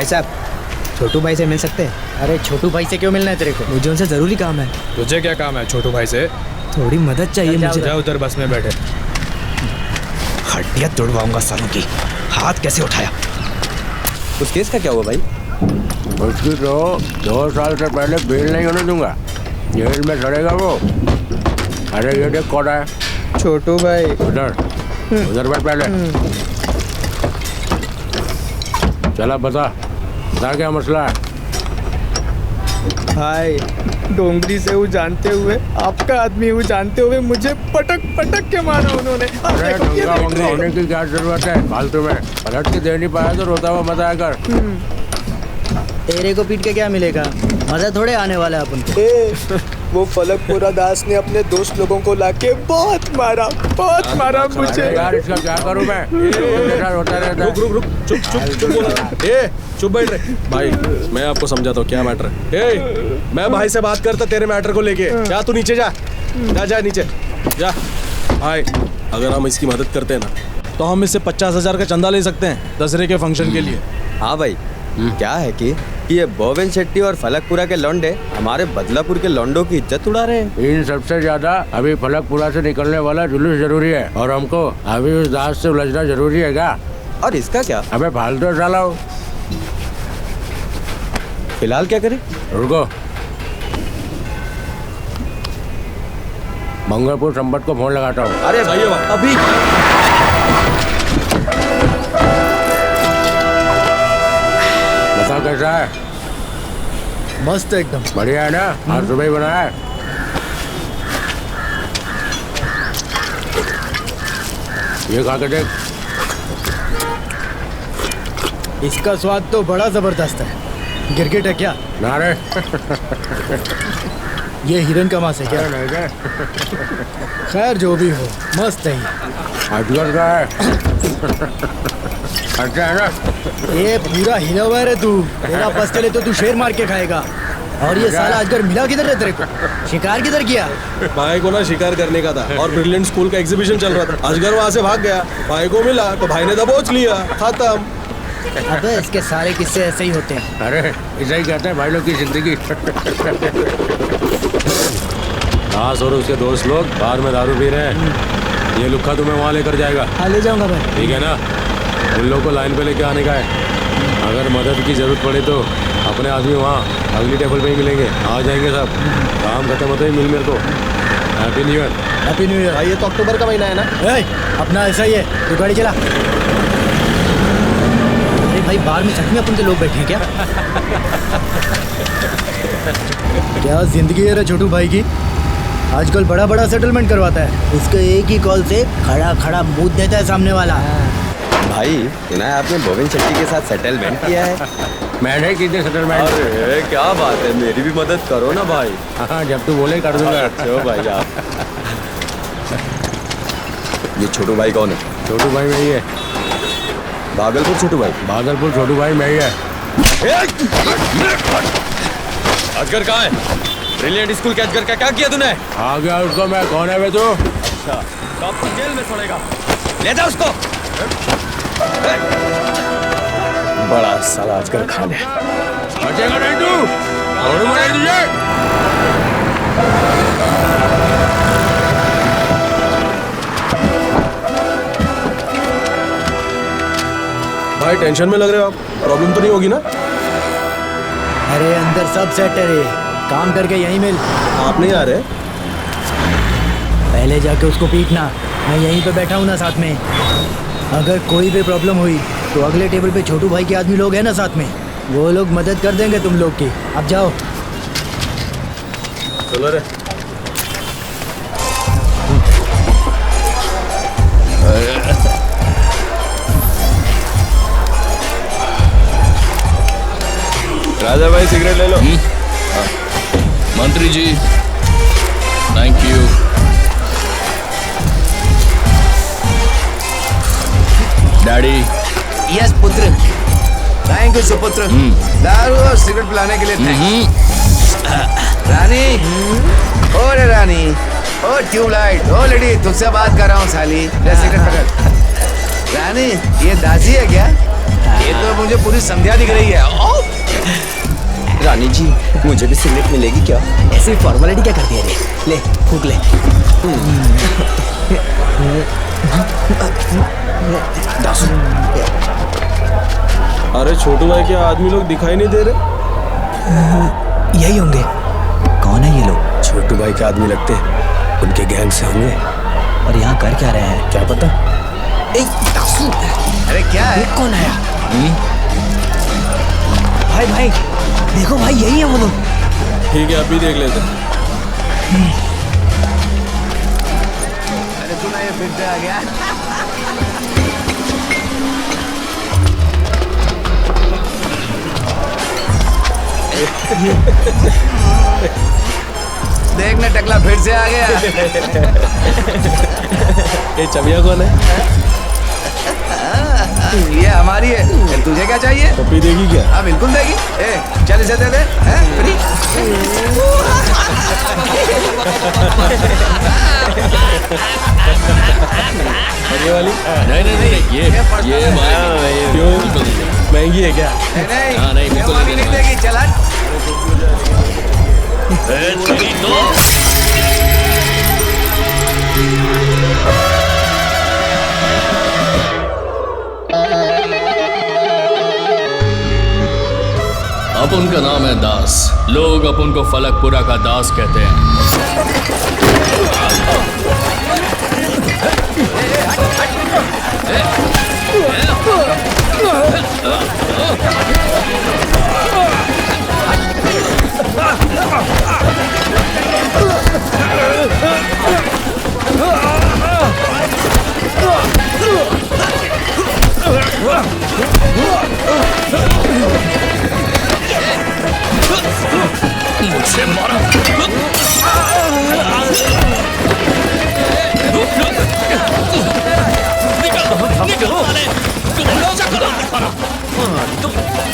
साहब, छोटू भाई से मिल सकते हैं? अरे छोटू भाई से क्यों मिलना है तेरे को? मुझे उनसे ज़रूरी काम है। तुझे क्या काम है छोटू भाई से? थोड़ी मदद चाहिए मुझे। जा उधर बस में बैठे। हड्डियाँ तोड़वाऊंगा सालों की। हाथ कैसे उठाया? उस केस का क्या हुआ भाई? उसकी तो 2 साल से पहले बेल नहीं होने दूंगा, जेल में सड़ेगा वो। अरे ये देख कौन है? छोटू भाई। उधर बैठ पहले। चला बता क्या मसला है? भाई, डोंगरी से वो जानते हुए, आपका आदमी वो जानते हुए मुझे पटक के मारा उन्होंने। अरे डोंगा वोंगा होने की क्या जरूरत है फालतू में? पलट के दे नहीं पाया तो रोता हुआ मत आया कर। तेरे को पीट के क्या मिलेगा? मजा थोड़े आने वाला है अपन को। वो फलकपुरा दास ने अपने दोस्त लोगों को लाके बहुत मारा मुझे। यार इसका क्या करूं मैं? रोता रहता है। रुक चुप बोला। चुप बैठ रहे भाई, मैं आपको समझाता हूँ क्या मैटर है। मैं भाई से बात करता तेरे मैटर को लेके। जा तू नीचे जा नीचे जा। भाई अगर हम इसकी मदद करते हैं ना तो हम इससे 50,000 का चंदा ले सकते हैं दशहरे के फंक्शन के लिए। हाँ भाई, क्या है कि ये बोवेन शेट्टी और फलकपुरा के लौंडे हमारे बदलापुर के लौंडों की इज्जत उड़ा रहे हैं। इन सबसे ज्यादा अभी फलकपुरा से निकलने वाला जुलूस जरूरी है और हमको अभी उस दास से उलझना जरूरी है क्या? और इसका क्या? अबे फालतू साला हो। फिलहाल क्या करें? रुको, मंगलपुर संपत को फोन लगाता हूँ। अरे भाई अभी बता कैसा है? मस्त एकदम बढ़िया है ना? आज सुबह ही बनाया है। ये खा के देख। इसका स्वाद तो बड़ा जबरदस्त है। गिरगिट है क्या? ना रे। ये हिरन का मांस है क्या? नहीं रे। खैर जो भी हो, मस्त है। अजगर का है। अच्छा है ना? ये पूरा हिला हुआ है रे तू। तेरा बस चले तो तू शेर मार के खाएगा। और ये साला अजगर मिला किधर है तेरे को? शिकार किधर किया? भाई को ना शिकार करने का था और ब्रिलियंट स्कूल का एग्जीबिशन चल रहा था। अजगर वहाँ से भाग गया, भाई को मिला तो भाई ने दबोच लिया, खत्म। अबे इसके सारे किस्से ऐसे ही होते हैं। अरे ऐसा ही कहते हैं भाई लोग की जिंदगी। दास और उसके दोस्त लोग बाहर में दारू पी रहे हैं। ये लुक्का तुम्हें वहाँ लेकर जाएगा। हाँ ले जाऊंगा भाई। ठीक है ना? उन लोगों को लाइन पे लेके आने का है। अगर मदद की जरूरत पड़े तो अपने आदमी वहाँ अगली टेबल पे ही मिलेंगे। आ जाएंगे सब। काम खत्म होते ही मिल मेरे को। Happy new year. Happy new year. ये तो अक्टूबर का महीना है ना? अपना ऐसा ही है। तू गाड़ी चला। अरे भाई बाहर में सच में अपन के लोग बैठे हैं क्या? क्या जिंदगी है रे छोटू भाई की। आजकल बड़ा सेटलमेंट करवाता है। उसके एक ही कॉल से खड़ा मुंह देता है सामने वाला। भाई सुना है आपने बोवेन शेट्टी के साथ सेटलमेंट किया है? मैंने की थी सेटलमेंट। अरे क्या बात है, मेरी भी मदद करो ना भाई। हाँ जब तू बोले कर दूंगा। चलो भाई आप। ये छोटू भाई कौन है? छोटू भाई में ही है। भागलपुर छोटू भाई? भागलपुर छोटू भाई में ही है। अजगर कहाँ है? ब्रिलियंट स्कूल के अजगर का क्या किया तूने? आ गया उसको मैं। कौन है बे तू? अच्छा तो अब तो जेल में छोड़ेगा। ले जा उसको। बड़ा साला अजगर खान है। बचेगा नहीं तू। और मार दीजिए। भाई टेंशन में लग रहे हो आप? प्रॉब्लम तो नहीं होगी ना? अरे अंदर सब सेट है रे। काम करके यहीं मिल। आप नहीं आ रहे? पहले जाके उसको पीटना। मैं यहीं पे बैठा हूँ ना साथ में। अगर कोई भी प्रॉब्लम हुई तो अगले टेबल पे छोटू भाई के आदमी लोग हैं ना साथ में, वो लोग मदद कर देंगे तुम लोग की। अब जाओ। चलो रे। राजा भाई सिगरेट ले लो। मंत्री जी थैंक यू। डैडी। यस पुत्र। थैंक यू सुपुत्र। दारू और सिगरेट पिलाने के लिए थैंक्स। रानी, ओ रे रानी, ओ ट्यूबलाइट, ओ लेडी, तुझसे बात कर रहा हूँ साली। ले सिगरेट पकड़। रानी, ये दासी है क्या? ये तो मुझे पूरी संध्या दिख रही है। ओ! रानी जी मुझे भी सिगरेट मिलेगी क्या? ऐसी फॉर्मेलिटी क्या करती है रे? ले फूक ले। दासू अरे छोटू भाई के आदमी लोग दिखाई नहीं दे रहे। यही होंगे। कौन है ये लोग? छोटू भाई के आदमी लगते हैं, उनके गैंग से होंगे। और यहाँ कर क्या रहे हैं? क्या पता। दासू अरे क्या है? कौन आया? भाई भाई देखो भाई, यही है वो लोग। ठीक है अभी देख लेते हैं। मैंने सुना ये फिर से आ गया। देखने टकला फिर से आ गया। ये चबिया कौन है? ये हमारी है। तुझे क्या चाहिए? पप्पी देगी क्या? हाँ बिल्कुल देगी। चल इसे दे दे। हैं? फ्री। ये वाली नहीं नहीं नहीं ये हमारी क्यों महंगी है क्या? नहीं हाँ, नहीं, ये बिल्कुल हमारी नहीं नहीं देगी। चल हट। तेरी तो अपन का नाम है दास। लोग अपन को फलकपुरा का दास कहते हैं। मुझसे मारा।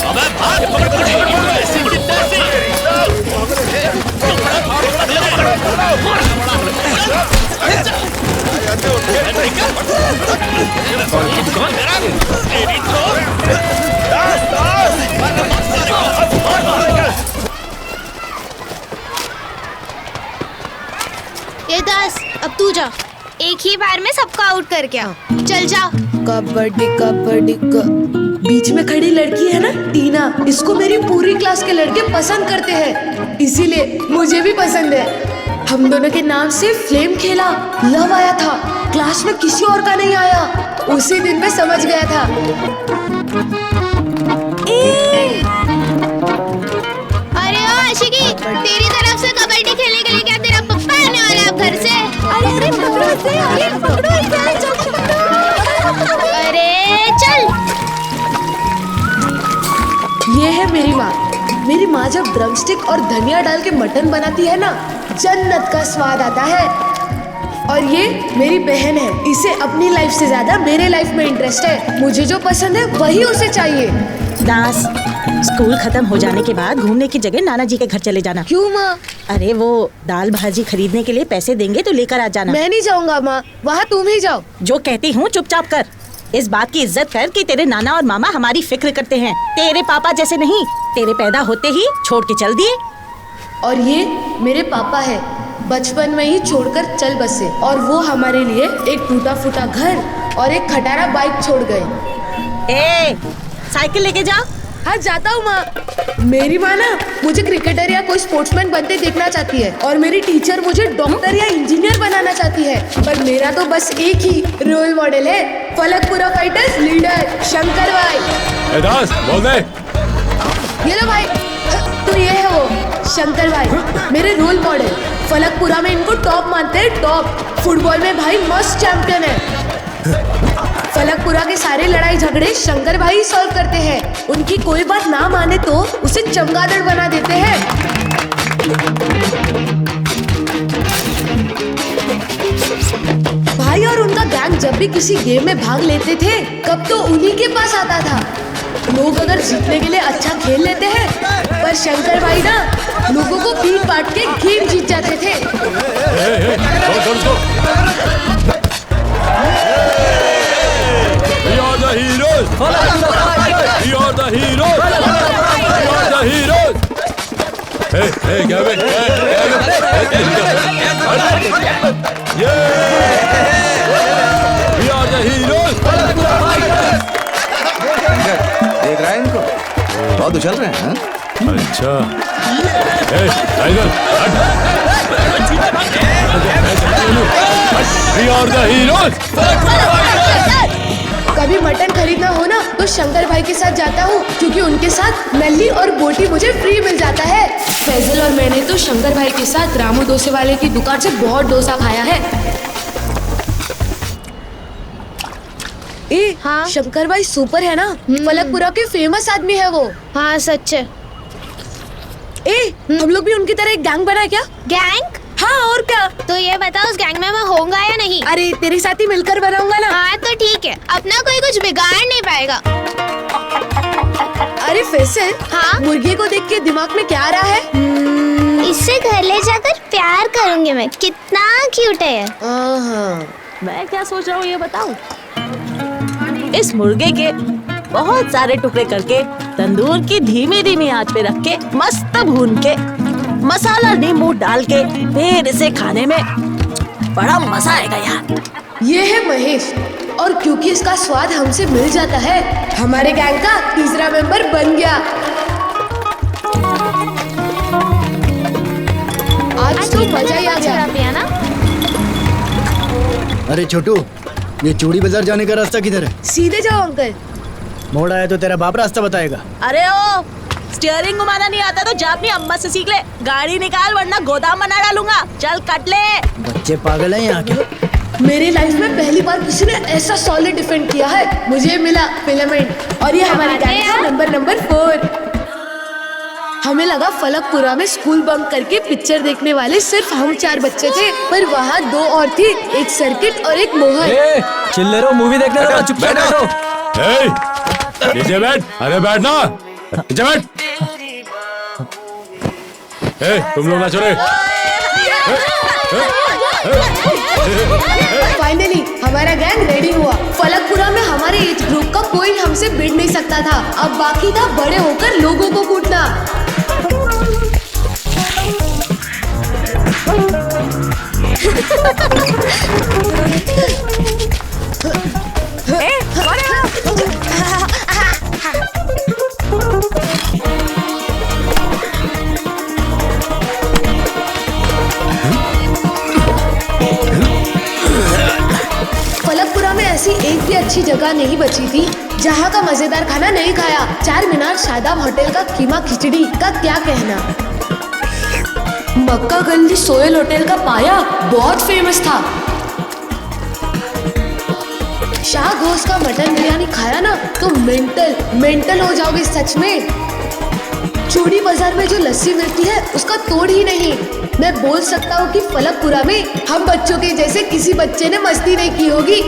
अबे भाग, पकड़ पकड़ पकड़ ऐसी तैसी। ये दास अब तू जा, एक ही बार में सबको आउट करके आ। चल जा। कबड्डी कबड्डी बीच में खड़ी लड़की है ना टीना, इसको मेरी पूरी क्लास के लड़के पसंद करते हैं, इसीलिए मुझे भी पसंद है। हम दोनों के नाम से फ्लेम खेला, लव आया था, क्लास में किसी और का नहीं आया। उसी दिन में समझ गया था। अरे ओ आशिकी, तेरी तरफ से कबड्डी खेलने के लिए क्या तेरा पप्पा आने वाला है अब घर से? अरे अरे पकड़ो इसे, अरे पकड़ो इसे, चल पकड़ो। अरे चल। ये है मेरी माँ। मेरी माँ जब ड्रमस्टिक और धनिया डाल के मटन बनाती है ना, जन्नत का स्वाद आता है। और ये मेरी बहन है, इसे अपनी लाइफ से ज्यादा मेरे लाइफ में इंटरेस्ट है। मुझे जो पसंद है वही उसे चाहिए। दास, स्कूल खत्म हो जाने के बाद घूमने की जगह नाना जी के घर चले जाना। क्यों माँ? अरे वो दाल भाजी खरीदने के लिए पैसे देंगे तो लेकर आ जाना। मैं नहीं जाऊंगा माँ, वहाँ तुम ही जाओ। जो कहती हूँ चुपचाप कर। इस बात की इज्जत कर कि तेरे नाना और मामा हमारी फिक्र करते हैं, तेरे पापा जैसे नहीं। तेरे पैदा होते ही छोड़ के चल दिए। और ये मेरे पापा है, बचपन में ही छोड़कर चल बसे, और वो हमारे लिए एक टूटा फूटा घर और एक खटारा बाइक छोड़ गए। ए, साइकिल लेके जा। हाँ जाता हूँ माँ। मेरी माँ ना मुझे क्रिकेटर या कोई स्पोर्ट्समैन बनते देखना चाहती है, और मेरी टीचर मुझे डॉक्टर या इंजीनियर बनाना चाहती है। पर मेरा तो बस एक ही रोल मॉडल है, फलकपुरा फाइटर्स लीडर शंकर भाई। दास बोल दे। ये लो भाई, तो ये है वो शंकर भाई, मेरे रोल मॉडल। फलकपुरा में इनको टॉप मानते हैं, टॉप। फुटबॉल में भाई मस्त चैंपियन है। फलकपुरा के सारे लड़ाई झगड़े शंकर भाई सॉल्व करते हैं। उनकी कोई बात ना माने तो उसे चमगादड़ बना देते हैं। भाई और उनका गैंग जब भी किसी गेम में भाग लेते थे, कब तो उन्हीं के पास आता था। लोग अगर जीतने के लिए अच्छा खेल लेते हैं, पर शंकर भाई ना लोगों को पीट पाट के गेम जीत जाते थे। We are the heroes. the heroes! We are the heroes! Hey, hey, Gavin! We are the heroes! देख रहा है इनको? बहुत उछल रहे हैं, हाँ? अच्छा। Hey, Tiger! We are the heroes! कभी मटन खरीदना हो ना तो शंकर भाई के साथ जाता हूँ, क्योंकि उनके साथ नल्ली और बोटी मुझे फ्री मिल जाता है। फैजल और मैंने तो शंकर भाई के साथ रामू डोसे वाले की दुकान से बहुत डोसा खाया है। हाँ? शंकर भाई सुपर है ना, फलकपुरा के फेमस आदमी है वो। हाँ सच है। हम लोग भी उनकी तरह एक गैंग बनाए क्या? गैंग? हाँ और क्या। तो ये बताओ उस गैंग में मैं होऊंगा या नहीं? अरे तेरे साथ ही मिलकर बनाऊंगा ना। हाँ तो ठीक है, अपना कोई कुछ बिगाड़ नहीं पाएगा। अरे फैसल, हाँ? मुर्गी को देख के दिमाग में क्या आ रहा है? इससे घर ले जाकर प्यार करूंगी मैं, कितना क्यूट है। मैं क्या सोच रहा हूँ ये बताऊं? इस मुर्गे के बहुत सारे टुकड़े करके तंदूर की धीमी धीमी आंच पे रख के मस्त भून के मसाला नींबू डाल के फिर इसे खाने में बड़ा मजा आएगा यार। ये है महेश, और क्योंकि इसका स्वाद हमसे मिल जाता है, हमारे गैंग का तीसरा मेंबर बन गया। आज तो मजा ही आ गया ना। अरे छोटू, ये चूड़ी बाजार जाने का रास्ता किधर है? सीधे जाओ अंकल। मोड़ आया तो तेरा बाप रास्ता बताएगा। अरे ओ, स्टीयरिंग घुमाना नहीं आता तो जा अपनी अम्मा से सीख ले। गाड़ी निकाल वरना गोदाम बना डालूंगा। चल कट ले। बच्चे पागल हैं यहाँ के। मेरी लाइफ में पहली बार किसी ने ऐसा सॉलिड डिफेंड किया है। मुझे मिला फिलामेंट, और ये हमारे गैंग का नंबर 4। हमें लगा फलकपुरा में स्कूल बंक करके पिक्चर देखने वाले सिर्फ हम 4 बच्चे थे, पर वहाँ 2 और थी, एक सर्किट और एक मोहन। चिल्लरों, मूवी देखने दो, चुपचाप बैठो। नीचे बैठ। अरे बैठना, नीचे बैठ। तुम लोग ना चले। फाइनली हमारा गैंग रेडी हुआ। फलकपुरा में हमारे एज ग्रुप का कोई हमसे भिड़ नहीं सकता था। अब बाकी था बड़े होकर लोगों को कूटना। फलकपुरा में ऐसी एक भी अच्छी जगह नहीं बची थी जहाँ का मजेदार खाना नहीं खाया। 4 मीनार शादाब होटल का कीमा खिचड़ी का क्या कहना। मक्का गंदी सोयल होटल का पाया बहुत फेमस था। शाह घोष का मटन बिरयानी खाया ना तो मेंटल हो जाओगे सच में। चूड़ी बाजार में जो लस्सी मिलती है उसका तोड़ ही नहीं। मैं बोल सकता हूँ कि फलकपुरा में हम बच्चों के जैसे किसी बच्चे ने मस्ती नहीं की होगी।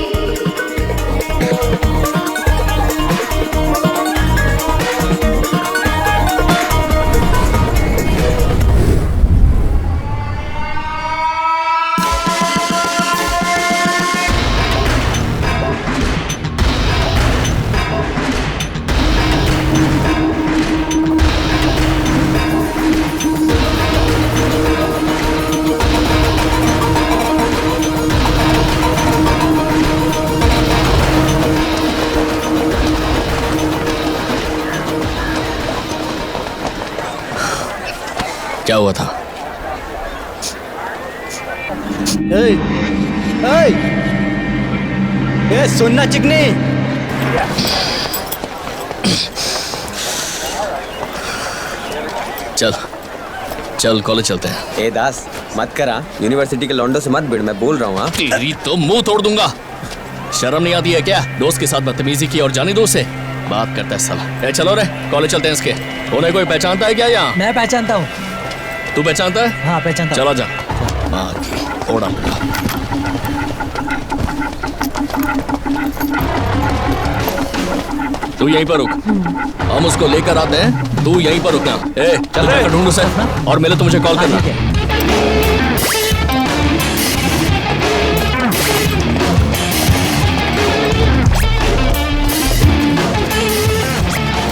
क्या हुआ था? सुनना चिकनी, चल कॉलेज चलते हैं। ए दास, मत करा, यूनिवर्सिटी के लौंडों से मत भिड़, मैं बोल रहा हूँ। तेरी तो मुंह तोड़ दूंगा। शर्म नहीं आती है क्या? दोस्त के साथ बदतमीजी की और जानी दोस्त से बात करता है साला। चलो रे, कॉलेज चलते हैं इसके। उन्हें कोई पहचानता है क्या यहाँ? मैं पहचानता हूँ। तू पहचानता है? हाँ पहचानता। चला जा। थोड़ा तू यहीं पर रुक, हम उसको लेकर आते हैं। तू यहीं पर रुकना। चल जाकर ढूंढ उसे और मिले तो मुझे कॉल करना।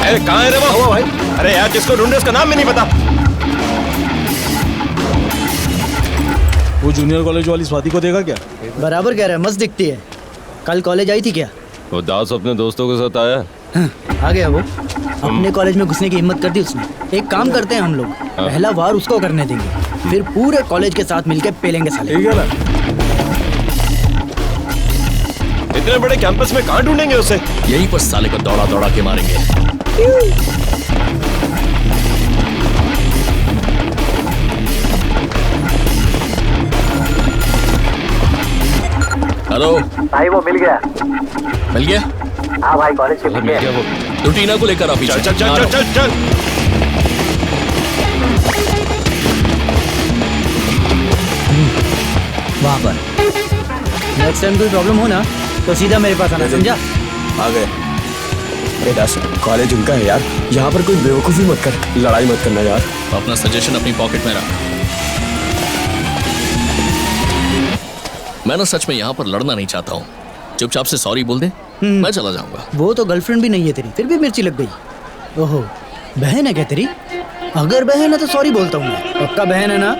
अरे कहाँ है रे वो भाई? अरे यार किसको ढूंढे, उसका नाम भी नहीं पता। वो जूनियर कॉलेज वाली स्वाति को देखा क्या? बराबर कह रहा है, मस्त दिखती है। कल कॉलेज आई थी क्या? वो दास अपने दोस्तों के साथ आया। हाँ, आ गया वो। अपने कॉलेज में घुसने की हिम्मत कर दी उसने। एक काम करते हैं हम लोग, पहला वार उसको करने देंगे, फिर पूरे कॉलेज के साथ मिलके पेलेंगे साले। ठीक है ना? इतने बड़े कैंपस में कहाँ ढूंढेंगे उसे? यहीं पर साले को दौड़ा दौड़ा के मारेंगे। हेलो भाई, वो मिल गया। मिल गया? हाँ भाई, कॉलेज से मिल गया वो। तो टीना को लेकर आप पीछे। चल चल चल चल चल। वहाँ पर नेक्स्ट टाइम कोई प्रॉब्लम हो ना तो सीधा मेरे पास आना, समझा? आ गए। अरे दास, कॉलेज उनका है यार, यहाँ पर कोई बेवकूफी मत कर, लड़ाई मत करना यार। अपना सजेशन अपनी पॉकेट में रख। मैं ना सच में यहाँ पर लड़ना नहीं चाहता हूँ। चुपचाप से सॉरी बोल दे, मैं चला जाऊंगा। वो तो गर्लफ्रेंड भी नहीं है तेरी, फिर भी मिर्ची लग गई। ओहो, बहन है क्या तेरी? अगर बहन है तो सॉरी बोलता हूँ मैं। पक्का बहन है ना?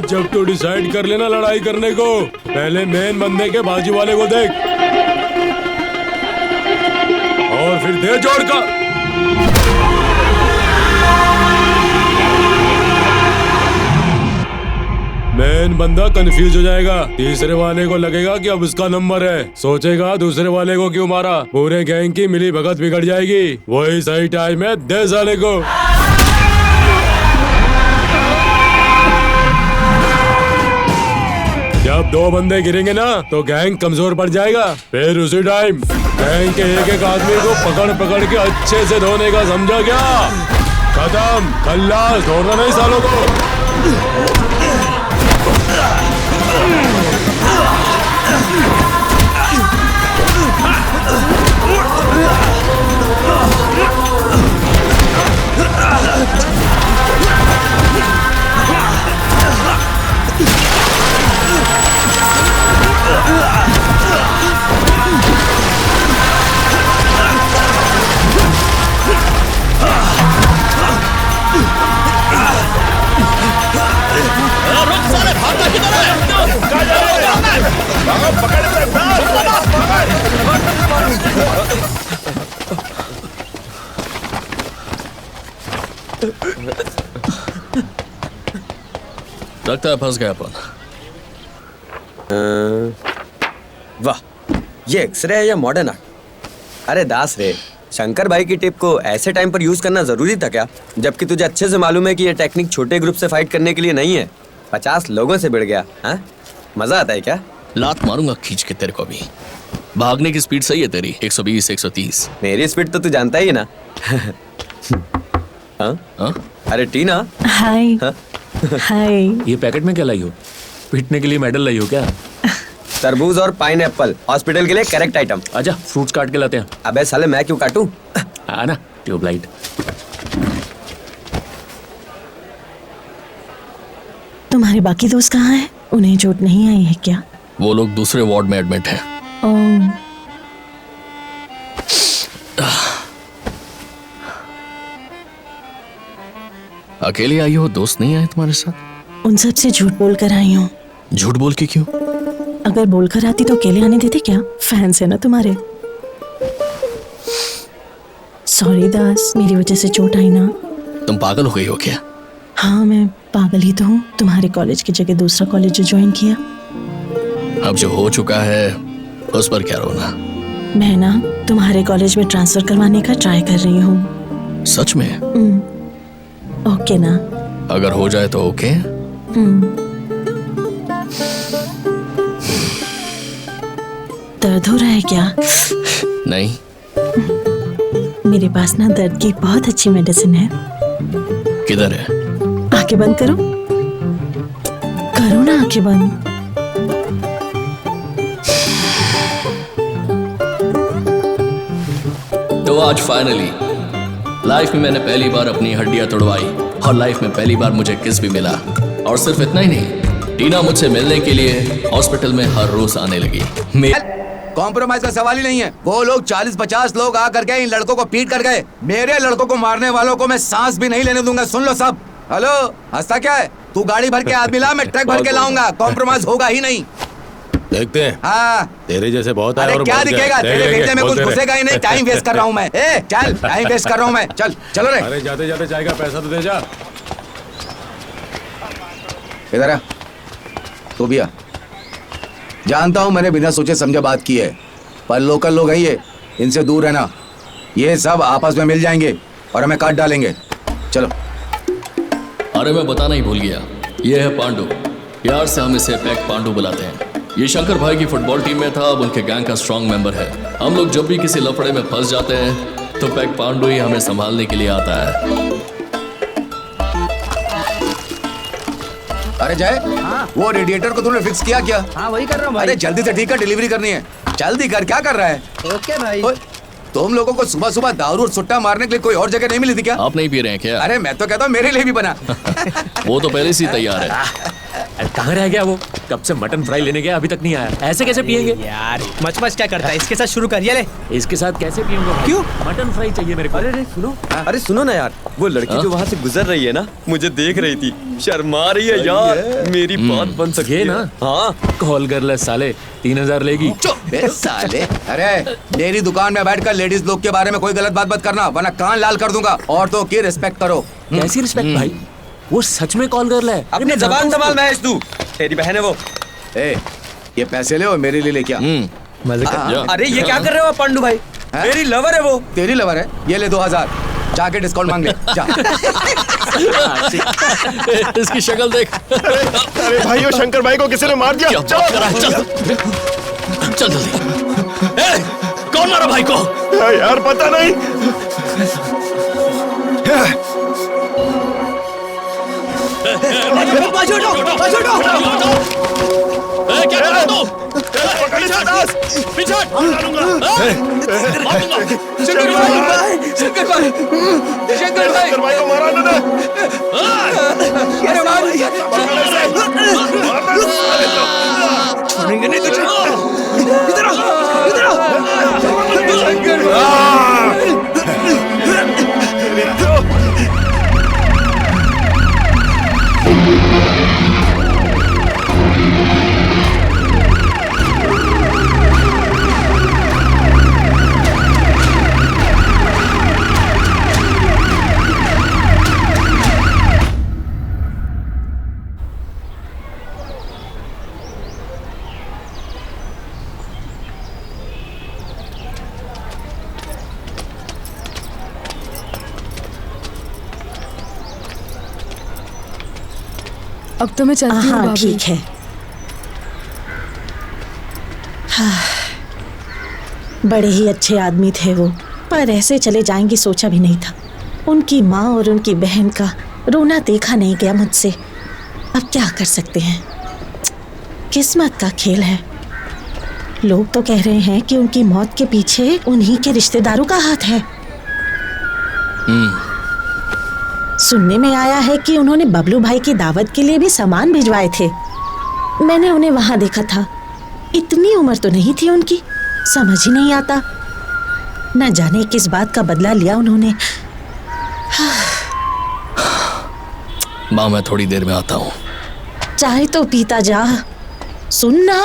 जब तो डिसाइड कर लेना लड़ाई करने को, पहले मेन बंदे के बाजू वाले को देख और फिर दे जोड़ का। मेन बंदा कंफ्यूज हो जाएगा, तीसरे वाले को लगेगा कि अब उसका नंबर है, सोचेगा दूसरे वाले को क्यों मारा, पूरे गैंग की मिली भगत बिगड़ जाएगी। वही सही टाइम है, दे साले को। जब दो बंदे गिरेंगे ना तो गैंग कमजोर पड़ जाएगा, फिर उसी टाइम गैंग के एक एक आदमी को पकड़ पकड़ के अच्छे से धोने का, समझा क्या? खत्म, खल्लास, छोड़ना नहीं सालों को। लगता है फंस गया अपन। वाह, ये एक्सरे है या मॉडर्न आर्ट? अरे दास रे, शंकर भाई की टिप को ऐसे टाइम पर यूज करना जरूरी था क्या? जबकि तुझे अच्छे से मालूम है कि ये टेक्निक छोटे ग्रुप से फाइट करने के लिए नहीं है, 50 लोगों से भिड़ गया। हाँ, मजा आता है क्या? लात मारूंगा खींच के तेरे को भी। भागने की स्पीड सही है तेरी, 120 130। मेरी स्पीड तो तू जानता ही है ना। हाँ? हाँ? अरे टीना, हाय। हाँ? हाय। ये पैकेट में क्या लाई हो? पीटने के लिए मेडल लाई हो क्या? तरबूज और पाइनएप्पल हॉस्पिटल के लिए करेक्ट आइटम। आजा, फ्रूट्स काट के लाते हैं। अबे साले, मैं क्यों काटूं? ना ट्यूबलाइट। तुम्हारे बाकी दोस्त कहाँ हैं? उन्हें चोट नहीं आई है क्या? वो लोग दूसरे वार्ड में एडमिट हैं। ओह, अकेले आई हो, दोस्त नहीं आए तुम्हारे साथ? उन सब से झूठ बोल कर आई हूँ। झूठ बोल के क्यों? अगर बोल कर आती तो अकेले आने देते क्या? फैंस है ना तुम्हारे। सॉरी दास, मेरी वजह से चोट आई ना। तुम पागल हो गई हो क्या? हाँ, मैं पागल ही तो हूँ। तुम्हारे कॉलेज की जगह दूसरा कॉलेज जो ज्वाइन किया। अब जो हो चुका है उस पर क्या रोना। मैं ना तुम्हारे कॉलेज में ट्रांसफर करवाने का ट्राई कर रही हूँ। सच में? ओके ना? अगर हो जाए तो ओके। दर्द हो रहा है क्या? नहीं। मेरे पास ना दर्द की बहुत अच्छी मेडिसिन है। किधर है? आंखें बंद करो। करो ना आंखें बंद। तो आज फाइनली लाइफ में मैंने पहली बार अपनी हड्डियां तोड़वाई और लाइफ में पहली बार मुझे किस भी मिला। और सिर्फ इतना ही नहीं, टीना मुझसे मिलने के लिए हॉस्पिटल में हर रोज आने लगी। कॉम्प्रोमाइज का सवाल ही नहीं है। वो लोग 40-50 लोग आ करके इन लड़कों को पीट कर गए। मेरे लड़कों को मारने वालों को मैं सांस भी नहीं लेने दूंगा। सुन लो सब। हेलो, हंसता क्या है? तू गाड़ी भर के आदमी ला, मैं ट्रक भर के लाऊंगा। कॉम्प्रोमाइज होगा ही नहीं। देखते हैं। हाँ, तेरे जैसे बहुत आए अरे और क्या बहुत गए। दिखेगा? देख तेरे लेंगे, भेजे में कुछ बोलते रहे। घुसेगा ही नहीं। टाइम वेस्ट कर रहा हूँ मैं। ए, चल, टाइम वेस्ट कर रहा हूँ मैं। चल, चलो रे। अरे जाते जाते चाय का पैसा तो दे जा। इधर आ, तू भी आ। जानता हूँ मैंने बिना सोचे समझे बात की है, पर लोकल लोग हैं ये, इनसे दूर रहना। ये सब आपस में मिल जाएंगे और हमें काट डालेंगे। चलो। अरे मैं बताना ही भूल गया, ये है पांडु। प्यार से हम इसे पैक पांडु बुलाते हैं। ये शंकर भाई की फुटबॉल टीम में था, अब उनके गैंग का स्ट्रांग मेंबर है। हम लोग जब भी किसी लफड़े में फंस जाते हैं तो पैक पांडु ही हमें संभालने के लिए आता है। अरे जय, वो रेडिएटर को तूने फिक्स किया क्या? हाँ वही कर रहा हूँ भाई। अरे जल्दी से ठीक है, डिलीवरी करनी है। जल्दी कर। क्या कर रहा है? ओके भाई। ओए, तुम लोगों को सुबह सुबह दारू और सुट्टा मारने के लिए कोई और जगह नहीं मिली थी क्या? आप नहीं पी रहे हैं क्या? अरे मैं तो कहता हूँ मेरे लिए भी बना। वो तो पहले से ही तैयार है। कहाँ रह गया वो? कब से मटन फ्राई लेने गया, अभी तक नहीं आया। ऐसे कैसे पियेंगे? यार मच क्या करता है, इसके साथ शुरू करिए। ले इसके साथ कैसे पियेंगे? क्यों? मटन फ्राई चाहिए मेरे को। अरे सुनो, अरे सुनो ना यार, वो लड़की जो वहाँ से गुजर रही है ना, मुझे देख रही थी, शर्मा रही है यार। मेरी बात बन सकती है ना? हाँ, कॉल कर ले साले, 3000 लेगी। चुप बे साले। अरे मेरी दुकान में बैठकर लेडीज लोग के बारे में कोई गलत बात मत करना, वरना कान लाल कर दूंगा। औरतों की रिस्पेक्ट करो। कैसी रिस्पेक्ट भाई? वो सच में कॉल कर ले। अपनी जबान संभाल महेश, तू तेरी बहन है वो। ए, ये पैसे ले और मेरे लिए लेके आ। मजे कर। अरे ये क्या कर रहे हो आप पांडु भाई? मेरी लवर है वो। तेरी लवर है? ये ले 2000, जाके डिस्काउंट मांग ले जा। इसकी शक्ल देख। अरे भाई, वो शंकर भाई को किसी ने मार दिया। क्या बात कर रहा है? चल चल जल्दी। ए, कौन मारा भाई को? यार पता नहीं। क्या कर रहा है तू? पीछे हट। शंकर भाई को मारा ना। छोड़ेंगे नहीं तुझे। इधर आओ, इधर आओ। शंकर अब तो मैं चलती हूँ हाँ भाभी। ठीक है। हाँ, बड़े ही अच्छे आदमी थे वो, पर ऐसे चले जाएंगे सोचा भी नहीं था। उनकी माँ और उनकी बहन का रोना देखा नहीं गया मुझसे। अब क्या कर सकते हैं, किस्मत का खेल है। लोग तो कह रहे हैं कि उनकी मौत के पीछे उन्हीं के रिश्तेदारों का हाथ है। सुनने में आया है कि उन्होंने बबलू भाई की दावत के लिए भी सामान भिजवाए थे। मैंने उन्हें वहां देखा था। इतनी उम्र तो नहीं थी उनकी, समझ ही नहीं आता। न जाने किस बात का बदला लिया उन्होंने। माँ मैं थोड़ी देर में आता हूँ। चाहे तो पीता जा, सुन ना।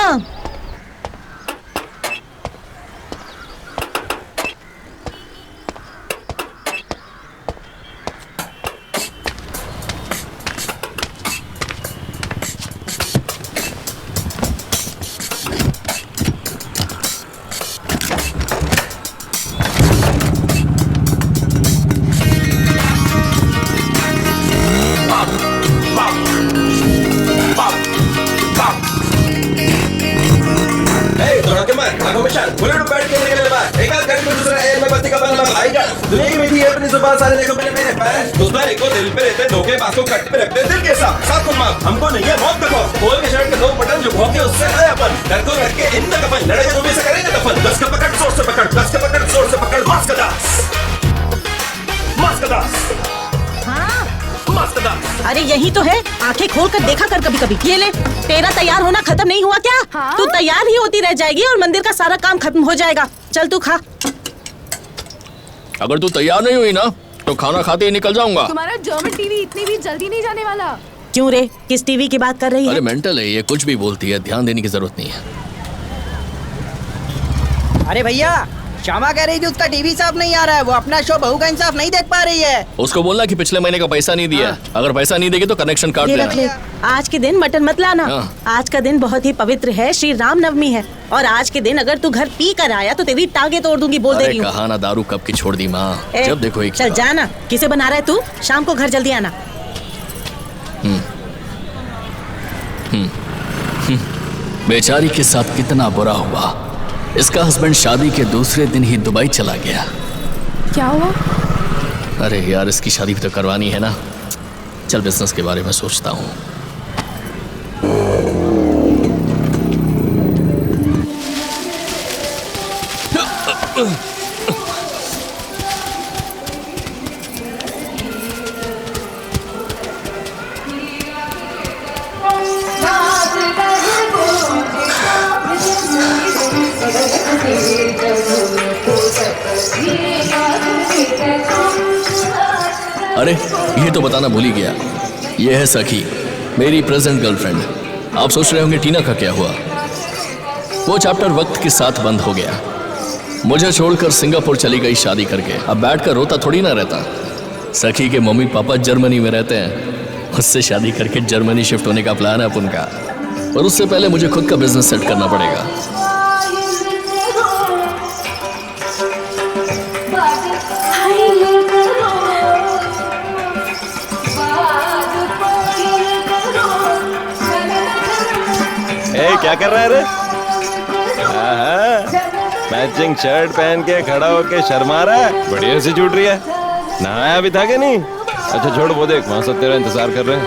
हमको नहीं है मौत का खौफ। खोल के शर्ट के 2 बटन जो भौंके उससे है अपन। डर को रख के इन तक अपन लड़ेंगे तो भी से करेंगे दफन। 10 का पकड़ जोर से पकड़, 10 का पकड़ जोर से पकड़। मास्क का दास, मास्क का दास, अरे यही तो है, आंखें खोल कर देखा कर कभी कभी। ये ले, तेरा तैयार होना खत्म नहीं हुआ क्या? हाँ? तू तैयार ही होती रह जाएगी और मंदिर का सारा काम खत्म हो जाएगा। चल तू खा। अगर तू तैयार नहीं हुई ना तो खाना खाते ही निकल जाऊंगा। तुम्हारा जर्मन टीवी इतनी भी जल्दी नहीं जाने वाला। क्यों रे, किस टीवी की बात कर रही है? अरे मेंटल है ये, कुछ भी बोलती है, ध्यान देने की जरूरत नहीं है। अरे भैया, श्यामा कह रही थी उसका टीवी साफ नहीं आ रहा है, वो अपना शो बहू का इंसाफ नहीं देख पा रही है। उसको बोलना कि पिछले महीने का पैसा नहीं दिया। अगर पैसा नहीं देगी तो कनेक्शन काट ये रख ले। देना। आज के दिन मटन मत लाना। आज का दिन बहुत ही पवित्र है, श्री राम नवमी है। और आज के दिन अगर तू घर पी कर आया तो तेरी टांगे तोड़ दूंगी, बोल दे रही हूँ। कहा ना दारू कब की छोड़ दी माँ। जब देखो एक चल जाना। किसे बना रहा है तू? शाम को घर जल्दी आना। बेचारी के साथ कितना बुरा हुआ। इसका हस्बैंड शादी के दूसरे दिन ही दुबई चला गया। क्या हुआ? अरे यार, इसकी शादी भी तो करवानी है ना। चल बिजनेस के बारे में सोचता हूँ। अरे ये तो बताना भूल ही गया, ये है सखी, मेरी प्रेजेंट गर्लफ्रेंड। आप सोच रहे होंगे टीना का क्या हुआ। वो चैप्टर वक्त के साथ बंद हो गया। मुझे छोड़कर सिंगापुर चली गई शादी करके। अब बैठकर रोता थोड़ी ना रहता। सखी के मम्मी पापा जर्मनी में रहते हैं, उससे शादी करके जर्मनी शिफ्ट होने का प्लान है अपन का। और उससे पहले मुझे खुद का बिजनेस सेट करना पड़ेगा। क्या कर रहा है रे? मैचिंग शर्ट पहन के खड़ा होके शर्मा रहा है। बढ़िया सी छूट रही है। नहाया भी था कि नहीं? अच्छा छोड़, वो देख वहां सब तेरा इंतजार कर रहे हैं।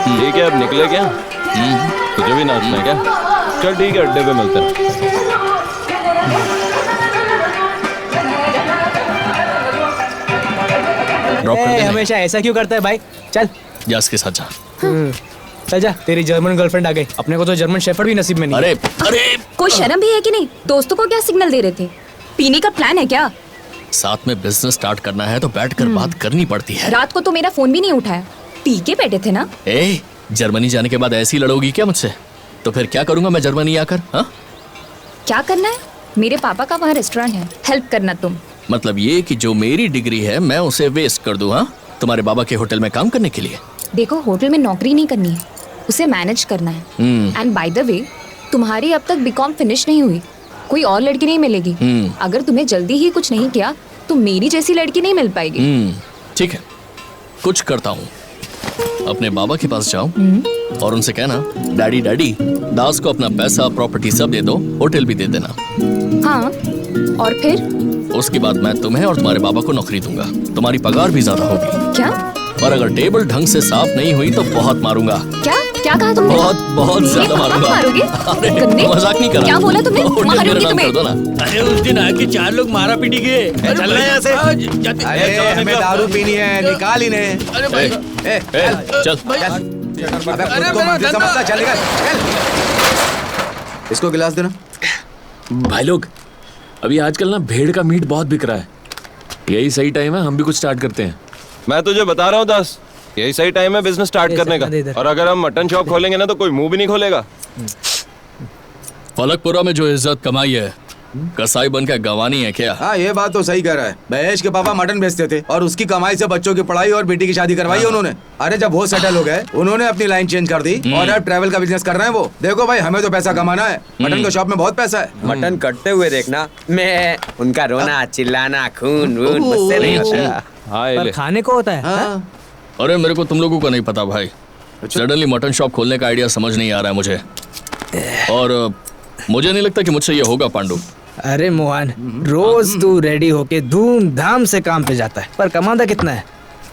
ठीक है, अब निकले क्या? तुझे भी नाचना है क्या? चल ठीक है, अड्डे पे मिलते हैं। हमेशा ऐसा क्यों करता है भाई? चल जा इसके साथ जा। चल जा, तेरी जर्मन गर्लफ्रेंड आ गई। अपने को तो जर्मन शेफर्ड भी नसीब में नहीं। अरे अरे, कोई शर्म भी है कि नहीं? दोस्तों को क्या सिग्नल दे रहे थे? पीने का प्लान है क्या? साथ में बिजनेस स्टार्ट करना है तो बैठकर बात करनी पड़ती है। रात को तो मेरा फोन भी नहीं उठाया, पी के बैठे थे ना। ए, जर्मनी जाने के बाद ऐसी लड़ोगी क्या मुझसे? तो फिर क्या करूंगा मैं जर्मनी आकर? हाँ, क्या करना है? मेरे पापा का वहाँ रेस्टोरेंट है, हेल्प करना तुम। मतलब ये कि जो मेरी डिग्री है मैं उसे वेस्ट कर दूं? हाँ, तुम्हारे बाबा के होटल में काम करने के लिए? देखो, होटल में नौकरी नहीं करनी है, उसे मैनेज करना है। एंड बाय द वे, तुम्हारी अब तक बीकॉम फिनिश नहीं हुई, कोई और लड़की नहीं मिलेगी। अगर तुम्हें जल्दी ही कुछ नहीं किया तो मेरी जैसी लड़की नहीं मिल पाएगी। ठीक है, कुछ करता हूँ। अपने बाबा के पास जाओ और उनसे कहना, डैडी डैडी, दास को अपना पैसा प्रॉपर्टी सब दे दो, होटल भी दे देना। हाँ, और फिर? उसके बाद मैं तुम्हें और तुम्हारे बाबा को नौकरी दूंगा। तुम्हारी पगार भी ज्यादा होगी। क्या? और अगर टेबल ढंग से साफ नहीं हुई तो बहुत मारूंगा। क्या क्या कहा तुमने? बहुत बहुत ज्यादा मारूंगा। मारोगे? अरे मजाक नहीं कर रहा। क्या बोला तुमने? मारोगे तुम्हें? कर दो ना। अरे उस दिन आके 4 लोग मारा पीटी गए। चल रहे हैं यहाँ से। अरे हमें दारू पीनी है, निकाल इन्हें। अरे भाई, चल। अबे खुद को मंदिर समझता, चल निकल, चल। इसको गिलास देना। भाई लोग, अभी आजकल ना भेड़ का मीट बहुत बिक रहा है। यही सही टाइम है, हम भी कुछ स्टार्ट करते हैं। मैं तुझे बता रहा हूँ दास, यही सही टाइम है बिजनेस स्टार्ट करने का। और अगर हम मटन शॉप खोलेंगे ना तो कोई मुंह भी नहीं खोलेगा। फलकपुरा में जो इज्जत कमाई है, कसाई बनकर गंवानी है क्या? हाँ, ये बात तो सही कह रहा है। महेश के पापा मटन बेचते थे और उसकी कमाई से बच्चों की पढ़ाई और बेटी की शादी करवाई है उन्होंने। अरे जब वो सेटल हो गए, उन्होंने अपनी लाइन चेंज कर दी और अब ट्रैवल का बिजनेस कर रहे हैं वो। देखो भाई, हमें तो पैसा कमाना है, मटन के शॉप में बहुत पैसा है। मटन कटते हुए देखना, मैं उनका रोना चिल्लाना खून वून मुझसे नहीं होता। पर खाने को होता है। अरे मेरे को तुम लोगों को नहीं पता भाई। सडनली मटन शॉप खोलने का आइडिया समझ नहीं आ रहा है मुझे, और मुझे नहीं लगता कि मुझसे ये होगा पांडु। अरे मोहन, रोज तू रेडी होके धूमधाम से काम पे जाता है, पर कमाता कितना है?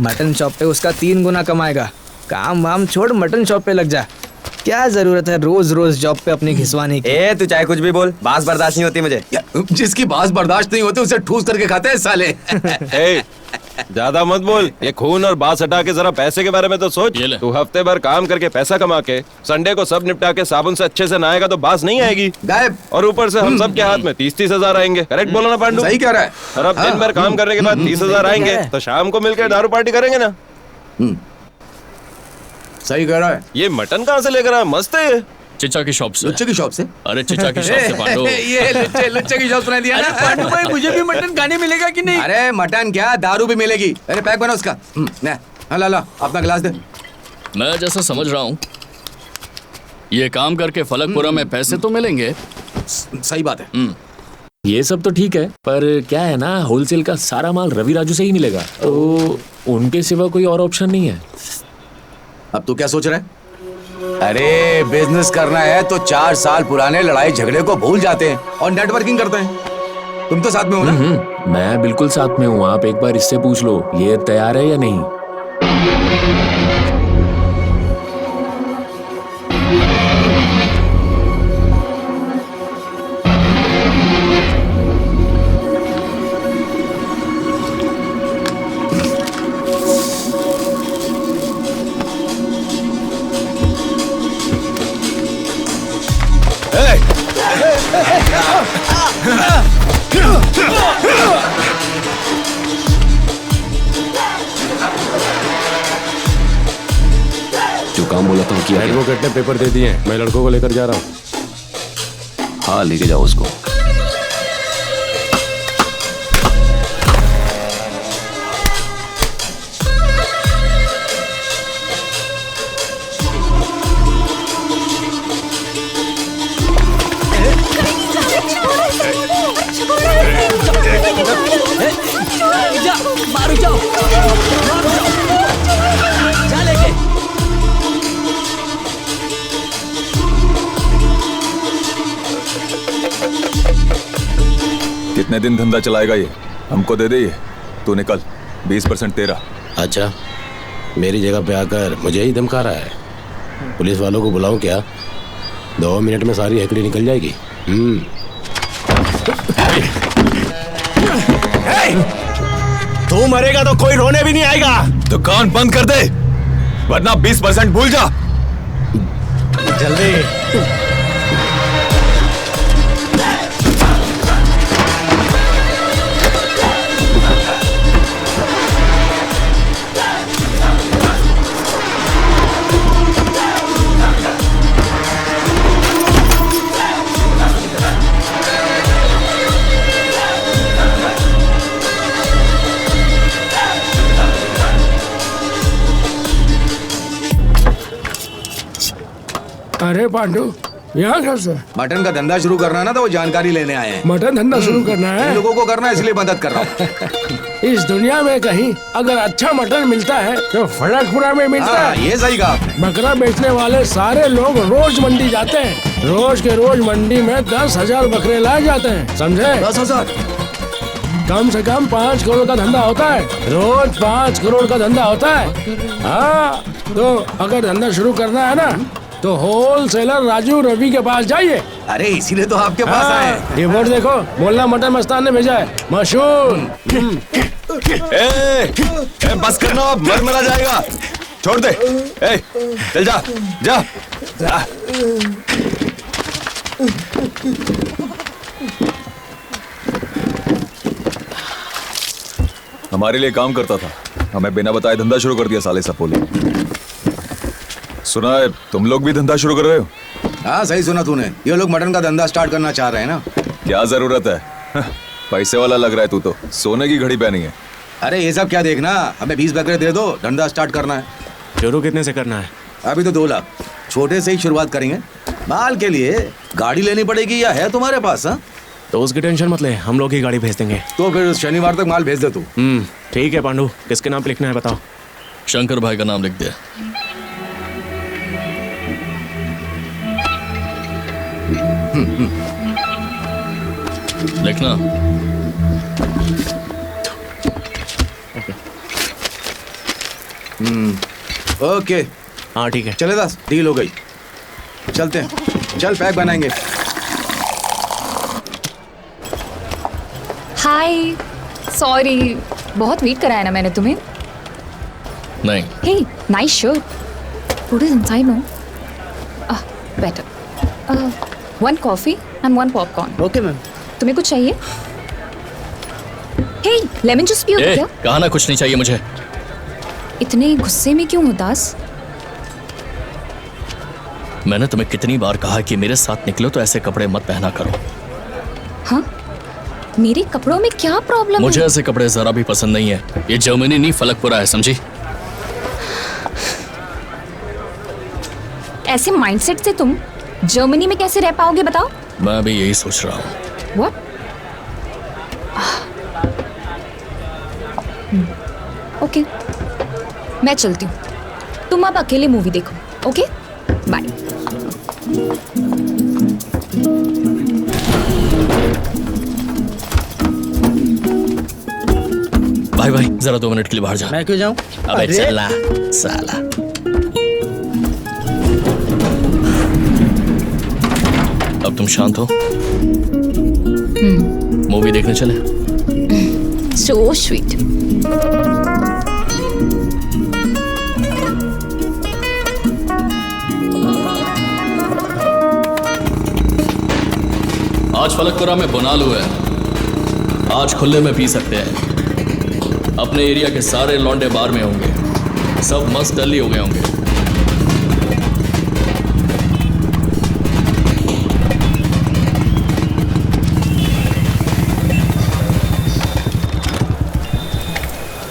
मटन शॉप पे उसका 3 गुना कमाएगा। काम वाम छोड़, मटन शॉप पे लग जा। क्या जरूरत है रोज रोज जॉब पे अपनी घिसवाने की? ए तू चाहे कुछ भी बोल, बात बर्दाश्त नहीं होती मुझे। जिसकी बात बर्दाश्त नहीं होती उसे ठूस करके खाते हैं साले। ए, ज्यादा मत बोल। ये खून और बात हटा के जरा पैसे के बारे में तो सोच। तू हफ्ते भर काम करके पैसा कमा के संडे को सब निपटा के साबुन से अच्छे से नहाएगा तो बात नहीं आएगी गायब। और ऊपर से हम सब के हाथ में 30-30 हजार आएंगे। करेक्ट बोलो ना पांडू? सही कह रहा है। और अब दिन भर काम करने के बाद 30 हजार आएंगे तो शाम को मिलकर दारू पार्टी करेंगे ना। सही कह रहा है। ये मटन कहाँ से लेकर आया? मस्त है। चिचा की शॉप से। लुच्चे की शॉप से? अरे चिचा की शॉप से पांडू। ये लुच्चे की शॉप सुना दिया ना। पांडू भाई मुझे भी मटन खाने मिलेगा कि नहीं? अरे मटन क्या, दारू भी मिलेगी। अरे पैक बना उसका। ला अपना गिलास दे। मैं जैसा समझ रहा हूँ ये काम करके फलकपुरा में पैसे तो मिलेंगे। सही बात है। ये सब तो ठीक है, पर क्या है ना, होलसेल का सारा माल रवि राजू से ही मिलेगा, तो उनके सिवा कोई और ऑप्शन नहीं है। अब तू क्या सोच रहा है? अरे बिजनेस करना है तो 4 साल पुराने लड़ाई झगड़े को भूल जाते हैं और नेटवर्किंग करते हैं। तुम तो साथ में हो ना? मैं बिल्कुल साथ में हूँ। आप एक बार इससे पूछ लो ये तैयार है या नहीं। जो काम बोला था किया। एडवोकेट ने पेपर दे दिए हैं, मैं लड़कों को लेकर जा रहा हूँ। हाँ लेके जाओ उसको। मारो जाओ जा लेके। कितने दिन धंधा चलाएगा ये? हमको दे दे ये। तू निकल, 20% तेरा। अच्छा, मेरी जगह पे आकर मुझे ही धमका रहा है। पुलिस वालों को बुलाऊं क्या? 2 मिनट में सारी हेकड़ी निकल जाएगी। तू मरेगा तो कोई रोने भी नहीं आएगा। दुकान बंद कर दे वरना 20% भूल जा। जल्दी। अरे पांडू, यहाँ घर से मटन का धंधा शुरू करना है ना, तो वो जानकारी लेने आए हैं। मटन धंधा शुरू करना है? इन लोगों को करना है इसलिए मदद कर रहा हूँ। इस दुनिया में कहीं अगर अच्छा मटन मिलता है तो फलकपुरा में मिलता है। ये सही कहा। बकरा बेचने वाले सारे लोग रोज मंडी जाते हैं। रोज के रोज मंडी में 10,000 बकरे लाए जाते हैं, समझे? 10,000 कम से कम 5 करोड़ का धंधा होता है। रोज 5 करोड़ का धंधा होता है। हाँ, तो अगर धंधा शुरू करना है ना तो होलसेलर राजू रवि के पास जाइए। अरे इसीलिए तो आपके पास आए। रिपोर्ट देखो, मोहल्ला मटन मस्तान ने भेजा है, मशहूर। बस करना, अब मर जाएगा। छोड़ दे। चल जा जा, जा। हमारे लिए काम करता था, हमें बिना बताए धंधा शुरू कर दिया साले सपोले। सुना है तुम लोग भी धंधा शुरू कर रहे हो? हाँ सही सुना तूने। ये लोग मटन का धंधा स्टार्ट करना चाह रहे हैं ना। क्या जरूरत है? पैसे वाला लग रहा है तू तो, सोने की घड़ी पहनी है। अरे ये सब क्या देखना, हमें 20 बकरे दे दो, धंधा स्टार्ट करना है। शुरू कितने से करना है? अभी तो 2 लाख, छोटे से ही शुरुआत करेंगे। माल के लिए गाड़ी लेनी पड़ेगी या है तुम्हारे पास? हाँ तो उसकी टेंशन मत ले, हम लोग ही गाड़ी भेज देंगे। तो फिर शनिवार तक माल भेज दे तू। ठीक है पांडू, किसके नाम लिखना है बताओ? शंकर भाई का नाम लिख दे। लिखना। ओके। हाँ ठीक है, चले दास, डील हो गई। चलते हैं, चल पैक बनाएंगे। हाय, सॉरी, बहुत वेट कराया ना मैंने तुम्हें। नहीं। Hey, nice shirt. What is inside now? Better. 1 coffee and 1 popcorn. Okay ma'am. तुम्हें कुछ चाहिए? हे, लेमन जूस पियोगे क्या? कहा ना कुछ नहीं चाहिए मुझे। इतने गुस्से में क्यों हो दास? मैंने तुम्हें कितनी बार कहा कि मेरे साथ निकलो तो ऐसे कपड़े मत पहना करो। हाँ? मेरे कपड़ों में क्या प्रॉब्लम है? मुझे ऐसे कपड़े जरा भी पसंद नहीं है। ये जर्मनी नहीं फलकपुरा है, समझी? ऐसे माइंडसेट से तुम जर्मनी में कैसे रह पाओगे बताओ? मैं भी यही सोच रहा हूँ। What? ओके, मैं चलती हूँ। तुम अब अकेले मूवी देखो, ओके? बाय। भाई भाई जरा 2 मिनट के लिए बाहर जा। मैं क्यों जाऊं? अबे चला साला। अब तुम शांत हो? मूवी देखने चले? So sweet. आज फलकपुरा में बोनालू है। आज खुले में पी सकते हैं। अपने एरिया के सारे लौंडे बार में होंगे। सब मस्त डल्ली हो गए होंगे।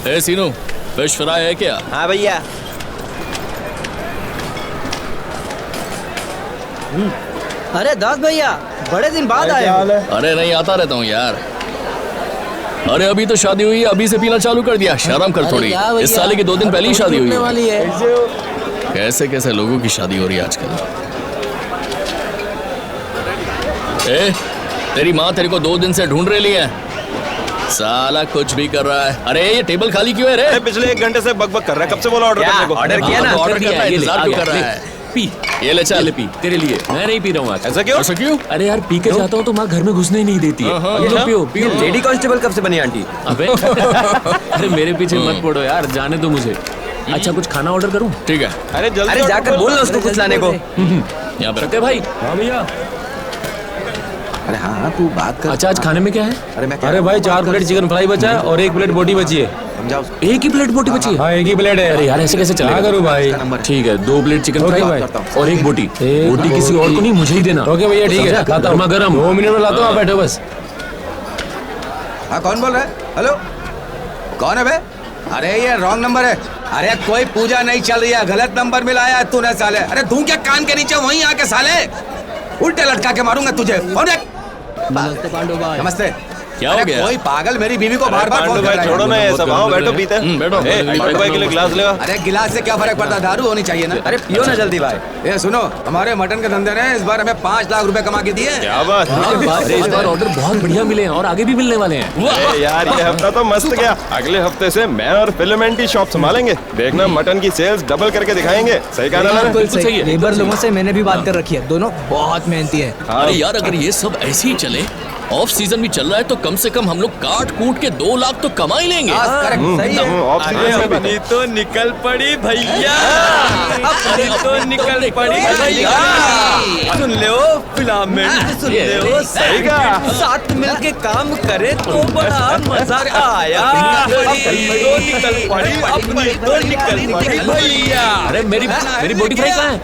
ए सीनू, फिश फ्राई है क्या? हाँ भैया। अरे दास भैया, बड़े दिन बाद आए हो। अरे नहीं, आता रहता हूँ यार। अरे अभी तो शादी हुई है, अभी से पीना चालू कर दिया। शर्म कर थोड़ी। इस साल की 2 दिन पहले ही शादी हुई वाली है। कैसे कैसे लोगों की शादी हो रही है आजकल। ए, तेरी माँ तेरे को 2 दिन से ढूंढ रही है। साला कुछ भी कर रहा है। अरे ये टेबल खाली क्यों है रे? पिछले 1 घंटे से बकबक कर रहा है। कब से बोला ऑर्डर करने को? ऑर्डर किया ना? ऑर्डर किया, इंतजार क्यों कर रहा है? पी, ये ले चल। पी, तेरे लिए। मैं नहीं पी रहा हूँ आज। ऐसा क्यों? ऐसा क्यों? अरे यार पी के जाता हूँ तो माँ घर में घुसने ही नहीं देती है। अब तो पियो पियो। लेडी कांस्टेबल कब से बनी आंटी? अबे अरे मेरे पीछे मत पड़ो यार, जाने दो मुझे। अच्छा कुछ खाना ऑर्डर करूँ? ठीक है। अरे जल्दी। अरे जाकर बोल ना उसको कुछ लाने को। यहाँ पे सत्य भाई। हाँ भैया। अरे हाँ, तू बात कर। अच्छा आज खाने में क्या है? अरे भाई 4 प्लेट चिकन फ्राई बचा है और 1 प्लेट बोटी बची है। समझाओ। एक ही प्लेट बोटी बची है? हाँ 1 ही प्लेट है। अरे यार ऐसे कैसे चलेगा? क्या करूँ भाई? ठीक है 2 प्लेट चिकन फ्राई भाई और 1 बोटी। बोटी किसी और को नहीं, मुझे ही देना। ओके भैया ठीक है, खाता हूँ। गरम 2 मिनट में लाता हूँ, आप बैठो बस। हाँ कौन बोल रहा है? हेलो, कौन है बे? अरे ये रॉन्ग नंबर है। अरे कोई पूजा नहीं चल रही है, गलत नंबर मिलाया है तूने साले। अरे तू क्या कान के नीचे वहीं आके साले उल्टे लटका के मारूंगा तुझे। नमस्ते पांडु भाई। नमस्ते। क्या हो गया? कोई पागल मेरी बीवी को बार बार फोन कर रहा है। छोड़ो ना ये सब। आओ बैठो पीते हैं। बैठो। पांडु भाई के लिए गिलास ले आओ। अरे गिलास से क्या फर्क पड़ता है, दारू होनी चाहिए ना। अरे पियो ना जल्दी भाई। ये सुनो, हमारे मटन के धंधे ने इस बार हमें 5 लाख रुपए कमा के दिए। क्या बात? अरे इस बार ऑर्डर बहुत बढ़िया मिले हैं और आगे भी मिलने वाले हैं। अरे यार ये हफ्ता तो मस्त गया। अगले हफ्ते से मैं और फिल्मेंट ही शॉप संभालेंगे। देखना मटन की सेल्स डबल करके दिखाएंगे। सही कहा ना मैंने? बिल्कुल सही। लेबर लोगों से मैंने भी बात कर रखी है, दोनों बहुत मेहनती है। अरे यार अगर ये सब ऐसे ही चले, ऑफ सीजन भी चल रहा है तो कम से कम हम लोग काट कूट के 2 लाख तो कमा ही लेंगे। सही है। ऑफ सीजन में भी। तो निकल पड़ी भैया। अपनी तो निकल पड़ी भैया। सुन ले ओ फिलामेंट, सुन ले ओ। सही कहा। साथ मिलके काम करे तो बड़ा मजा आया। अपनी तो निकल पड़ी, अपनी तो निकल पड़ी भैया। अरे मेरी बोटी फ्राई कहाँ है?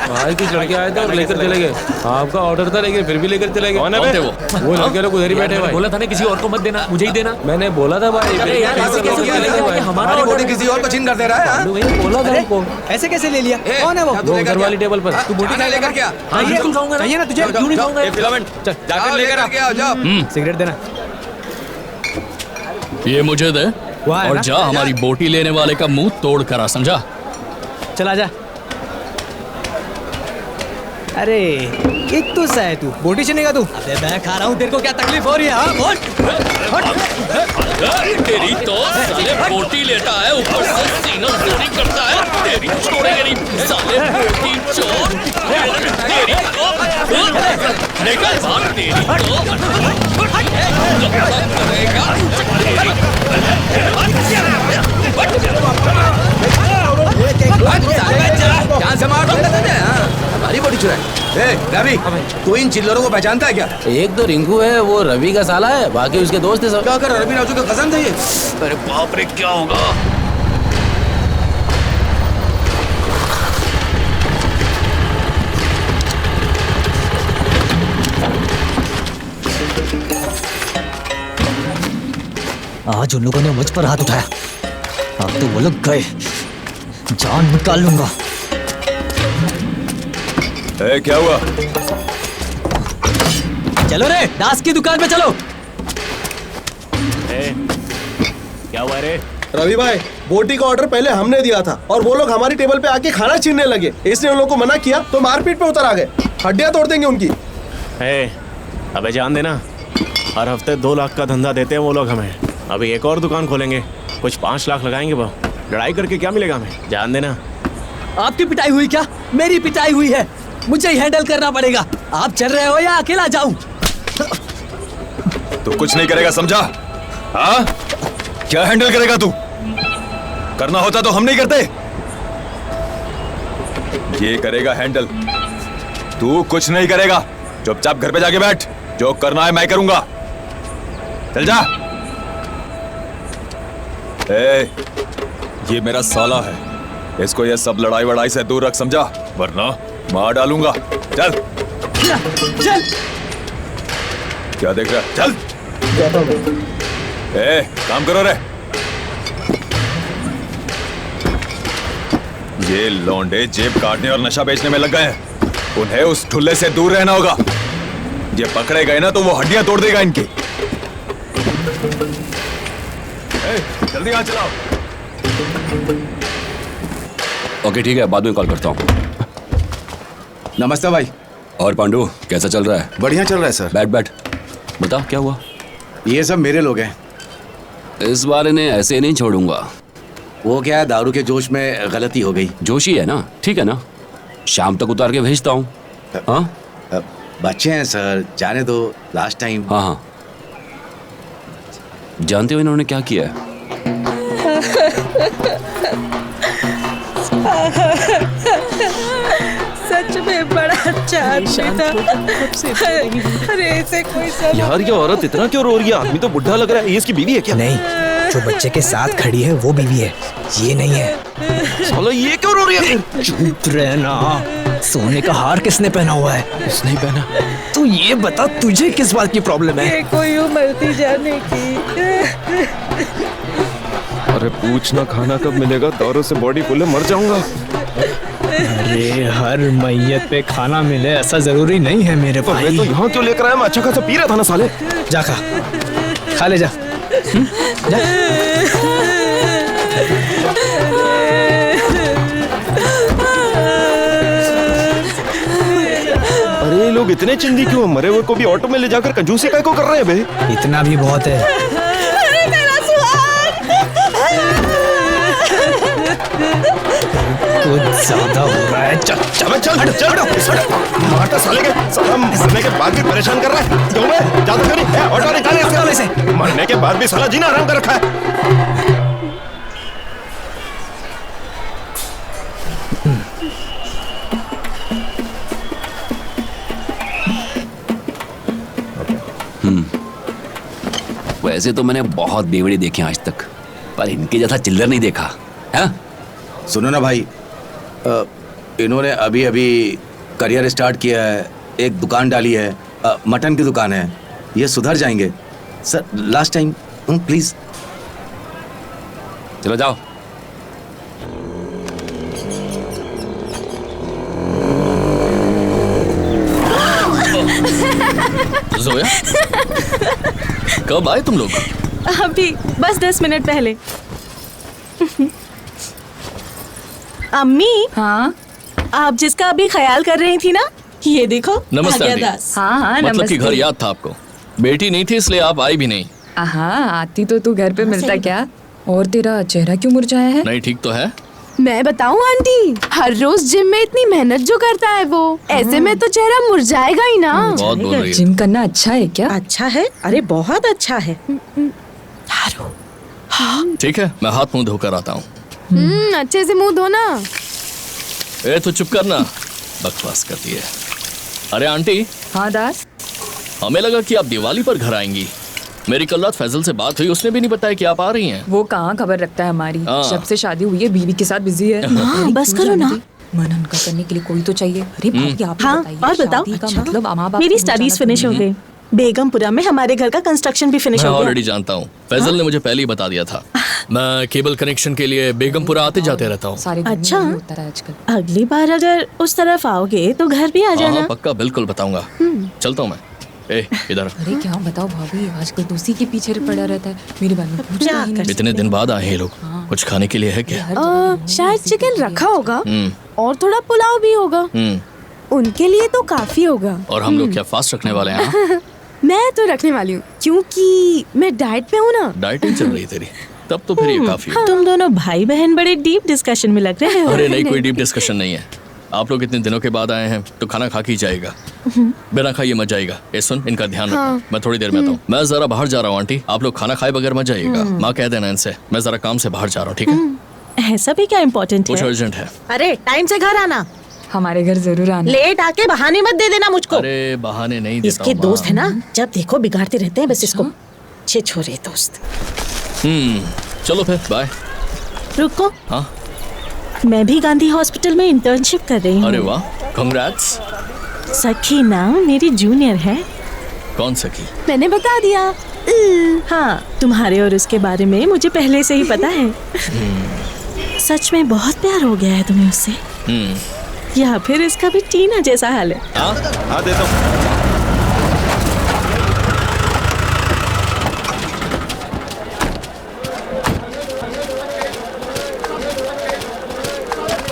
भाई कुछ लड़के आए थे और लेकर चले गए। आपका ऑर्डर था लेकिन फिर भी लेकर चले गए। कौन थे वो लड़के लोग उधर ही बैठे भाई। बोला था ना किसी और को मत देना, मुझे ही देना। मैंने बोला था भाई। अरे यार ऐसे कैसे हो गया? हमारा हमारी ऑर्डर बोटी किसी और को छीन कर दे रहा है। हाँ? बोला था उनको। ऐसे कैसे ले लिया? ए, कौन है वो? क्या तू वो लेकर घर क्या? वाली टेबल पर। हाँ, तू बोटी जाना लेकर क्या? हाँ बिल्कुल खाऊंगा। चाहिए ना तुझे? जाओ, क्यों नहीं जाओ, खाऊंगा? ये फिलामेंट जाकर लेकर के आओ, जाओ। सिगरेट देना। ये मुझे दे वहाँ है और ना? जा हमारी बोटी लेने वाले का मुंह तोड़ करा, समझा? चला जा। अरे एक तो सा है तू, बोटी चलेगा तू। अबे मैं खा रहा हूँ, तेरे को क्या तकलीफ हो रही है? हाँ बोल। तेरी तो साले बोटी लेता है, ऊपर से सीना चोरी करता है। तेरी छोड़ेंगे नहीं साले बोटी चोर। तेरी तो निकल भाग, तेरी तो करेगा। जान से मार हमारी बॉडी चुराई। रवि, तू इन चिल्लरों को पहचानता है क्या? एक तो रिंकू है, वो रवि का साला है, बाकी उसके दोस्त है सब। क्या कर रवि राजू का कजन था ये? अरे बाप रे, क्या होगा? आज उन लोगों ने मुझ पर हाथ उठाया, अब तो वो लोग गए, जान निकाल लूंगा। क्या हुआ? चलो रे, दास की दुकान पे चलो। क्या हुआ रे? रवि भाई, बोटी का ऑर्डर पहले हमने दिया था और वो लोग हमारी टेबल पे आके खाना छीनने लगे। इसने उन लोगों को मना किया तो मारपीट पे उतर आ गए। हड्डियां तोड़ देंगे उनकी। अबे जान देना, हर हफ्ते 2 लाख का धंधा देते हैं वो लोग हमें। अभी एक और दुकान खोलेंगे, कुछ 5 लाख लगाएंगे। वो लड़ाई करके क्या मिलेगा हमें, जान देना। आपकी पिटाई हुई क्या? मेरी पिटाई हुई है, मुझे ही हैंडल करना पड़ेगा। आप चल रहे हो या अकेला जाऊं? तू कुछ नहीं करेगा, समझा? हाँ, क्या हैंडल करेगा तू? करना होता तो हम नहीं करते। ये करेगा हैंडल, तू कुछ नहीं करेगा। चुपचाप घर पे जाके बैठ, जो करना है मैं करूंगा। चल जा। ये मेरा साला है, इसको ये सब लड़ाई वड़ाई से दूर रख, समझा? वरना मार डालूंगा। चल चल। क्या देख रहा है? चल। काम करो रे। ये लौंडे जेब काटने और नशा बेचने में लग गए हैं, उन्हें उस ठुल्ले से दूर रहना होगा। ये पकड़े गए ना तो वो हड्डियां तोड़ देगा इनकी। जल्दी हाथ चलाओ। ओके ठीक है, बाद में कॉल करता हूँ। नमस्ते भाई। और पांडु, कैसा चल रहा है? बढ़िया चल रहा है सर। बैठ बैठ, बता क्या हुआ? ये सब मेरे लोग हैं। इस बार इन्हें ऐसे नहीं छोड़ूंगा। वो क्या है, दारू के जोश में गलती हो गई। जोश ही है ना, ठीक है ना, शाम तक उतार के भेजता हूँ। हाँ बच्चे हैं सर, जाने दो। Last time. हाँ हाँ, जानते हो इन्होंने क्या किया है? सच में बड़ा अच्छा आदमी था। अरे ऐसे कोई सब। यार ये औरत इतना क्यों रो रही है? आदमी तो बुढ़ा लग रहा है। ये इसकी बीवी है क्या? नहीं, जो बच्चे के साथ खड़ी है वो बीवी है, ये नहीं है। साला ये क्यों रो रही है? चुप रहना। सोने का हार किसने पहना हुआ है? इसने ही पहना। तू ये बता, तुझे किस बात की प्रॉब्लम है? ये कोई उमरती जाने की। अरे पूछना खाना कब मिलेगा, दारू से बॉडी फुल है, मर जाऊंगा। अरे हर मैयत पे खाना मिले ऐसा जरूरी नहीं है मेरे भाई। मैं तो यहाँ क्यों लेकर आया? मैं अच्छा खासा पी रहा था ना साले। जा खा ले जा। जा। अरे लोग इतने चिंदी क्यों? मरे हुए को भी ऑटो में ले जाकर कंजूसी काय को कर रहे हैं बे? इतना भी बहुत है। कुछ ज्यादा हो रहा है। चल मारता साले के, साला मरने के बाद भी परेशान कर रहा है। क्यों बे? ज्यादा करी ऑटो निकाले इसका से। मरने के बाद भी साला जीना आराम कर रखा है। वैसे तो मैंने बहुत बेवड़े देखे आज तक, पर इनके जैसा चिल्लर नहीं देखा है। सुनो ना भाई, इन्होंने अभी अभी करियर स्टार्ट किया है, एक दुकान डाली है, मटन की दुकान है। ये सुधर जाएंगे सर। Last time please. चलो जाओ। जोया, कब आए तुम लोग? अभी बस 10 मिनट पहले। अम्मी। हाँ? आप जिसका अभी ख्याल कर रही थी ना, ये देखो नमस्ते आंटी। हाँ हाँ मतलब कि नमस्ते। घर याद था आपको। बेटी नहीं थी इसलिए आप आई भी नहीं। हाँ आती तो तू घर पे मिलता क्या। और तेरा चेहरा क्यों मुरझाया है? नहीं ठीक तो है। मैं बताऊं आंटी, हर रोज जिम में इतनी मेहनत जो करता है वो, ऐसे में तो चेहरा मुरझाएगा ही ना। बहुत बोल रही है। जिम करना अच्छा है क्या? अच्छा है, अरे बहुत अच्छा है। ठीक है, मैं हाथ मुंह धोकर आता हूँ। अच्छे से मुंह धोना। ए तो चुप करना, बकवास करती है। अरे आंटी। हाँ दास। हमें लगा कि आप दिवाली पर घर आएंगी। मेरी कल रात फैजल से बात हुई, उसने भी नहीं बताया कि आप आ रही हैं। वो कहाँ खबर रखता है हमारी। हाँ। जब से शादी हुई है बीवी के साथ बिजी है। हाँ, बस करो ना। मन उनका करने के लिए कोई तो चाहिए। अरे भाभी आप हाँ, बताइए, और बताओ। शादी का मतलब माँ बाप मेरी को स्टडीज मचाना फिनिश हो थोड़ी है। गई। बेगमपुरा में हमारे घर का कंस्ट्रक्शन भी फिनिश मैं हो गया। ऑलरेडी जानता हूँ, फैजल ने मुझे पहले ही बता दिया था। मैं केबल कनेक्शन के लिए बेगमपुरा आते जाते रहता हूँ। अच्छा, अगली बार अगर उस तरफ आओगे तो घर भी आ हाँ जाना। हाँ, पक्का बिल्कुल बताऊंगा। चलता हूँ मैं। ए इधर। अरे क्या बताओ भाभी, आजकल तो उसी के पीछे पड़ा रहता है। मेरी बात में पूछता ही नहीं। इतने दिन बाद आए हैं लोग, कुछ खाने के लिए है क्या? शायद चिकन रखा होगा हम्म, और थोड़ा पुलाव भी होगा। उनके लिए तो काफी होगा। और हम लोग क्या फास्ट रखने वाले हैं? हाँ? मैं तो रखने वाली हूँ क्योंकि मैं डाइट पे हूँ ना। डाइटिंग चल रही तेरी, तब तो फिर ये काफी है। तुम दोनों भाई बहन बड़े डीप डिस्कशन में लग रहे हो। अरे नहीं, कोई डीप डिस्कशन नहीं है। आप लोग इतने दिनों के बाद आए हैं तो खाना खा के ही जाएगा, बिना खाइए मत जाइएगा। ए सुन, इनका ध्यान रखना। हाँ। मैं थोड़ी देर में आता हूँ। मैं जरा बाहर जा रहा हूँ आंटी, आप लोग खाना खाए बगैर मत जाइएगा। माँ कह देना इनसे, मैं जरा काम से बाहर जा रहा हूँ, ठीक है? ऐसा भी क्या इम्पोर्टेंट कुछ है? अर्जेंट है। अरे टाइम से घर आना। हमारे घर जरूर आना। लेट आके बहाने मत दे देना मुझको। अरे बहाने नहीं देता इसके हूँ, दोस्त माँ। है ना, जब देखो बिगाड़ते रहते हैं बस इसको। छे छोरे दोस्त। चलो फिर बाय। रुको, हाँ मैं भी गांधी हॉस्पिटल में इंटर्नशिप कर रही हूँ। अरे वाह, कांग्रेट्स। सखी नाम मेरी जूनियर है। कौन सखी? मैंने बता दिया। हाँ, तुम्हारे और उसके बारे में मुझे पहले से ही पता है। सच में बहुत प्यार हो गया है तुम्हें उससे, या फिर इसका भी टीना जैसा हाल है? हाँ देता हूँ।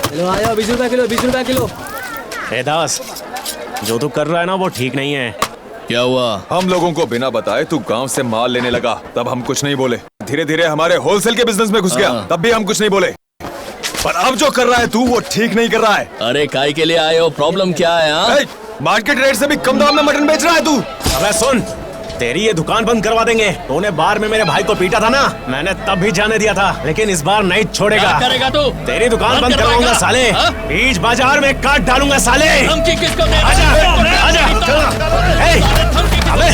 हेलो आया, 20 रुपए किलो, 20 रुपए किलो। ए दास, जो तू कर रहा है ना वो ठीक नहीं है। क्या हुआ? हम लोगों को बिना बताए तू गांव से माल लेने लगा, तब हम कुछ नहीं बोले। धीरे धीरे हमारे होलसेल के बिजनेस में घुस गया, तब भी हम कुछ नहीं बोले। पर अब जो कर रहा है तू वो ठीक नहीं कर रहा है। अरे काय के लिए आए हो? प्रॉब्लम क्या है? हाँ? मार्केट रेट से भी कम दाम में मटन बेच रहा है तू। अबे सुन, तेरी ये दुकान बंद करवा देंगे। तूने बार में मेरे भाई को पीटा था ना, मैंने तब भी जाने दिया था, लेकिन इस बार नहीं छोड़ेगा। क्या करेगा तू? तेरी दुकान बंद करवाऊंगा साले। बीच बाजार में काट डालूंगा साले। धमकी किसको दे? आजा, आजा, ए, अबे,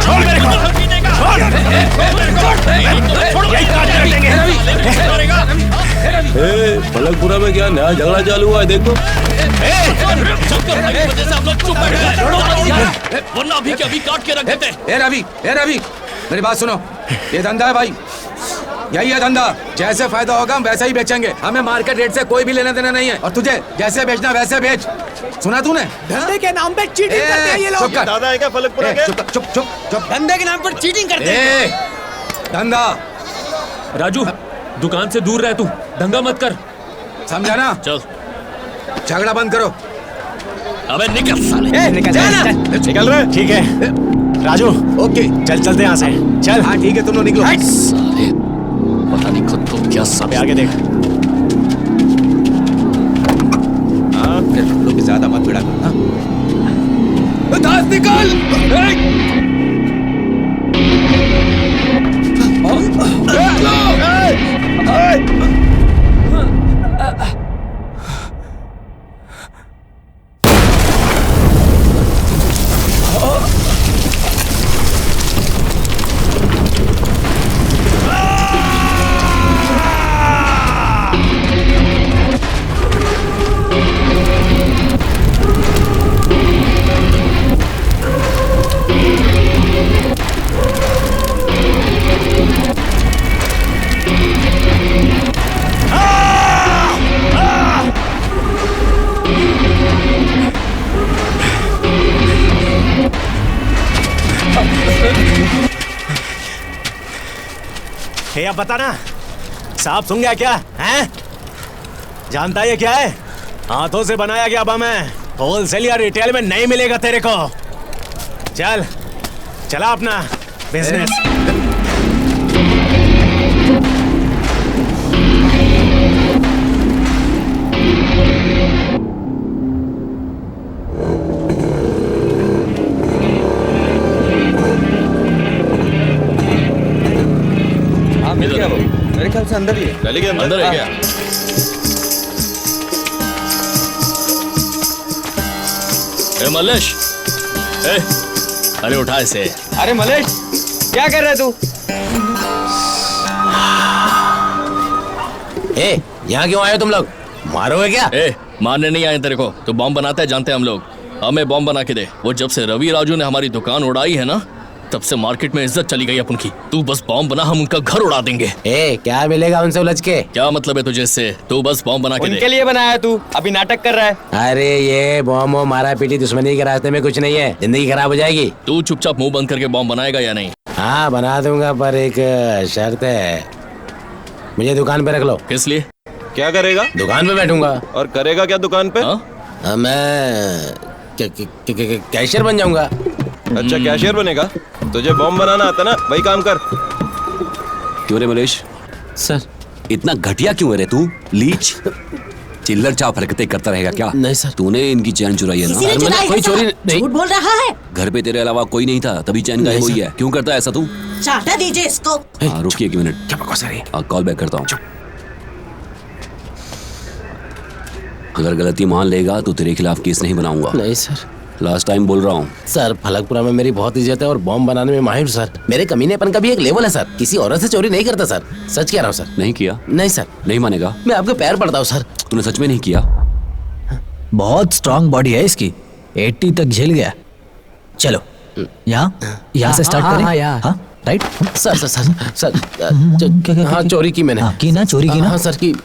छोड़ मेरे को, छोड़, यही काट के रख देंगे। पलकपुरा में क्या नया झगड़ा चालू हुआ है? देखो। वरना अभी के अभी काट के रख देते। ए रवि, मेरी बात सुनो। ये धंधा है भाई, यही है धंधा। जैसे फायदा होगा हम वैसा ही बेचेंगे। हमें मार्केट रेट से कोई भी लेना देना नहीं है। और तुझे जैसे बेचना वैसे बेच। सुना तूने? धंधे के नाम पे चीटिंग करते हैं ये लोग। चुप कर। दादा है क्या फलकपुरा के? चुप। धंधे के नाम पर चीटिंग करते हैं। धंधा। राजू, दुकान से दूर रह तू, दंगा मत कर। समझा ना? चल, झगड़ा बंद करो। अबे निकल साले। निकल रहे? ठीक है राजू, ओके चल चलते यहाँ से। चल। हाँ ठीक है, तुम लोग निकलो। साले, पता नहीं खुद को क्या सब। आगे देख। हाँ, लोग ज्यादा मत भिड़ा करो ना। दास निकल। अब बता ना, सांप सूंघ गया क्या है? जानता है ये क्या है? हाथों से बनाया गया बम है। होलसेल या रिटेल में नहीं मिलेगा तेरे को। चल चला अपना बिजनेस। हाँ मिल गया वो, मेरे ख्याल से अंदर ही है। चली गया अंदर है क्या? ए मलेश, ए, अरे उठा इसे। अरे मलेश, क्या कर रहा है तू? ए, यहाँ क्यों आए हो तुम लोग? मारोगे क्या? ए, मारने नहीं आए तेरे को। तो बॉम्ब बनाते हैं, जानते हैं हम लोग। हमें बॉम्ब बना के दे। वो जब से रवि राजू ने हमारी दुकान उड़ाई है ना, तब से मार्केट में इज्जत चली गई अपन की। तू बस बॉम्ब बना, हम उनका घर उड़ा देंगे। ए, क्या मिलेगा उनसे उलझ के? क्या मतलब है तुझे इससे? तू बस बॉम्ब बना के दे। उनके लिए बनाया तू, अभी नाटक कर रहा है। अरे ये बॉम्ब हो मारा पीटी दुश्मनी के रास्ते में कुछ नहीं है, जिंदगी खराब हो जाएगी। तू चुपचाप मुंह बंद करके बॉम्ब बनाएगा या नहीं? हाँ बना दूंगा, पर एक शर्त है, मुझे दुकान पे रख लो। किस लिए? क्या करेगा? दुकान पे बैठूंगा। और करेगा क्या दुकान पे? मैं कैशियर बन जाऊंगा। अच्छा कैशियर बनेगा? तुझे बॉम्ब बनाना आता ना, वही काम कर। क्यों रे मलेश? सर इतना घटिया क्यों है रे तू? लीच चिल्लर चाप हरकतें करता रहेगा क्या? नहीं सर। तूने इनकी चैन चुराई है ना? मैंने कोई चोरी नहीं। झूठ बोल रहा है। घर पे तेरे अलावा कोई नहीं था, तभी चैन गायब हुई है। क्यों करता है ऐसा तू? चाटा दीजिए इसको। हाँ रुकिए एक मिनट, क्या बकवास है? कॉल बैक करता हूँ। अगर गलती मान लेगा तो तेरे खिलाफ केस नहीं बनाऊंगा। नहीं सर। लास्ट टाइम बोल रहा हूँ सर, फलकपुरा में मेरी बहुत इज्जत है और बॉम्ब बनाने में माहिर सर। मेरे कमीनेपन का भी एक लेवल है सर। किसी औरत से चोरी नहीं करता सर, सच कह रहा हूँ सर। नहीं किया? नहीं सर। नहीं मानेगा? मैं आपके पैर पड़ता हूँ सर। तूने सच में नहीं किया? बहुत स्ट्रांग बॉडी है इसकी, 80 तक झेल गया। चलो यहाँ से स्टार्ट करें। हाँ right. Sir sir sir sir हाँ चोरी की मैंने। की ना चोरी की ना? हाँ सर की।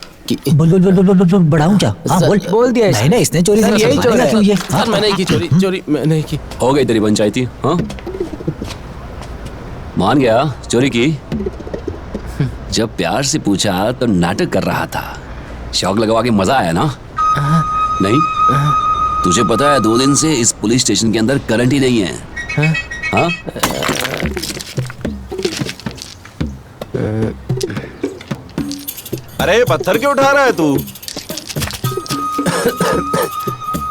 बोल बोल बोल बोल बोल बढ़ाऊं क्या? हाँ बोल दिया। नहीं इसने चोरी की। यही चोरी क्यों ये? सर मैंने की चोरी मैंने की। हो गई तेरी पंचायती? हाँ मान गया चोरी की। जब प्यार से पूछा तो नाटक कर रहा था, शौक लगवा के मजा आया ना? नहीं तुझे पता है 2 दिन से इस पुलिस स्टेशन के अंदर करंट ही नहीं है। हाँ अरे पत्थर क्यों उठा रहा है तू?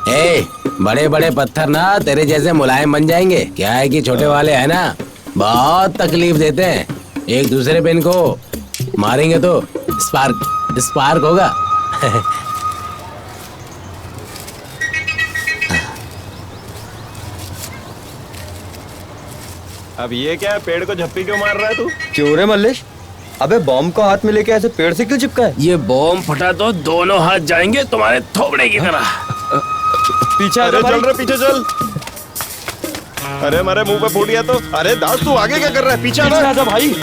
ए, बड़े बड़े पत्थर ना तेरे जैसे मुलायम बन जाएंगे। क्या है कि छोटे वाले है ना, बहुत तकलीफ देते हैं। एक दूसरे पे इनको मारेंगे तो स्पार्क होगा। अब ये क्या है? पेड़ को झप्पी क्यों मार रहा है तू? क्यों रे मल्लेश? अबे बॉम्ब को हाथ में लेके ऐसे पेड़ से क्यों चिपका है? ये बॉम्ब फटा तो दोनों हाथ जाएंगे तुम्हारे थोबड़े की तरह। पीछे चल रहे, पीछे चल। अरे हमारे मुंह पे फूट गया तो। अरे दास तू आगे क्या कर रहा है? पीछे आजा भाई।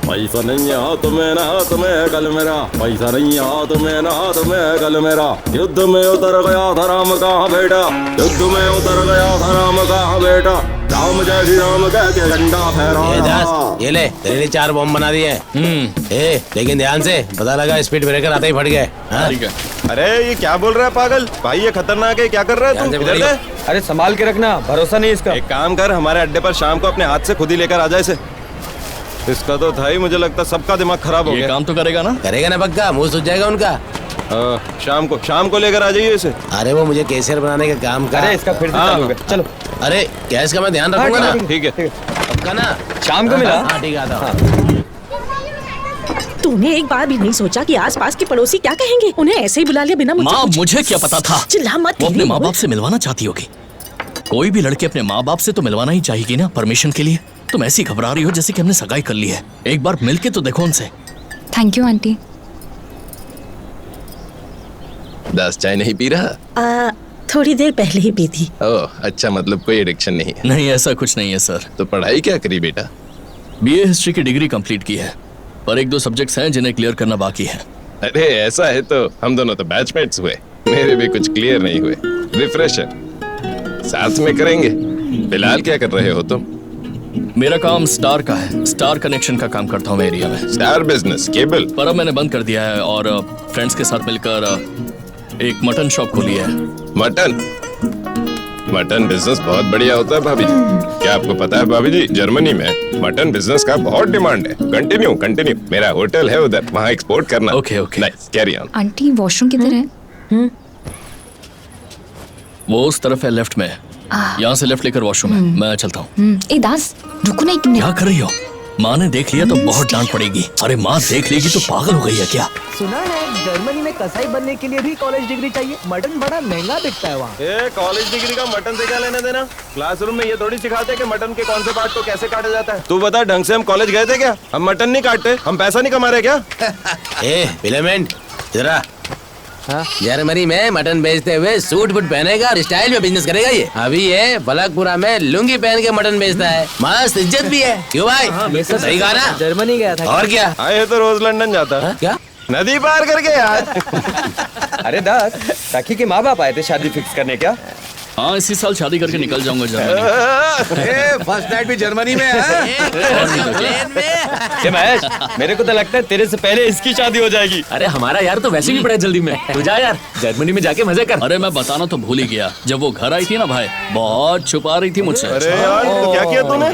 पैसा नहीं है हाथ में ना हाथ में कल मेरा, पैसा नहीं है हाथ में ना हाथ में कल मेरा। युद्ध में उतर गया था राम कहाँ बेटा, युद्ध में उतर गया था राम कहाँ बेटा। राम जय श्री राम कह के झंडा फहराया। ये ले तेरे लिए 4 बॉम्ब बना दिए। लेकिन ध्यान से, पता लगा स्पीड ब्रेकर आते ही फट गए। ठीक है। अरे ये क्या बोल रहा है पागल भाई? ये खतरनाक है, क्या कर रहा है तू? इधर दे। अरे संभाल के रखना, भरोसा नहीं इसका। एक काम कर, हमारे अड्डे पर शाम को अपने हाथ से खुद ही लेकर आ जाए इसे। इसका तो था ही, मुझे लगता सबका दिमाग खराब हो गया। ये काम तो करेगा ना? करेगा ना पक्का, मुंह सूझ जाएगा उनका। शाम को लेकर आ जाइए इसे। अरे वो मुझे कैशियर बनाने का काम कर। अरे इसका फिर से चालू हो गया। चलो। अरे गैस का मैं ध्यान रखूंगा ना। ठीक है पक्का ना? शाम को मिला। हाँ ठीक है, आता हूँ। तूने एक बार भी नहीं सोचा कि आसपास के पड़ोसी क्या कहेंगे? उन्हें ऐसे ही बुला लिया बिना माँ, मुझे क्या पता था? चिल्ला मत। वो अपने माँ बाप से मिलवाना चाहती होगी। कोई भी लड़की अपने माँ बाप से तो मिलवाना ही चाहिए ना, परमिशन के लिए। तुम ऐसी घबरा रही हो जैसे कि हमने सगाई कर ली है। एक बार मिलके तो देखो उनसे। Thank you aunty. 10 चाय नहीं पी रहा? थोड़ी देर पहले ही पी थी। ओह अच्छा, मतलब कोई एडिक्शन नहीं है? नहीं ऐसा कुछ नहीं है सर। तो पढ़ाई क्या करी बेटा? बीए हिस्ट्री की डिग्री कंप्लीट की है, पर 1-2 सब्जेक्ट्स हैं जिन्हें क्लियर करना बाकी है। अरे ऐसा है तो हम दोनों तो बैचमेट्स हुए, मेरे भी कुछ क्लियर नहीं हुए। रिफ्रेशर साथ में करेंगे। फिलहाल क्या कर रहे हो तुम? मेरा काम स्टार का है, स्टार कनेक्शन का काम करता हूँ मैं एरिया में। Star business cable? पर अब मैंने बंद कर दिया है और फ्रेंड्स के साथ मिलकर एक मटन शॉप खोली है। मटन बिजनेस बहुत बढ़िया होता है भाभी जी। क्या आपको पता है भाभी जी, जर्मनी में मटन बिजनेस का बहुत डिमांड है। कंटिन्यू मेरा होटल है उधर, वहाँ एक्सपोर्ट करना। Okay nice, carry on. Aunty washroom किधर है? वो उस तरफ है, लेफ्ट में। यहाँ से लेफ्ट लेकर वॉशरूम है। मैं चलता हूँ। ए दास रुको ना एक मिनट। क्या कर रही हो? माँ ने देख लिया तो बहुत डांट पड़ेगी। अरे माँ देख लेगी तो पागल हो गई है क्या? सुना है जर्मनी में कसाई बनने के लिए भी कॉलेज डिग्री चाहिए। मटन बड़ा महंगा बिकता है वहाँ। कॉलेज डिग्री का मटन से क्या लेना देना? क्लासरूम में ये थोड़ी सिखाते हैं कि मटन के कौन से पार्ट को कैसे काटा जाता है। तू बता, ढंग से हम कॉलेज गए थे क्या? हम मटन नहीं काटते, हम पैसा नहीं कमा रहे क्या? फिलामेंट जरा जर्मनी में मटन बेचते हुए सूट बूट पहनेगा और स्टाइल में बिजनेस करेगा ये। अभी ये फलकपुरा में लुंगी पहन के मटन बेचता है, मस्त इज्जत भी है। क्यों भाई? सही कहा ना? जर्मनी गया था और क्या? ये तो रोज लंदन जाता है। क्या नदी पार करके यार? अरे दास, राखी के माँ बाप आए थे शादी फिक्स करने क्या? हाँ, इसी साल शादी करके निकल जाऊंगा जर्मनी। फर्स्ट नाइट भी जर्मनी में है। महेश, मेरे को तो लगता है तेरे से पहले इसकी शादी हो जाएगी। अरे हमारा यार तो वैसे भी पड़ा जल्दी में। तू जा यार, जर्मनी में जाके मजे कर। अरे मैं बताना तो भूल ही गया, जब वो घर आई थी ना भाई, बहुत छुपा रही थी मुझसे। अरे यार, तो क्या किया तूने?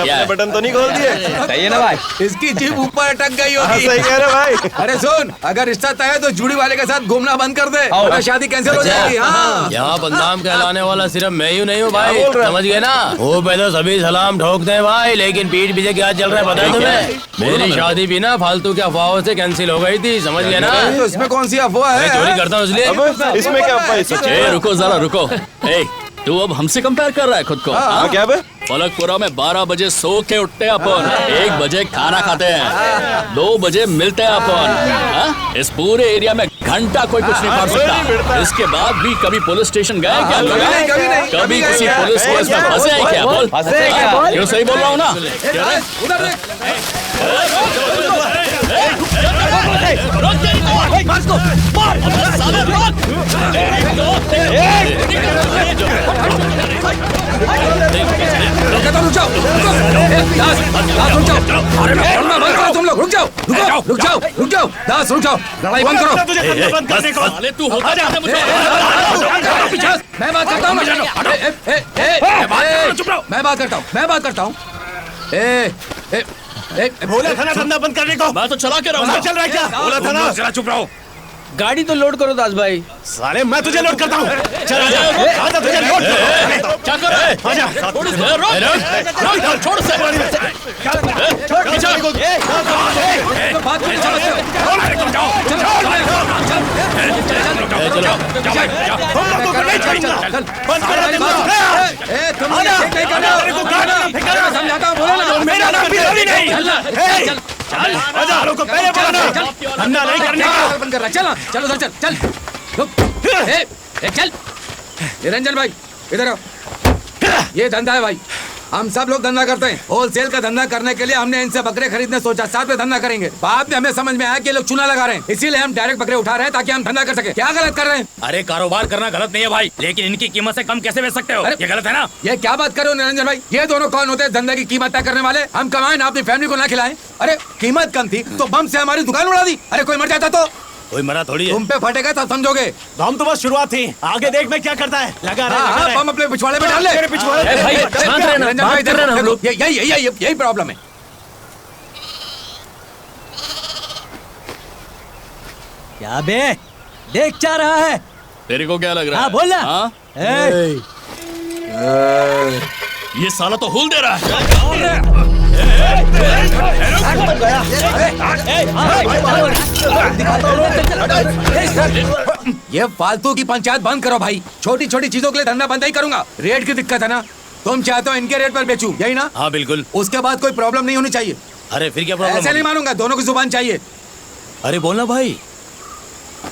क्या बटन तो नहीं खोल दिए? सही है ना भाई? इसकी जीभ ऊपर अटक गई होगी। सही कह रहे भाई। अरे सुन, अगर रिश्ता तय है तो जुड़ी वाले के साथ घूमना बंद कर दे, वरना शादी कैंसिल हो जाएगी। हाँ, यहाँ बदनाम कहलाने वाला सिर्फ मैं ही नहीं हूँ भाई, समझ गए ना? वो पे तो सभी सलाम ठोकते हैं भाई, लेकिन पीठ पीछे क्या चल रहा है पता है तुम्हें? मेरी शादी भी ना फालतू के अफवाहों से कैंसिल हो गई थी, समझ गए ना? तो इसमें कौन सी अफवाह है? चोरी करता हूँ इसलिए। इसमें क्या अफवाह? रुको जरा रुको। तू अब हमसे कंपेयर कर रहा है खुद को? क्या बे? फलकपुरा में 12 बजे सो के उठते हैं अपन, 1 बजे खाना खाते हैं, 2 बजे मिलते हैं अपन। इस पूरे एरिया में घंटा कोई कुछ नहीं कर सकता। इसके बाद भी कभी पुलिस स्टेशन गए क्या? कभी किसी पुलिस केस में फंसे हैं क्या? बोल, क्यों सही बोल रहा हूँ ना? तुम लोग रुक जाओ, दास रुक जाओ, लड़ाई बंद करो। तू होता जा, मैं बात करता हूँ, मैं बात करता हूँ। बोला था ना धंधा बंद करने को। मैं तो चला के रहा हूँ। चल रहा है क्या? बोला था ना। जरा चुप रहो। गाड़ी तो लोड करो दास भाई। साले मैं तुझे लोड करता हूँ। चल आजा तुझे लोड। क्या कर रहा है? आजा। छोड़ से। धंधा नहीं करने का बंद कर रहा। चल चलो चल चल चल। निरंजन भाई इधर आओ। ये धंधा है भाई, हम सब लोग धंधा करते हैं। होलसेल का धंधा करने के लिए हमने इनसे बकरे खरीदने सोचा, साथ में धंधा करेंगे। बाद में हमें समझ में आया कि ये लोग चूना लगा रहे हैं, इसीलिए हम डायरेक्ट बकरे उठा रहे हैं ताकि हम धंधा कर सके। क्या गलत कर रहे हैं? अरे कारोबार करना गलत नहीं है भाई, लेकिन इनकी कीमत से कम कैसे बेच सकते हो? ये गलत है ना? ये क्या बात कर रहे हो निरंजन भाई? ये दोनों कौन होते हैं धंधे की कीमत तय करने वाले? हम कमाएं ना अपनी फैमिली को ना खिलाएं? अरे कीमत कम थी तो बम से हमारी दुकान उड़ा दी। अरे कोई मर जाता तो? कोई मरा थोड़ी है। तुम पे फटेगा तब समझोगे। हम तो बस शुरुआत थी, आगे देख मैं क्या करता है। लगा रहे हम अपने पिछवाड़े में डाल ले। यही प्रॉब्लम है। क्या बे देख क्या रहा है? तेरे को क्या लग रहा है? हाँ बोल ना। हाँ? ये साला तो हुल दे रहा है। ये फालतू की पंचायत बंद करो भाई। छोटी छोटी चीजों के लिए धंधा बंद ही करूंगा। रेट की दिक्कत है ना, तुम चाहते हो इनके रेट पर बेचूं, यही ना? हाँ बिल्कुल। उसके बाद कोई प्रॉब्लम नहीं होनी चाहिए। अरे फिर क्या प्रॉब्लम? ऐसे नहीं मानूंगा, दोनों की जुबान चाहिए। अरे बोलना भाई।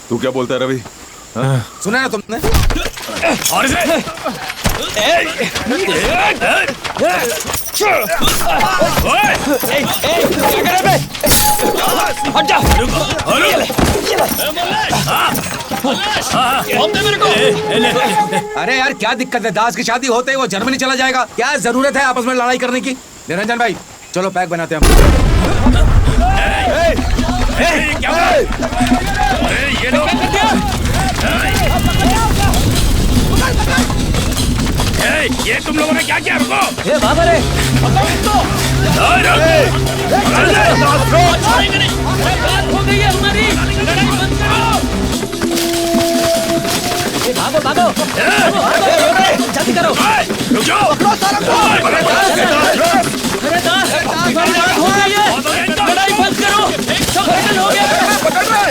तू क्या बोलता है रवि? सुना ना तुमने? अरे यार क्या दिक्कत है? दास की शादी होते ही वो जर्मनी चला जाएगा। क्या जरूरत है आपस में लड़ाई करने की? निरंजन भाई चलो पैक बनाते हैं हम। ये लोग ये तुम लोगों ने क्या किया? रुको! बाबा रे! छोड़ेंगे नहीं! बात हो गई है हमारी! लड़ाई बंद करो! भागो भागो! जल्दी करो! रुक जाओ! पकड़ो सारा को! अरे दास! हमारी बात हो गई है! लड़ाई बंद करो! 100 सेकंड हो गया! पकड़ रहे!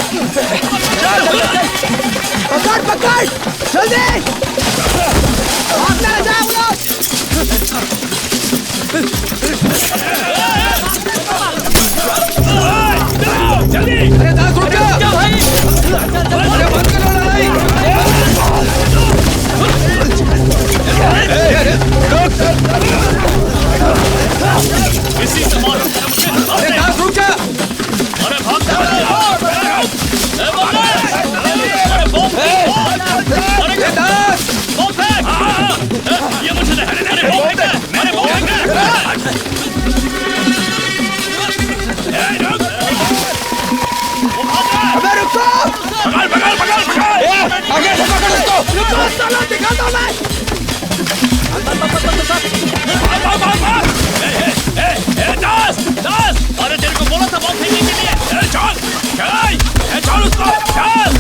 पकड़ पकड़! जल्दी! भागना जाओ लोग! जल्दी! अरे दास रुक जा! भाई! अरे बंद करो लड़ाई! इसी समान अरे दास रुक जा! अरे भाग जा! अरे बॉम्ब! अरे दास! बॉम्ब फेंक! ये मुझे नहीं! अरे बॉम्ब फेंक! मैंने बॉम्ब फेंका! अबे रुको! पकड़ पकड़ पकड़ पकड़! आगे से पकड़ उसको! रुको साला दिखाता हूं मैं! दास! दास! अरे तेरे को बोला था बॉम्ब फेंकने के लिए! चल! चल! चल उसको! चल!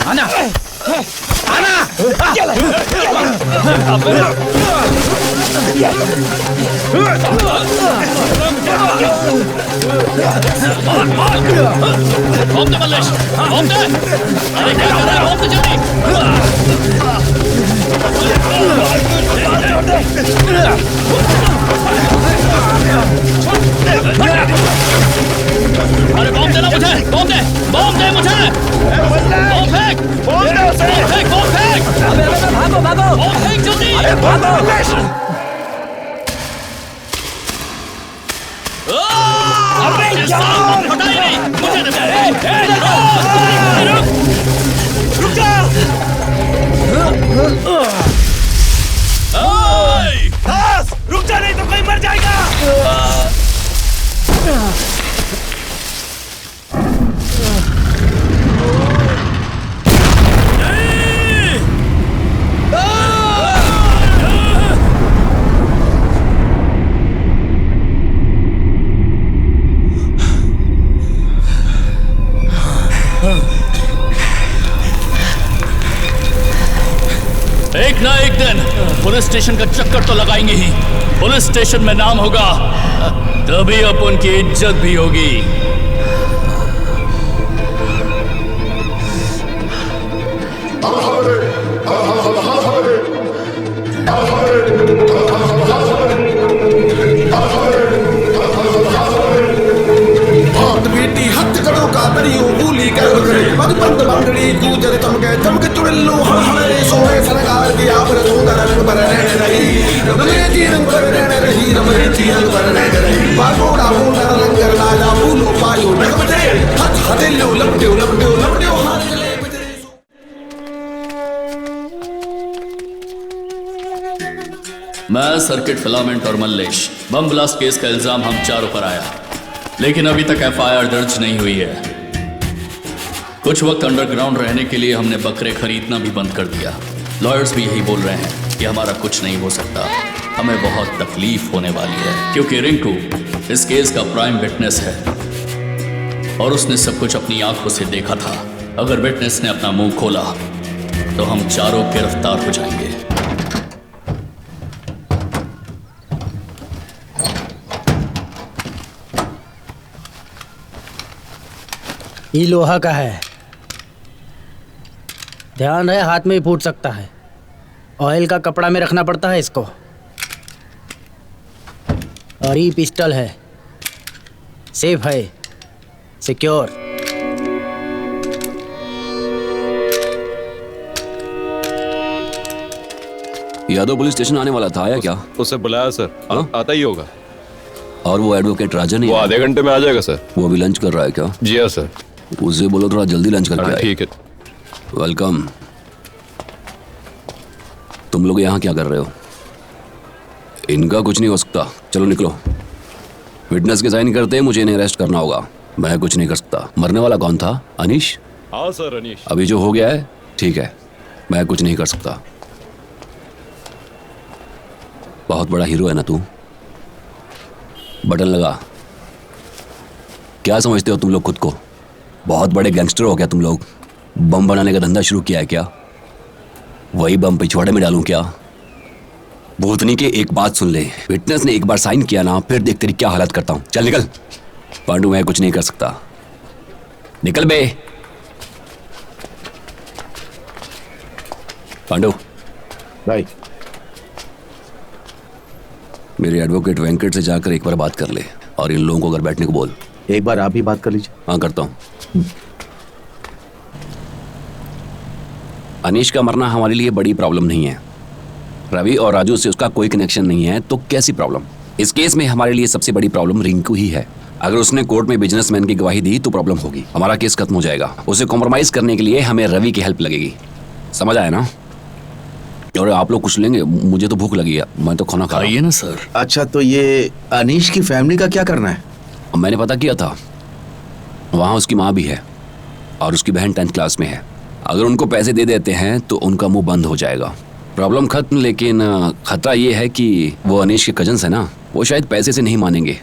आना! आना! बॉम्ब दे मल्लेश! बॉम्ब दे! अरे क्या कर रहा है? बॉम्ब दे जल्दी! अरे बॉम्ब देना मुझे! बॉम्ब दे! बॉम्ब दे मुझे! बॉम्ब फेंक! बॉम्ब फेंक! बॉम्ब फेंक! भागो भागो! बॉम्ब फेंक जल्दी! भागो! अबे यार! हटाइए नहीं! मुझे रुक जा! दास! रुक जा नहीं तो कोई मर जाएगा! एक ना एक दिन पुलिस स्टेशन का चक्कर तो लगाएंगे ही। पुलिस स्टेशन में नाम होगा तभी अपन की इज्जत भी होगी। मैं सर्किट फिलामेंट और मल्लेश बम ब्लास्ट केस का इल्जाम हम चारों पर आया, लेकिन अभी तक एफआईआर दर्ज नहीं हुई है। कुछ वक्त अंडरग्राउंड रहने के लिए हमने बकरे खरीदना भी बंद कर दिया। लॉयर्स भी यही बोल रहे हैं कि हमारा कुछ नहीं हो सकता। हमें बहुत तकलीफ होने वाली है क्योंकि रिंकू इस केस का प्राइम विटनेस है और उसने सब कुछ अपनी आंखों से देखा था। अगर विटनेस ने अपना मुंह खोला तो हम चारों गिरफ्तार हो जाएंगे। ये लोहा का है, ध्यान रहे हाथ में ही फूट सकता है। ऑयल का कपड़ा में रखना पड़ता है इसको। और ये पिस्टल है, सेफ है, सिक्योर। यादव पुलिस स्टेशन आने वाला था, आया क्या? उसे बुलाया सर, आता ही होगा। और वो एडवोकेट राजन, वो आधे घंटे में आ जाएगा सर। वो भी लंच कर रहा है क्या? जी हाँ सर। उसे बोलो थोड़ा जल्दी लंच करके आए। ठीक है। वेलकम। तुम लोग यहाँ क्या कर रहे हो? इनका कुछ नहीं हो सकता, चलो निकलो। विटनेस के साइन करते मुझे इन्हें अरेस्ट करना होगा। मैं कुछ नहीं कर सकता। मरने वाला कौन था? अनीश? हाँ सर, अनीश। अभी जो हो गया है ठीक है, मैं कुछ नहीं कर सकता। बहुत बड़ा हीरो है ना तू। बटन लगा। क्या समझते हो तुम लोग खुद को? बहुत बड़े गैंगस्टर हो क्या तुम लोग? बम बनाने का धंधा शुरू किया है क्या? वही बम पिछवाड़े में डालूं क्या? भूतनी के एक बात सुन ले, विटनेस ने एक बार साइन किया ना, फिर देख तेरी क्या हालत करता हूं। चल निकल। पांडू मैं कुछ नहीं कर सकता, निकल बे। पांडू भाई, मेरे एडवोकेट वेंकट से जाकर एक बार बात कर ले और इन लोगों को अगर बैठने को बोल। एक बार आप ही बात कर लीजिए। हाँ करता हूं। अनीश का मरना हमारे लिए बड़ी प्रॉब्लम नहीं है। रवि और राजू से उसका कोई कनेक्शन नहीं है, तो कैसी प्रॉब्लम? इस केस में हमारे लिए सबसे बड़ी प्रॉब्लम रिंकू ही है। अगर उसने कोर्ट में बिजनेसमैन की गवाही दी तो प्रॉब्लम होगी, हमारा केस खत्म हो जाएगा। उसे कॉम्प्रोमाइज करने के लिए हमें रवि की हेल्प लगेगी। समझ आया ना? और आप लोग कुछ लेंगे? मुझे तो भूख लगी है, मैं तो खाना खा रहा हूं। आइए ना सर। अच्छा, तो ये अनीश की फैमिली का क्या करना है? मैंने पता किया था, वहाँ उसकी माँ भी है और उसकी बहन 10th क्लास में है। अगर उनको पैसे दे देते हैं तो उनका मुंह बंद हो जाएगा। प्रॉब्लम खत्म, लेकिन खतरा ये है कि वो अनीश के कजन्स है ना, वो शायद पैसे से नहीं मानेंगे।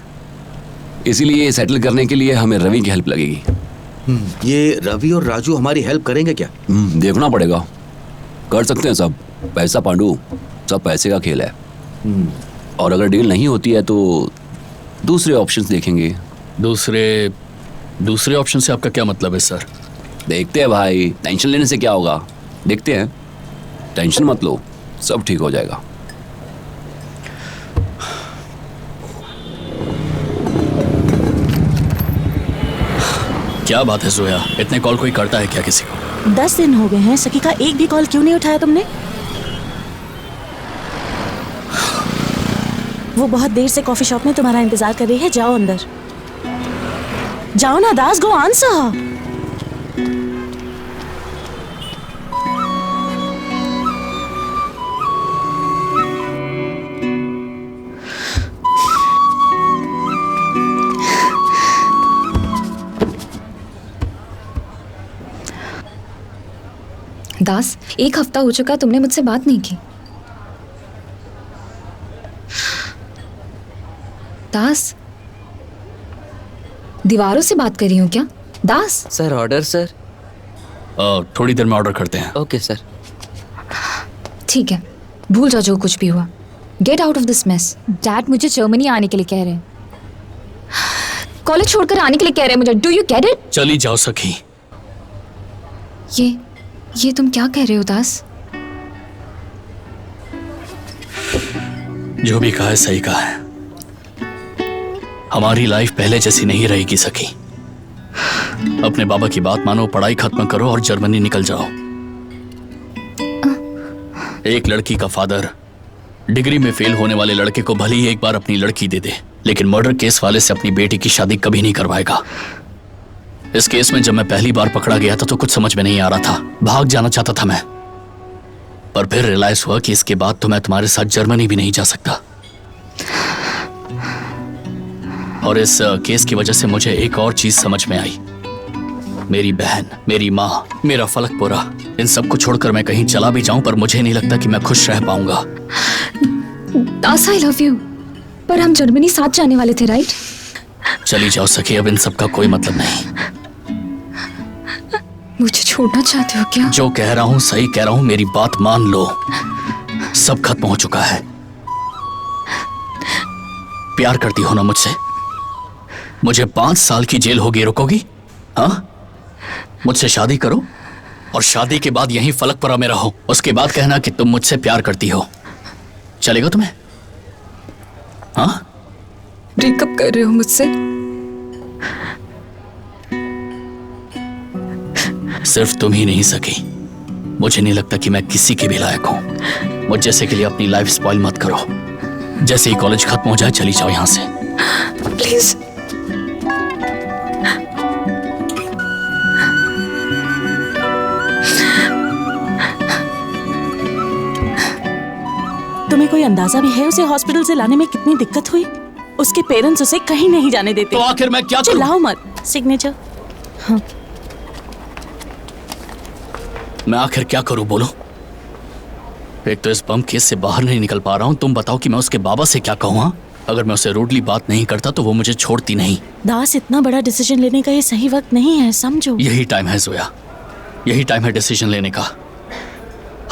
इसीलिए सेटल करने के लिए हमें रवि की हेल्प लगेगी। ये रवि और राजू हमारी हेल्प करेंगे क्या? देखना पड़ेगा, कर सकते हैं सब। पैसा पांडू, सब पैसे का खेल है। और अगर डील नहीं होती है तो दूसरे ऑप्शंस देखेंगे। दूसरे ऑप्शन से आपका क्या मतलब है सर? देखते हैं भाई, टेंशन लेने से क्या होगा, देखते हैं। टेंशन मत लो, सब ठीक हो जाएगा। क्या बात है जोया, इतने कॉल कोई करता है क्या किसी को? 10 दिन हो गए हैं, सखी का एक भी कॉल क्यों नहीं उठाया तुमने? वो बहुत देर से कॉफी शॉप में तुम्हारा इंतजार कर रही है, जाओ अंदर। जाओ ना दास, गो आंसर। दास, 1 हफ्ता हो चुका, तुमने मुझसे बात नहीं की। दास, दीवारों से बात कर रही हूँ क्या? दास सर, ऑर्डर सर। थोड़ी देर में ऑर्डर करते हैं। Okay sir. ठीक है, भूल जाओ जो कुछ भी हुआ। Get out of this mess. Dad मुझे जर्मनी आने के लिए कह रहे हैं, कॉलेज छोड़कर आने के लिए कह रहे हैं मुझे। Do you get it? चली जाओ सखी। ये तुम क्या कह रहे हो दास? जो भी कहा है सही कहा है। हमारी लाइफ पहले जैसी नहीं रहेगी सखी। अपने बाबा की बात मानो, पढ़ाई खत्म करो और जर्मनी निकल जाओ। एक लड़की का फादर डिग्री में फेल होने वाले लड़के को भले ही एक बार अपनी लड़की दे दे, लेकिन मर्डर केस वाले से अपनी बेटी की शादी कभी नहीं करवाएगा। इस केस में जब मैं पहली बार पकड़ा गया था तो कुछ समझ में नहीं आ रहा था, भाग जाना चाहता था मैं। पर फिर रियलाइज हुआ कि इसके बाद तो मैं तुम्हारे साथ जर्मनी भी नहीं जा सकता। और इस केस की वजह से मुझे एक और चीज समझ में आई। मेरी बहन, मेरी माँ, मेरा फलकपुरा, इन सबको छोड़कर मैं कहीं चला भी जाऊं पर मुझे नहीं लगता कि मैं खुश रह पाऊंगा। दास, आई लव यू। पर हम जर्मनी साथ जाने वाले थे, राइट? चली जाओ सखी, अब इन सब का कोई मतलब नहीं। मुझे छोड़ना चाहते हो क्या? जो कह रहा हूं सही कह रहा हूं, मेरी बात मान लो। सब खत्म हो चुका है। प्यार करती हो ना मुझसे? मुझे 5 साल की जेल होगी, रुकोगी? हाँ, मुझसे शादी करो और शादी के बाद यहीं फलकपुरा में रहो। उसके बाद कहना कि तुम मुझसे प्यार करती हो। चलेगा तुम्हें? हाँ, ब्रेकअप कर रहे हो मुझसे? सिर्फ तुम ही नहीं सकी, मुझे नहीं लगता कि मैं किसी के भी लायक हूं। मुझ जैसे के लिए अपनी लाइफ स्पॉइल मत करो। जैसे ही कॉलेज खत्म हो जाए चली जाओ यहाँ से प्लीज। तुम्हें कोई अंदाजा भी है उसे हॉस्पिटल से लाने में कितनी दिक्कत हुई? उसके पेरेंट्स उसे कहीं नहीं जाने देते। तो आखिर मैं क्या करूं? चिल्लाओ मत। सिग्नेचर। हाँ। मैं आखिर क्या करूं बोलो? एक तो इस बम केस से बाहर नहीं निकल पा रहा हूं। तुम बताओ कि मैं उसके बाबा से क्या कहूं? हाँ? अगर मैं उसे रूडली बात नहीं करता तो वो मुझे छोड़ती नहीं। दास, इतना बड़ा डिसीजन लेने का ये सही वक्त नहीं है, समझो। यही टाइम है जोया, यही टाइम है डिसीजन लेने का।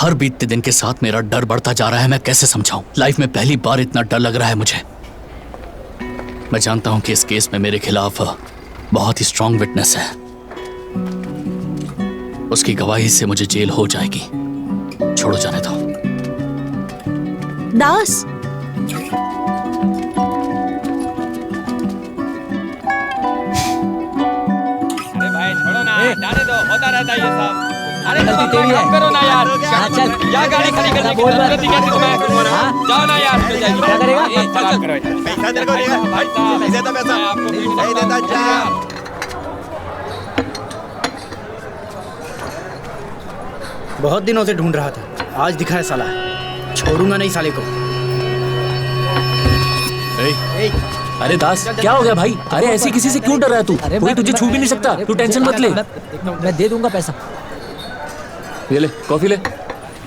हर बीतते दिन के साथ मेरा डर बढ़ता जा रहा है। मैं कैसे समझाऊं? लाइफ में पहली बार इतना डर लग रहा है मुझे। मैं जानता हूं कि इस केस में मेरे खिलाफ बहुत ही स्ट्रांग विटनेस है। उसकी गवाही से मुझे जेल हो जाएगी। छोड़ो, जाने दो। दास, अरे भाई छोड़ो ना, जाने दो, होता रहता है ये सब। अरे गलती तेरी है। करो ना यार। हाँ, चल। या गाड़ी खड़ी कर दी, बोल मत। गलती कर दी तुम्हें। जाओ ना यार। क्या करेगा? चलान करो। पैसा तेरे को देगा भाई, नहीं देता पैसा, नहीं देता जा। बहुत दिनों से ढूंढ रहा था, आज दिखा है साला। छोड़ूंगा नहीं साले को। अरे दास, क्या हो गया भाई? अरे ऐसे किसी से क्यों डर रहा है तू? कोई तुझे छू भी नहीं सकता। तू टेंशन मत ले। मैं दे दूंगा पैसा। ये ले, कॉफी ले।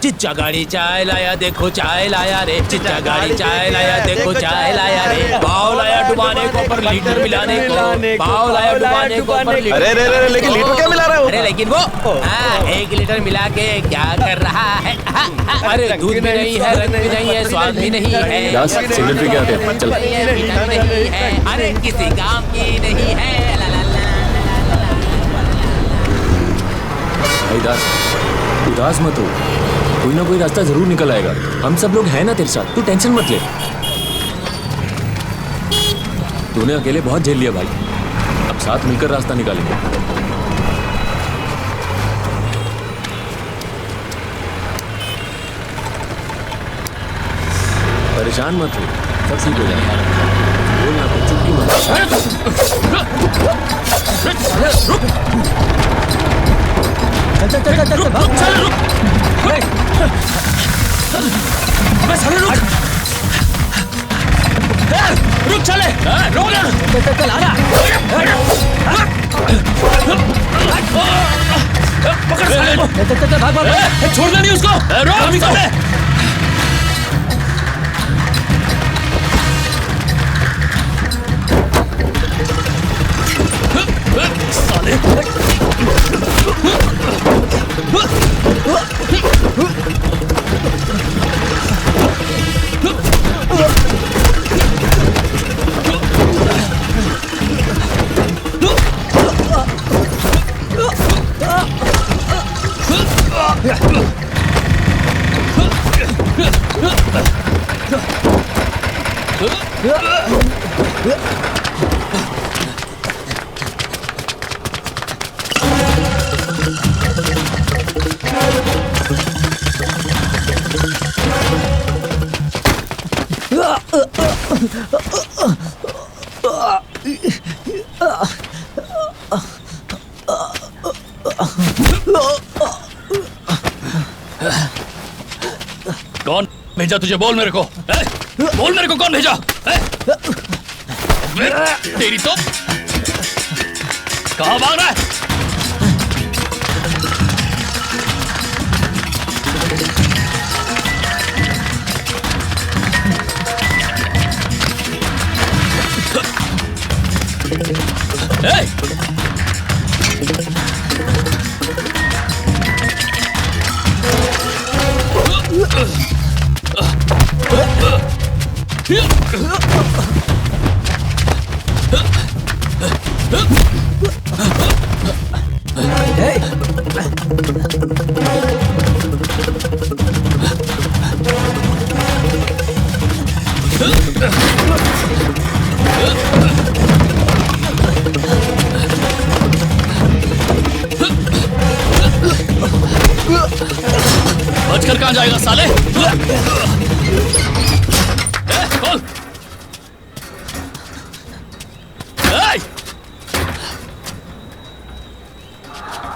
चिच्चा गाड़ी चाय लाया, देखो चाय लाया रे। चिच्चा गाड़ी चाय लाया, देखो चाय लाया रे। पाव लाया डुबाने को पर लीटर मिलाने को। पाव लाया डुबाने को पर लीटर। अरे लेकिन लीटर क्या मिला रहा है वो? अरे लेकिन वो 1 लीटर मिला के क्या कर रहा है? अरे दूध भी नहीं है, रंग भी नहीं है, स्वाद भी नहीं है। दास, सिगरेट पी के आते हैं, चल। नहीं है, अरे किसी काम की नहीं है। भाई दास, उदास मत हो। कोई ना कोई रास्ता जरूर निकल आएगा। हम सब लोग हैं ना तेरे साथ, तू टेंशन मत ले। तूने अकेले बहुत झेल लिया भाई, अब साथ मिलकर रास्ता निकालेंगे। परेशान मत हो, सब ठीक हो जाएगा। बोल ना कुछ, चुप्पी मत। चल भाग। साले रुक। बस साले रुक। रुक साले, रुक ना। चल आ पकड़ साले को। भाग। छोड़ना नहीं उसको। रोक साले। कौन भेजा तुझे? बोल मेरे को। बोल मेरे को, कौन भेजा? तेरी तो कहाँ भाग रहा है? बचकर का कहाँ जाएगा साले? खोल।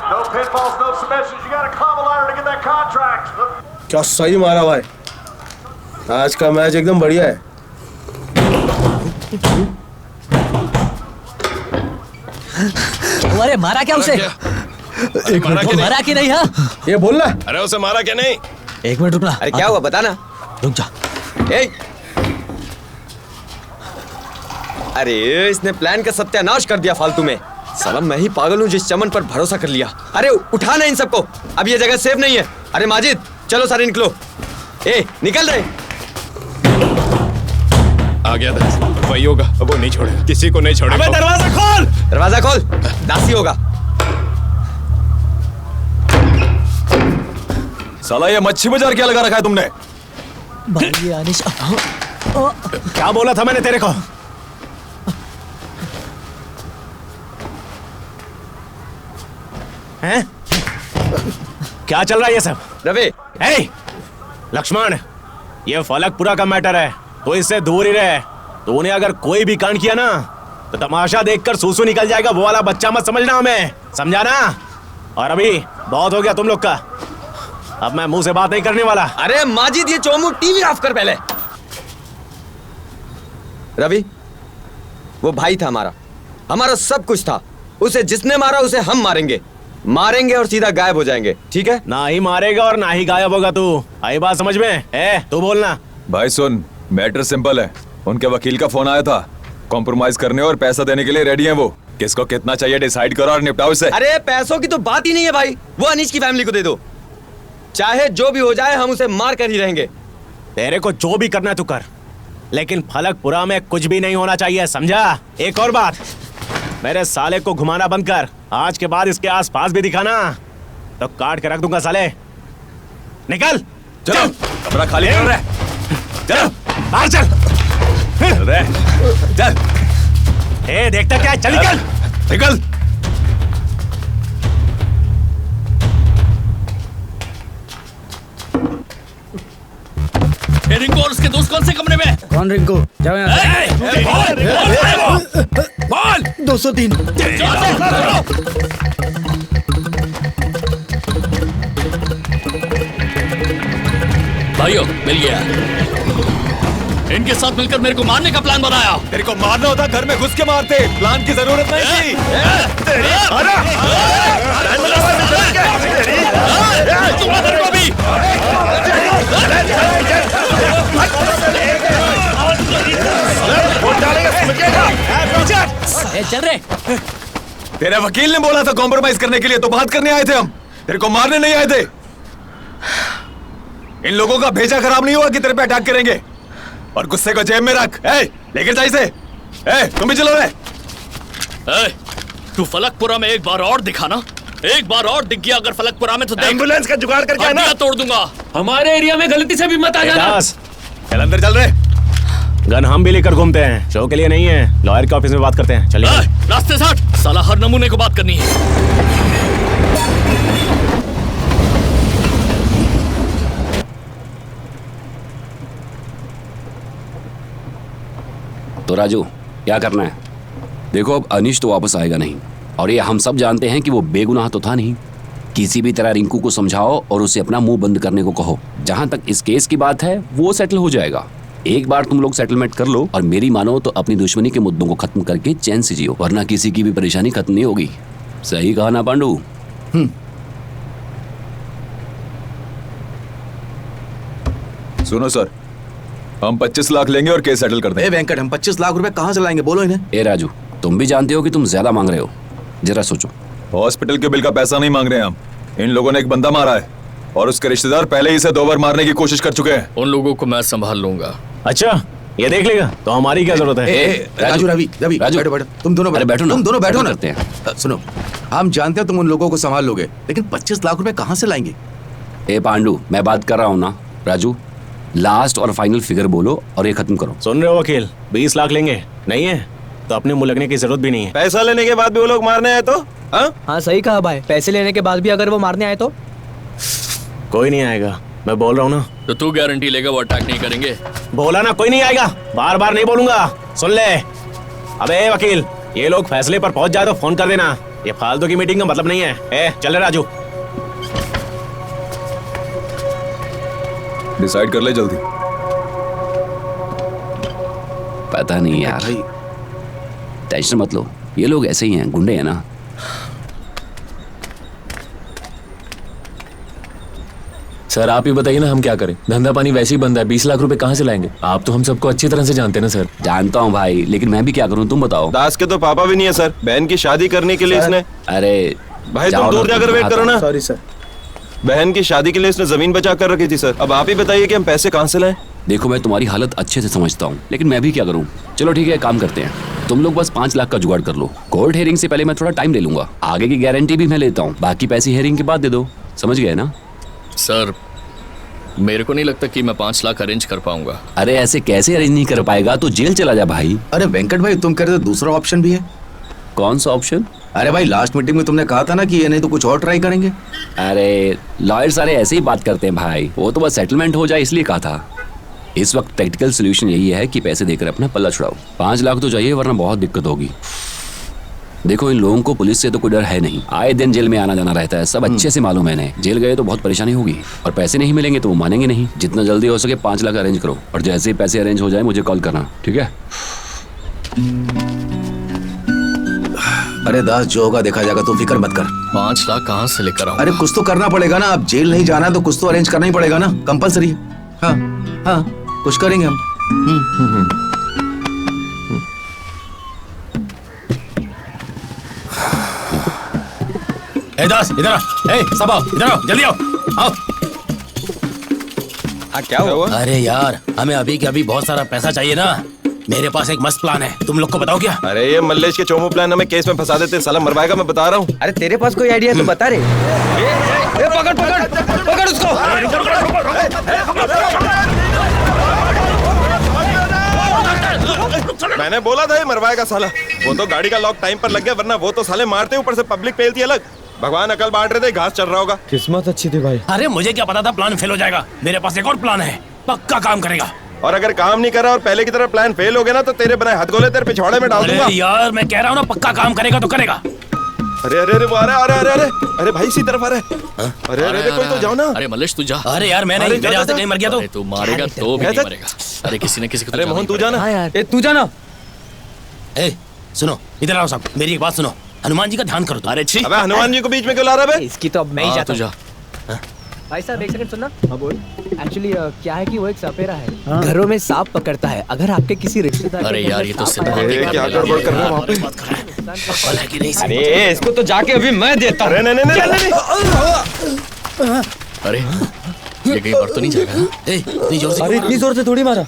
No pinfalls, no submissions. You got a Kamalayer to get that contract. क्या सही मारा भाई, आज का मैच एकदम बढ़िया है। अरे मारा क्या उसे? एक मिनट, मारा कि नहीं? हाँ ये बोलना। अरे उसे मारा क्या नहीं? एक मिनट रुकना। अरे क्या हुआ बताना। रुक जा। अरे इसने प्लान का सत्यानाश कर दिया फालतू में। साला मैं ही पागल हूँ जिस चमन पर भरोसा कर लिया। अरे उठाना इन सबको, अब ये जगह सेफ नहीं है। अरे माजिद चलो सारे निकलो। निकल रहे। आ गया था, वही होगा, वो नहीं छोड़ेगा, किसी को नहीं छोड़ेगा। अबे दरवाजा खोल, दरवाजा खोल, दासी होगा। साला ये मच्छी बाजार क्या लगा रखा है तुमने? भाई अनिश, क्या बोला था मैंने तेरे को? हैं? क्या चल रहा है ये सब? रवि, लक्ष्मण, ये फलकपुरा का मैटर है, तो इससे दूर ही रहे। तूने अगर कोई भी कांड किया ना तो तमाशा देखकर सूसू निकल जाएगा। वो वाला बच्चा मत समझना हमें, समझा ना? और अभी बहुत हो गया तुम लोग का, अब मैं मुंह से बात नहीं करने वाला। अरे माजिद ये चोमू टीवी ऑफ कर पहले। रवि, वो भाई था हमारा, हमारा सब कुछ था। उसे जिसने मारा उसे हम मारेंगे, मारेंगे और सीधा गायब हो जाएंगे, ठीक है? ना ही मारेगा और ना ही गायब होगा तू। आई बात समझ में? तू बोलना। भाई सुन, मैटर सिंपल है। उनके वकील का फोन आया था, कॉम्प्रोमाइज करने और पैसा देने के लिए रेडी हैं वो। किसको कितना चाहिए डिसाइड करो और निपटाओ इसे। अरे पैसों की तो बात ही नहीं है भाई, वो अनीश की फैमिली को दे दो। चाहे जो भी हो जाए हम उसे मार कर ही रहेंगे। तेरे को जो भी करना है तू कर, लेकिन फलकपुरा में कुछ भी नहीं होना चाहिए, समझा? एक और बात, मेरे साले को घुमाना बंद कर। आज के बाद इसके आसपास भी दिखाना तो काट के रख दूंगा साले। निकल। चलो कमरा खाली कर रहे। चलो बाहर चल। चल। देखता क्या है? चल निकल। निकल। रिंकू और उसके दोस्त कौन से कमरे में? कौन रिंकू? जाओ यहाँ से। बोल। 203। भाइयों मिल गया। इनके साथ मिलकर मेरे को मारने का प्लान बनाया। तेरे को मारना होता घर में घुस के मारते, प्लान की जरूरत नहीं थी। चल रहे। तेरे वकील ने बोला था कॉम्प्रोमाइज करने के लिए, तो बात करने आए थे हम, तेरे को मारने नहीं आए थे। इन लोगों का भेजा खराब नहीं हुआ कि तेरे पे अटैक करेंगे। और गुस्से को जेब में रख। लेकर जा इसे। तुम भी चलो रे। तू फलकपुरा में एक बार और दिखाना, एक बार और दिख गया अगर फलकपुरा में तो एम्बुलेंस का जुगाड़ करके आना, तोड़ दूंगा। हमारे एरिया में गलती से भी मत आ जाना। चल अंदर चल रहे। गन हम भी लेकर घूमते हैं, शो के लिए नहीं है। लॉयर के ऑफिस में बात करते हैं, चलिए। रास्ते से हट, साला हर नमूने को बात करनी है। तो राजू क्या करना है? देखो अब अनीश तो वापस आएगा नहीं, और ये हम सब जानते हैं कि वो बेगुनाह तो था नहीं। किसी भी तरह रिंकू को समझाओ और उसे अपना मुंह बंद करने को कहो। जहां तक इस केस की बात है वो सेटल हो जाएगा। एक बार तुम लोग सेटलमेंट कर लो और मेरी मानो तो अपनी दुश्मनी के मुद्दों को खत्म करके चैन से जियो, वरना किसी की भी परेशानी खत्म नहीं होगी। सही कहा ना पांडू? सुनो सर, हम 25 लाख लेंगे और केस सेटल कर देंगे। वेंकट, हम 25 लाख रुपए कहाँ से लाएंगे? बोलो इन्हें। ए राजू, तुम भी जानते हो कि तुम ज्यादा मांग रहे हो, जरा सोचो। हॉस्पिटल के बिल का पैसा नहीं मांग रहे हैं हम। इन लोगों ने एक बंदा मारा है और उसके रिश्तेदार पहले ही इसे 2 बार मारने की कोशिश कर चुके हैं। उन लोगों को मैं संभाल लूंगा। अच्छा, ये देख लेगा तो हमारी क्या जरूरत है? राजू, रवि, बैठो बैठो, तुम दोनों बैठो ना, तुम दोनों बैठो ना। करते हैं। सुनो, हम जानते हैं तुम उन लोगों को संभाल लोगे, लेकिन 25 लाख रुपए कहाँ से लाएंगे? ए पांडू, मैं बात कर रहा हूँ ना। राजू, लास्ट और फाइनल फिगर बोलो और ये खत्म करो। सुन रहे हो वकील, 20 लाख लेंगे, नहीं है तो अपने मुंह लगने की जरूरत भी नहीं है। पैसा लेने के बाद भी वो लोग मारने आए तो? हाँ सही कहा भाई, पैसे लेने के बाद भी अगर वो मारने आए तो? कोई नहीं आएगा, मैं बोल रहा हूँ ना। तो तू गारंटी लेगा वो अटैक नहीं करेंगे? बोला ना कोई नहीं आएगा, बार बार नहीं बोलूंगा, सुन ले। अबे वकील, ये लोग फैसले पर पहुंच जाए तो फोन कर देना, ये फालतू की मीटिंग का मतलब नहीं है। चल राजू। डिसाइड कर ले जल्दी। पता नहीं यार, टेंशन मत लो, ये लोग ऐसे ही हैं, गुंडे हैं ना। सर आप ही बताइए ना हम क्या करें, धंधा पानी वैसे ही बंद है, 20 लाख रुपए कहाँ से लाएंगे? आप तो हम सबको अच्छी तरह से जानते हैं ना सर। जानता हूँ भाई, लेकिन मैं भी क्या करूँ तुम बताओ। दास के तो पापा भी नहीं है सर, बहन की शादी करने के लिए इसने। अरे भाई तुम दूर जाकर वेट करो ना। Sorry sir. बहन की शादी के लिए इसने जमीन बचा कर रखी थी सर, अब आप ही बताइए कि हम पैसे कहाँ से लाएं? देखो मैं तुम्हारी हालत अच्छे से समझता हूँ, लेकिन मैं भी क्या करूँ। चलो ठीक है, काम करते हैं, तुम लोग बस 5 लाख का जुगाड़ कर लो। कोर्ट हेयरिंग से पहले मैं थोड़ा टाइम ले लूंगा, आगे की गारंटी भी मैं लेता हूँ, बाकी पैसे हेयरिंग के बाद दे दो, समझ गए ना? सर मेरे को नहीं लगता कि मैं 5 लाख अरेंज कर पाऊंगा। अरे ऐसे कैसे अरेंज नहीं कर पाएगा, तो जेल चला जा भाई। अरे वेंकट भाई, तुम कह रहे हो दूसरा ऑप्शन भी है। कौन सा ऑप्शन? अरे भाई लास्ट मीटिंग में तुमने कहा था ना कि ये नहीं तो कुछ और ट्राई करेंगे। अरे लॉयर सारे ऐसे ही बात करते हैं भाई, वो तो बस सेटलमेंट हो जाए इसलिए कहा था। इस वक्त प्रैक्टिकल सोल्यूशन यही है कि पैसे देकर अपना पल्ला छुड़ाओ। 5 लाख तो चाहिए, वरना बहुत दिक्कत होगी। देखो इन लोगों को पुलिस से तो कोई डर है नहीं, आए दिन जेल में आना जाना रहता है, सब अच्छे से मालूम है इन्हें। जेल गए तो बहुत परेशानी होगी और पैसे नहीं मिलेंगे तो वो मानेंगे नहीं। जितना जल्दी हो सके 5 लाख अरेंज करो, और जैसे ही पैसे अरेंज हो जाए मुझे कॉल करना, ठीक है? अरे दास, जो होगा देखा जाएगा, तू फिक्र मत कर। 5 लाख कहाँ से लेकर आऊं? अरे कुछ तो करना पड़ेगा ना, अब जेल नहीं जाना तो कुछ तो अरेंज करना ही पड़ेगा ना, कंपलसरी है। हाँ हाँ, कुछ करेंगे हम। ए दास इधर आ, सब आओ, इधर आओ, जल्दी आओ, आओ। क्या हुआ? अरे यार, हमें अभी के अभी बहुत सारा पैसा चाहिए ना, मेरे पास एक मस्त प्लान है, तुम लोग को बताओ क्या? अरे ये मल्लेश के चोमू प्लान हमें केस में फंसा देते, साला मरवाएगा, मैं बता रहा हूँ। अरे तेरे पास कोई आइडिया तो बता रे। पकड़ पकड़ पकड़ उसको। मैंने बोला था ये मरवाएगा साला, वो तो गाड़ी का लॉक टाइम पर लग गया, वरना वो तो साले मारते ऊपर से पब्लिक पेलती अलग। भगवान अकल बांट रहे थे, घास चल रहा होगा। किस्मत अच्छी थी भाई। अरे मुझे क्या पता था प्लान फेल हो जाएगा, मेरे पास एक और प्लान है, पक्का काम करेगा। और अगर काम नहीं करा और पहले की तरह प्लान फेल हो गया ना, तो तेरे बनाए हथगोले तेरे पिछवाड़े में डाल दूंगा। अरे यार मैं कह रहा हूँ ना, पक्का काम करेगा तो करेगा। अरे अरे अरे अरे अरे अरे अरे अरे भाई इसी तरफ आ रहे। अरे अरे कोई तो जाओ ना। अरे मल्लेश तू जा। अरे यार मैं नहीं, मेरे हाथ से कहीं मर गया तो। तू मारेगा तो भी नहीं मरेगा। अरे किसी न किसी को। अरे मोहन तू जाना। हाँ यार, तू जाना। सुनो इधर आओ साहब, मेरी एक बात सुनो, हनुमान जी का ध्यान करो। अरे छी, अबे हनुमान जी को बीच में क्यों ला रहा है? इसकी तो अब मैं ही जाता हूँ। भाई साहब एक सेकंड सुनना। हाँ बोल। एक्चुअली क्या है कि वो एक सपेरा है, घरों में सांप पकड़ता है। अगर आपके किसी रिश्तेदार। अरे यार ये तो क्या गड़बड़ कर रहा है वहाँ पे? अरे इसको तो जाके अभी मैं देता हूँ। नहीं नहीं नहीं। अरे ये कहीं पर तो नहीं जाएगा? इतनी जोर से। अरे इतनी जोर से थोड़ी मारा।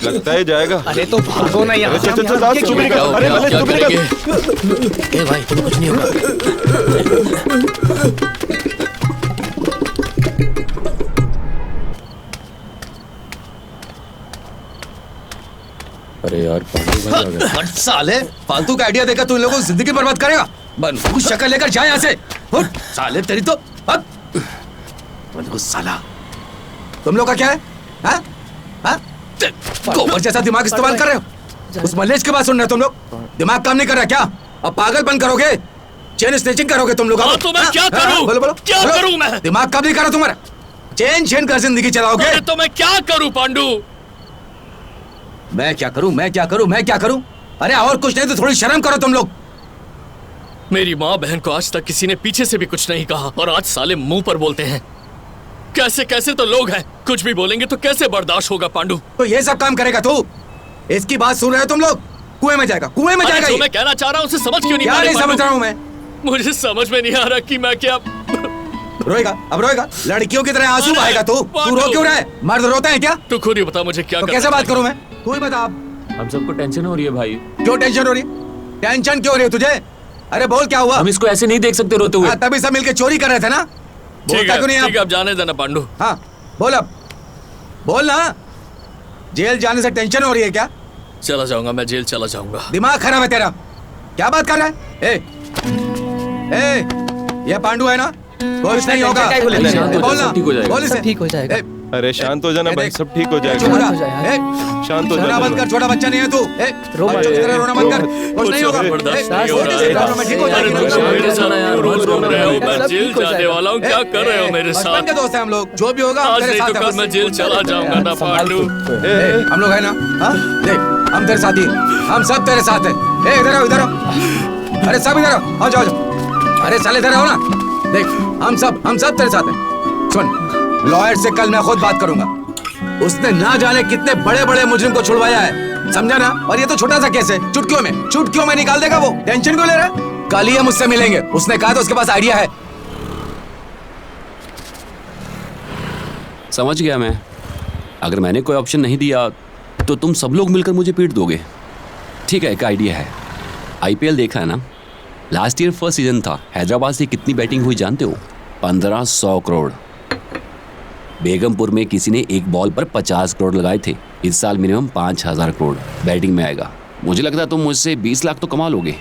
लगता है जाएगा। अरे तो भागो ना यहाँ। चल चल चल, चुप नहीं कर। अरे मल्लेश चुप नहीं कर। ए भाई तुम्हें कुछ नहीं होगा। अरे यार पांडू भाई आ गए। साले फालतू का आइडिया देकर तू इन लोगों की जिंदगी बर्बाद करेगा। बनू शक्ल लेकर जा यहाँ से। उठ, साले तेरी तो बनू साला। तुम लोग का क्या है? हाँ? हाँ? गोबर जैसा दिमाग इस्तेमाल कर रहे हो? उस मल्लेश के बात सुन रहे हो तुम लोग? दिमाग काम नहीं कर रहा क्या? अब पागलपन करोगे? चेन स्नेचिंग करोगे तुम लोग? तो मैं क्या करूं? बोलो बोलो क्या करूं मैं? दिमाग काम नहीं कर रहा तुम्हारा? चेन चेन कर जिंदगी चलाओगे? तो मैं क्या करूं पांडू? मैं क्या करूं, मैं क्या करूं, मैं क्या करूं? अरे और कुछ नहीं तो थोड़ी शर्म करो तुम लोग। मेरी माँ बहन को आज तक किसी ने पीछे से भी कुछ नहीं कहा, और आज साले मुंह पर बोलते हैं। कैसे कैसे तो लोग हैं, कुछ भी बोलेंगे तो कैसे बर्दाश्त होगा पांडू? तो ये सब काम करेगा तू? इसकी बात सुन रहे हो तुम लोग? कुएं में जाएगा, कुएं में जाएगा। जो मैं कहना चाह रहा हूँ उसे समझ क्यों नहीं? क्या नहीं समझ रहा हूँ मैं? मुझे समझ में नहीं आ रहा कि मैं क्या। रोएगा, अब रोएगा? लड़कियों की तरह आंसू बहाएगा तू? तू रो क्यों रहा है? मर्द रोते हैं क्या? तू खुद ही बता मुझे क्या। तो कैसे बात करूं मैं? तू ही बता। हम सबको टेंशन हो रही है भाई। क्यों टेंशन हो रही है? टेंशन क्यों हो रही है तुझे? अरे बोल क्या हुआ? हम इसको ऐसे नहीं देख सकते रोते हुए। तभी सब मिलके चोरी कर रहे थे ना? बोलता क्यों नहीं आप? ठीक है अब जाने देना पांडू। हाँ बोल, अब बोल ना। जेल जाने से टेंशन हो रही है क्या? चला जाऊंगा मैं, जेल चला जाऊंगा। दिमाग खराब है तेरा? क्या बात कर रहा है? ए, ये पांडू है ना? कुछ नहीं होगा। बोलना, बोल इसे। ठीक हो जाएगा। अरे शांत हो जाना भाई, सब ठीक हो चुप हो जाएगा। जा। शांत हो रोना जा। बंद कर, छोटा बच्चा नहीं है तू। रोना बंद कर, कुछ नहीं होगा। ठीक हो जाएगा। रोज रो रहे हो, मैं जेल जाने वाला हूँ, क्या कर रहे हो मेरे साथ? बचपन के दोस्त हैं हम लोग, जो भी होगा हम आज तेरे नहीं साथ तो हैं कल बस। मैं जेल चला जाऊंगा ना पांडू। हम लोग है ना, हाँ? देख हम तेरे साथी हैं, हम सब तेरे साथ हैं। इधर आओ, इधर आओ। अरे सब इधर आओ, आओ जाओ जाओ। अरे साले इधर आओ ना। देख हम सब तेरे साथ हैं। सुन, लॉयर से कल मैं खुद बात करूंगा। उसने ना जाने कितने बड़े बड़े मुजरिम को छुड़वाया है, समझा ना? और ये तो छोटा सा केस है, चुटकियों में निकाल देगा वो। टेंशन क्यों ले रहा है? कल ही हम उससे मिलेंगे, उसने कहा तो उसके पास आइडिया है। समझ गया मैं। अगर मैंने कोई ऑप्शन नहीं दिया तो तुम सब लोग मिलकर मुझे पीट दोगे। ठीक है, एक आइडिया है। आईपीएल देखा है ना? लास्ट ईयर फर्स्ट सीजन था, हैदराबाद से कितनी बैटिंग हुई जानते हो? 1500 करोड़। बेगमपुर में किसी ने एक बॉल पर 50 करोड़ लगाए थे। इस साल मिनिमम 5000 करोड़ बैटिंग में आएगा। मुझे लगता है तुम मुझसे 20 लाख तो कमा लोगे।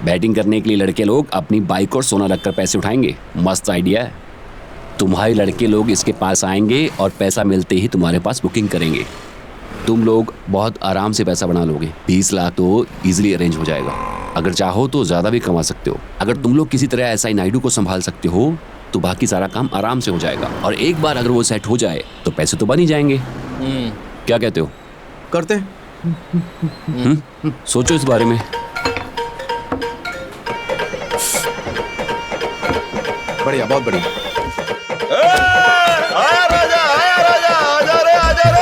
बैटिंग करने के लिए लड़के लोग अपनी बाइक और सोना रखकर पैसे उठाएंगे। मस्त आइडिया है। तुम्हारे लड़के लोग इसके पास आएंगे और पैसा मिलते ही तुम्हारे पास बुकिंग करेंगे। तुम लोग बहुत आराम से पैसा बना लोगे। 20 लाख तो इजीली अरेंज हो जाएगा। अगर चाहो तो ज़्यादा भी कमा सकते हो। अगर तुम लोग किसी तरह एसआई नायडू को संभाल सकते हो तो बाकी सारा काम आराम से हो जाएगा। और एक बार अगर वो सेट हो जाए तो पैसे तो बन ही जाएंगे। क्या कहते हो? करते सोचो इस बारे में। बढ़िया, बहुत बढ़िया। आया राजा, आजा रे।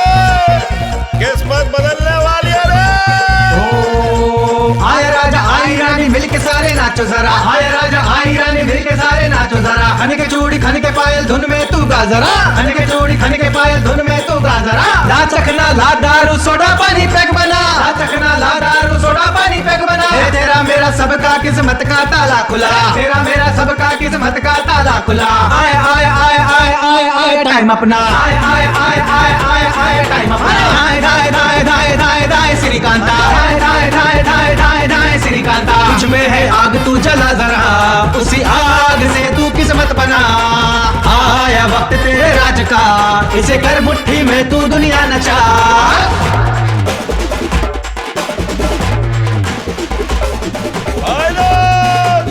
किस्मत बदलने वाली है रे। आया राजा आई रानी मिलके सारे नाचो जरा। आया राजा आई रानी मिलके सारे नाचो जरा। खन के चूड़ी खन के पायल धुन में तू गा जरा। खन के चूड़ी खन के पायल धुन में तू गा जरा। ला चखना ला दारू सोडा पानी पैक बना। ला चखना ला दारू सोडा पानी पैक बना। तेरा मेरा सबका किस्मत का ताला खुला। तेरा मेरा सबका किस्मत का ताला खुला। आए आए आए आए आए आए टाइम अपना। आए आए आए आए आए आए टाइम अपना। आए दाए दाए दाए दाए दाए श्रीकांता। दाए दाए दाए दाए दाए दाए श्रीकांता। तुझ में है आग तू जला जरा। उसी आग से तू किस्मत बना। आया वक्त तेरे राज का, इसे कर मुट्ठी में तू दुनिया नचा।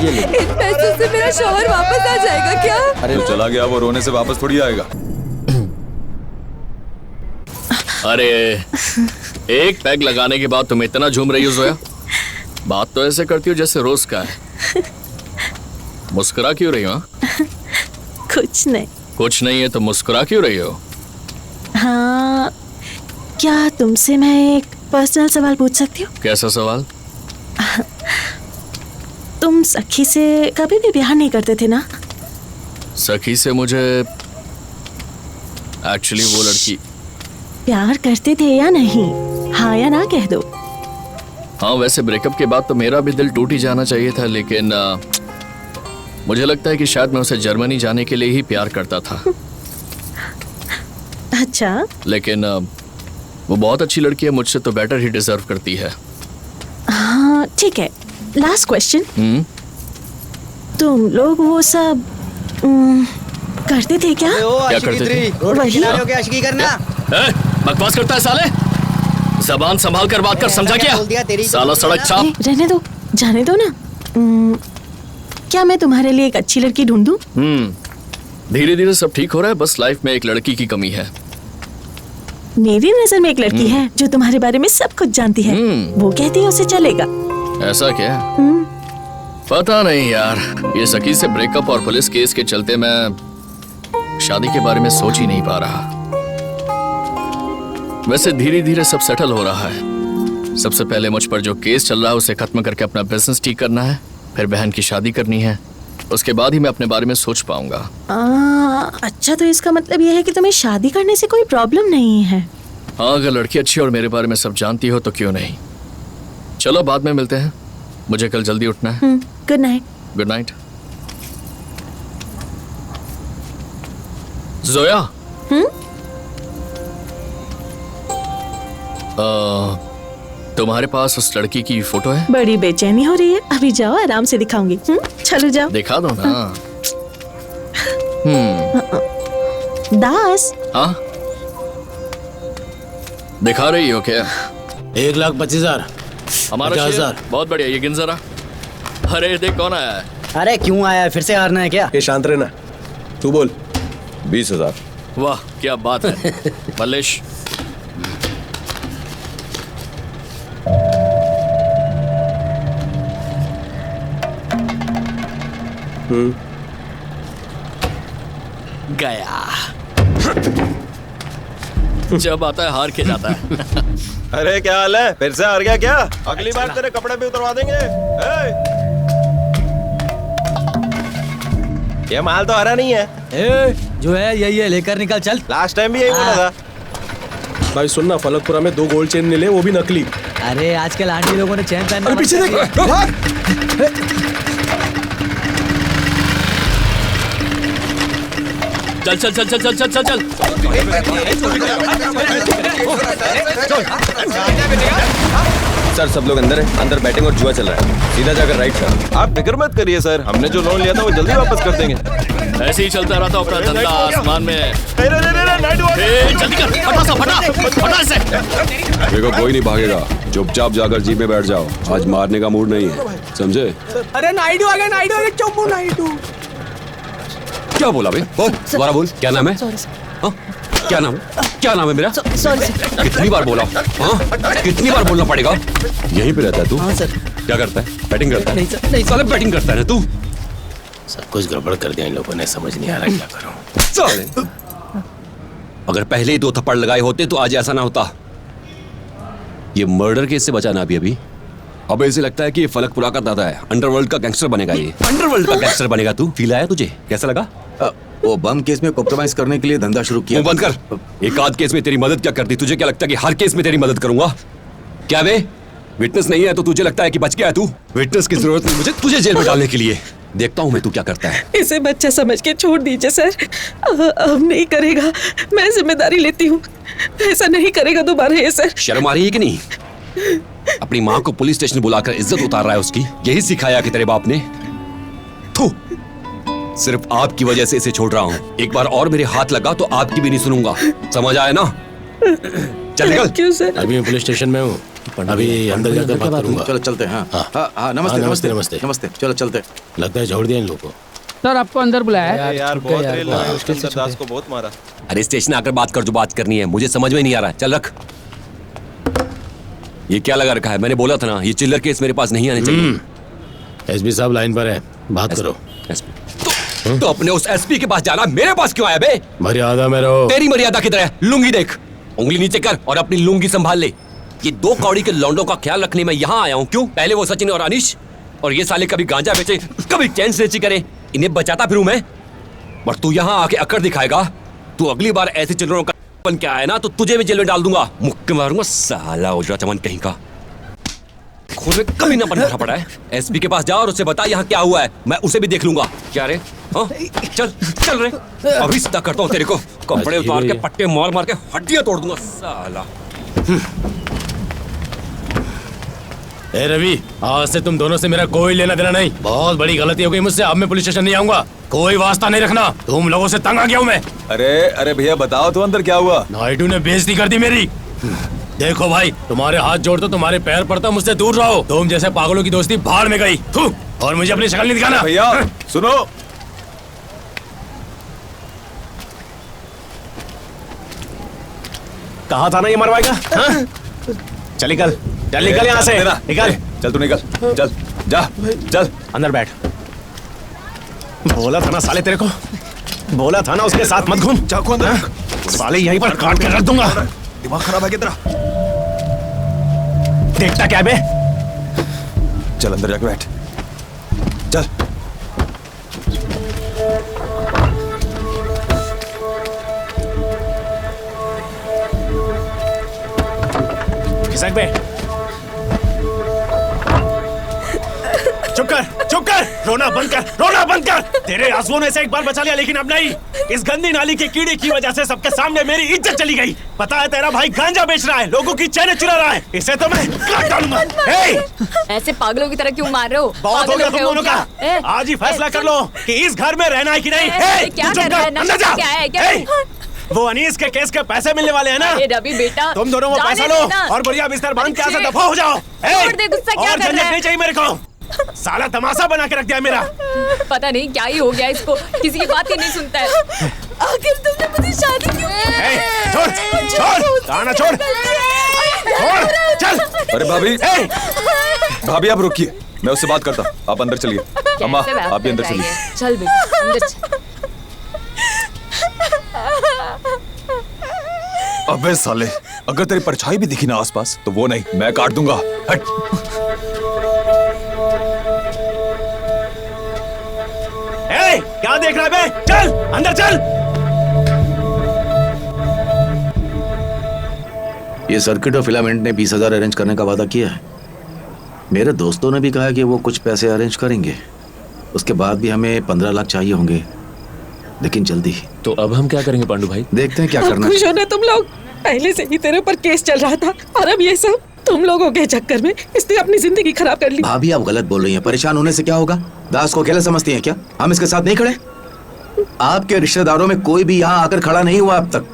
इन पैसों से मेरा शौहर वापस आ जाएगा क्या? अरे तो चला गया, वो रोने से वापस थोड़ी आएगा। अरे एक पैग लगाने के बाद तुम इतना झूम रही हो जोया। बात तो ऐसे करती हो जैसे रोज का है। मुस्कुरा क्यों रही हो? कुछ नहीं। कुछ नहीं है तो मुस्कुरा क्यों रही हो? हाँ, क्या तुमसे मैं एक पर्सनल सवाल पूछ सकती हूँ? कैसा सवाल? तुम सखी से कभी भी प्यार नहीं करते थे ना? सखी से मुझे एक्चुअली वो लड़की प्यार करते थे या नहीं? हाँ या ना कह दो। हाँ, वैसे ब्रेकअप के बाद तो मेरा भी दिल टूट ही जाना चाहिए था, लेकिन मुझे लगता है कि शायद मैं उसे जर्मनी जाने के लिए ही प्यार करता था। अच्छा। लेकिन वो बहुत अच्छी लड़की है, मुझसे तो बेटर ही डिजर्व करती है। हाँ ठीक है, लास्ट क्वेश्चन। तुम लोग वो सब करते थे क्या? क्या करते थे? आशिकी करना। बकवास करता है साले। जबान संभाल कर बात कर, समझा क्या? साला सड़क छाप। रहने दो, जाने दो ना। क्या मैं तुम्हारे लिए एक अच्छी लड़की ढूंढूं? धीरे धीरे सब ठीक हो रहा है, बस लाइफ में एक लड़की की कमी है। मेरी नजर में एक लड़की है जो तुम्हारे बारे में सब कुछ जानती है। वो कहती है उसे चलेगा। ऐसा क्या? पता नहीं यार, ये सखी से ब्रेकअप और पुलिस केस के चलते मैं शादी के बारे में सोच ही नहीं पा रहा। वैसे धीरे धीरे सब सेटल हो रहा है। सबसे पहले मुझ पर जो केस चल रहा है उसे खत्म करके अपना बिजनेस ठीक करना है, फिर बहन की शादी करनी है, उसके बाद ही मैं अपने बारे में सोच पाऊंगा। अच्छा, तो इसका मतलब यह है कि तुम्हें शादी करने से कोई प्रॉब्लम नहीं है? हाँ, अगर लड़की अच्छी और मेरे बारे में सब जानती हो तो क्यों नहीं। चलो बाद में मिलते हैं, मुझे कल जल्दी उठना है। Good night. Good night. Zoya. तुम्हारे पास उस लड़की की फोटो है? बड़ी बेचैनी हो रही है, अभी जाओ आराम से दिखाऊंगी। चलो जाओ। दिखा दो ना। दास हाँ दिखा रही हो क्या? 1,25,000 हमारा 50,000। शेयर बहुत बढ़िया, ये गिन जरा। अरे देख कौन आया है। अरे क्यों आया है? फिर से हारना है क्या? ये शांत रहना, तू बोल। 20,000। वाह क्या बात है मल्लेश। गया। जब आता है हार के जाता है। अरे क्या हाल है, फिर से हार गया क्या? अगली बार तेरे कपड़े भी उतरवा देंगे। ये माल तो हरा नहीं है। जो है यही है, लेकर निकल चल। लास्ट टाइम भी यही बोला था। भाई सुनना, फलकपुरा में 2 गोल्ड चेन मिले, वो भी नकली। अरे आजकल आंटी लोगों ने चैन पहनना। पीछे देख। चल चल चल चल चल चल चल चल। सर सब लोग अंदर है, अंदर बैटिंग और जुआ चल रहा है। सीधा जाकर राइट सर। आप फिक्र मत करिए सर, हमने जो लोन लिया था वो जल्दी वापस कर देंगे। ऐसे ही चलता रहता अपना धंधा आसमान में। जल्दी कर, फटा सा फटा फटा से। देखो कोई नहीं भागेगा, चुपचाप जाकर जीप में बैठ जाओ। आज मारने का मूड नहीं है, समझे? अरे नायडू आ गया, नायडू आ गया, चुप हो नायडू। क्या बोला बे? बोल, दोबारा बोल। क्या नाम है? हाँ? क्या नाम है? क्या नाम है मेरा? सॉरी। कितनी बार बोला? हाँ? कितनी बार बोलना पड़ेगा? यहीं पे रहता है तू? हाँ सर। क्या करता है? बैटिंग करता है? नहीं सर, नहीं साले बैटिंग करता है ना तू? सब कुछ गड़बड़ कर दिया इन लोगों ने, समझ नहीं आ रहा क्या करूं। साले, अगर पहले ही 2 थप्पड़ लगाए होते तो आज ऐसा ना होता। ये मर्डर केस से बचा ना अभी। अब ऐसे लगता है कि ये फलकपुरा का दादा है, अंडरवर्ल्ड का गैंगस्टर बनेगा ये। अंडरवर्ल्ड का गैंगस्टर बनेगा तू? फील आया तुझे? कैसा लगा? वो बम केस में कॉम्प्रोमाइज करने के लिए धंधा शुरू किया। मुंह बंद कर। एक आध केस में तेरी मदद क्या करती? तुझे क्या लगता है कि हर केस में तेरी मदद करूंगा? क्या बे, विटनेस नहीं है तो तुझे लगता है कि बच गया है तू? विटनेस की जरूरत नहीं मुझे तुझे जेल में डालने के लिए। देखता हूं मैं तू क्या करता है। इसे बच्चा समझ के छोड़ दीजिए सर। अब नहीं करेगा, मैं जिम्मेदारी लेती हूँ। ऐसा नहीं करेगा दोबारा ये सर। शर्म आ रही है कि नहीं? अपनी माँ को पुलिस स्टेशन बुलाकर इज्जत उतार रहा है उसकी। यही सिखाया कि तेरे बाप ने? थू, सिर्फ आपकी वजह से इसे छोड़ रहा हूँ। एक बार और मेरे हाथ लगा तो आपकी भी नहीं सुनूंगा, समझ आया ना? चल निकल। क्यों सर? अभी मैं पुलिस स्टेशन में हूँ, अभी अंदर जाकर बात करूंगा। चलो चलते हैं। हाँ हाँ नमस्ते नमस्ते नमस्ते नमस्ते। चलो चलते। लगता है छोड़ दिया इन लोगों को। सर आपको अंदर बुलाया। यार बहुत रेल लगा, उसके अंदर दास को बहुत मारा। अरे स्टेशन आकर बात कर जो बात करनी है, मुझे समझ में नहीं आ रहा। चल रख। ये क्या लगा रखा है? मैंने बोला था ना, ये चिल्लर केस मेरे पास नहीं आने चाहिए। एसपी साहब लाइन पर है, बात करो। तो अपने उस एसपी के पास जाना, मेरे पास क्यों आया बे? मर्यादा में रहो। तेरी मर्यादा किधर है? लुंगी देख, उंगली नीचे कर और अपनी लुंगी संभाल ले। ये 2 कौड़ी के लौंडों का ख्याल रखने में यहाँ आया हूँ। क्यों? पहले वो सचिन और अनिश, और ये साले कभी गांजा बेचे कभी चैन स्नेची करे, इन्हें बचाता फिरूं मैं। और तू यहाँ आके अकड़ दिखाएगा। तू अगली बार ऐसे चिल्लरों का बन के आया ना तो तुझे भी जेल में डाल दूंगा, मुक्के मारूंगा। साला उजरा चमन कहीं का, खून में कभी ना बन पड़ा है। एसपी के पास जा और उससे बता यहाँ क्या हुआ है, मैं उसे भी देख लूंगा। क्या रे? हाँ चल चल रे, अभी सीधा करता हूँ तेरे को। कपड़े उतार के पट्टे मार मार के हड्डियां तोड़ दूंगा साला। ए रवि, आज से तुम दोनों से मेरा कोई लेना देना नहीं। बहुत बड़ी गलती हो गई मुझसे, अब मैं पुलिस स्टेशन नहीं आऊंगा। कोई वास्ता नहीं रखना, तुम लोगों से तंग आ गया हूं मैं। अरे भैया बताओ तो अंदर क्या हुआ? नायडू ने बेइज्जती कर दी मेरी। देखो भाई, तुम्हारे हाथ जोड़ता तुम्हारे पैर पड़ता, मुझसे दूर रहो। तुम जैसे पागलों की दोस्ती भाड़ में गई। और मुझे अपनी शक्ल नहीं दिखाना। भैया सुनो, कहा था ना ये मरवाएगा। चल निकल, चल निकल यहाँ से, निकल। चल तू निकल, चल जा, चल अंदर बैठ। बोला था ना साले तेरे को, बोला था ना उसके साथ मत घूम। चाकू अंदर, साले यहीं पर काट के रख दूंगा। दिमाग खराब है कितना? देखता क्या बे? चल अंदर जाके बैठ, चल। खिसक बे, चुप कर, रोना बंद कर, रोना बंद कर। तेरे आंसुओं ने से एक बार बचा लिया, लेकिन अब नहीं। इस गंदी नाली के कीड़े की वजह से सबके सामने मेरी इज्जत चली गई। पता है तेरा भाई गांजा बेच रहा है, लोगों की चैन चुरा रहा है, इसे तो मैं काट डालूंगा। ऐसे पागलों की तरह क्यों मार रहे हो? बहुत हो गया तुम दोनों का। आज ही फैसला कर लो कि इस घर में रहना है कि नहीं। क्या कर रहा है? अंदर जा। क्या है? क्या है? वो अनीस के केस के पैसे मिलने वाले हैं ना? रवि बेटा, तुम दोनों वो पैसा लो और बढ़िया बिस्तर बांध के यहाँ से दफा हो जाओ। छोड़ दे, गुस्सा क्या और कर रहा झंझट है? नहीं चाहिए मेरे को। साला तमाशा बना के रख दिया मेरा। पता नहीं क्या ही हो गया इसको, किसी की बात ही नहीं सुनता है। आखिर तुमने मुझे शादी क्यों की? छोड़, गाना छोड़, चल। अरे भाभी, भाभी आप रुकिए, मैं उससे बात करता। आप अंदर चलिए। अम्मा आप भी अंदर चलिए। चल बेटा अंदर चल। अबे साले, अगर तेरी परछाई भी दिखी ना आसपास तो वो नहीं, मैं काट दूंगा। हट। क्या देख रहा है बे? चल अंदर चल। ये सर्किट और फिलामेंट ने 20,000 अरेंज करने का वादा किया है। मेरे दोस्तों ने भी कहा कि वो कुछ पैसे अरेंज करेंगे। उसके बाद भी हमें 15 लाख चाहिए होंगे, लेकिन जल्दी। तो अब हम क्या करेंगे पांडु भाई? देखते हैं क्या अब करना खुश हो ना तुम लोग? पहले से ही तेरे ऊपर केस चल रहा था और अब ये सब तुम लोगों के चक्कर में इसने अपनी जिंदगी खराब कर ली। भाभी आप गलत बोल रही हैं। परेशान होने से क्या होगा? दास को अकेला समझती हैं क्या? हम इसके साथ नहीं खड़े? आपके रिश्तेदारों में कोई भी यहाँ आकर खड़ा नहीं हुआ अब तक।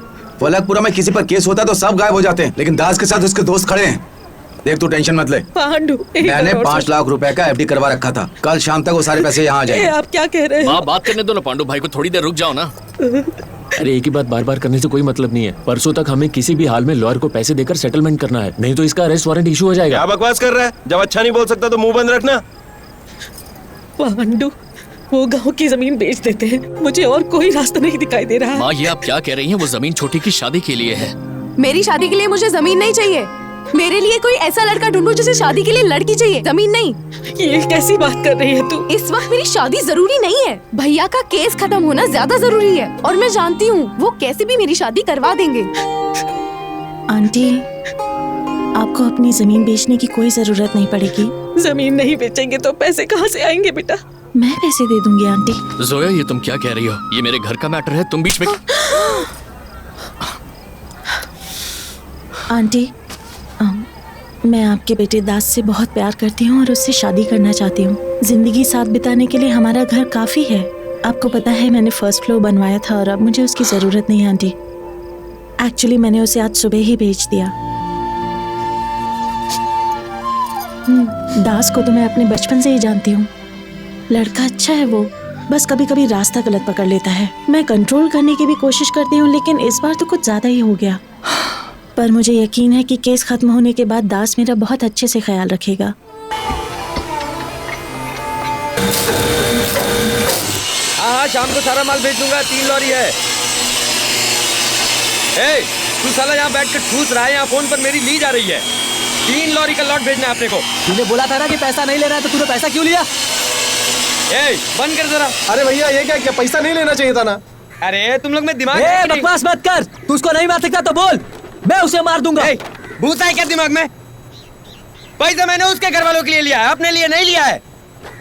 फलकपुरा में किसी पर केस होता तो सब गायब हो जाते हैं, लेकिन दास के साथ उसके दोस्त खड़े हैं। देख तू टेंशन मत ले, पांडु मैंने 5 लाख रुपए का एफडी करवा रखा था। कल शाम तक वो सारे पैसे यहाँ आ जाएंगे। आप क्या कह रहे माँ बात करने दो ना पांडु भाई को, थोड़ी देर रुक जाओ ना। अरे एक ही बात बार बार करने से कोई मतलब नहीं है। परसों तक हमें किसी भी हाल में लॉयर को पैसे देकर सेटलमेंट करना है, नहीं तो इसका अरेस्ट वारंट इशू हो जाएगा। क्या बकवास कर रहा है? जब अच्छा नहीं बोल सकता तो मुंह बंद रखना। पांडु वो गांव की जमीन बेच देते हैं, मुझे और कोई रास्ता नहीं दिखाई दे रहा। माँ ये आप क्या कह रही हैं? वो जमीन छोटी की शादी के लिए है। मेरी शादी के लिए मुझे जमीन नहीं चाहिए। मेरे लिए कोई ऐसा लड़का ढूंढो जिसे शादी के लिए लड़की चाहिए, जमीन नहीं। ये कैसी बात कर रही है तू? इस वक्त मेरी शादी जरूरी नहीं है। भैया का केस खत्म होना ज्यादा जरूरी है और मैं जानती हूँ वो कैसे भी मेरी शादी करवा देंगे। आंटी आपको अपनी जमीन बेचने की कोई जरूरत नहीं पड़ेगी। जमीन नहीं बेचेंगे तो पैसे कहाँ से आएंगे बेटा? मैं पैसे दे दूंगी आंटी। जोया ये तुम क्या कह रही हो? ये मेरे घर का मैटर है, तुम बीच में। आंटी मैं आपके बेटे दास से बहुत प्यार करती हूँ और उससे शादी करना चाहती हूँ। जिंदगी साथ बिताने के लिए हमारा घर काफी है। आपको पता है मैंने फर्स्ट फ्लोर बनवाया था और अब मुझे उसकी जरूरत नहीं आंटी। एक्चुअली मैंने उसे आज सुबह ही बेच दिया। दास को तो मैं अपने बचपन से ही जानती हूँ। लड़का अच्छा है वो, बस कभी कभी रास्ता गलत पकड़ लेता है। मैं कंट्रोल करने की भी कोशिश करती हूँ, लेकिन इस बार तो कुछ ज्यादा ही हो गया। पर मुझे यकीन है कि केस खत्म होने के बाद दास मेरा बहुत अच्छे से ख्याल रखेगा। हाँ शाम को सारा माल बेच दूंगा। 3 लॉरी है। ए, तू साला यहाँ बैठ कर ठूस रहा है, यहाँ फोन पर मेरी ली जा रही है। 3 लॉरी का लॉट भेजना है अपने को। तूने बोला था ना कि पैसा नहीं लेना है, तो तूने पैसा क्यों लिया? ए, बंद कर जरा। अरे भैया ये क्या पैसा नहीं लेना चाहिए था ना? अरे तुम लोग में दिमाग बकवास मत कर। तू उसको नहीं मार सकता तो बोल, मैं उसे मार दूंगा। भूसा है क्या दिमाग में? पैसा मैंने उसके घर वालों के लिए लिया है, अपने लिए नहीं लिया है।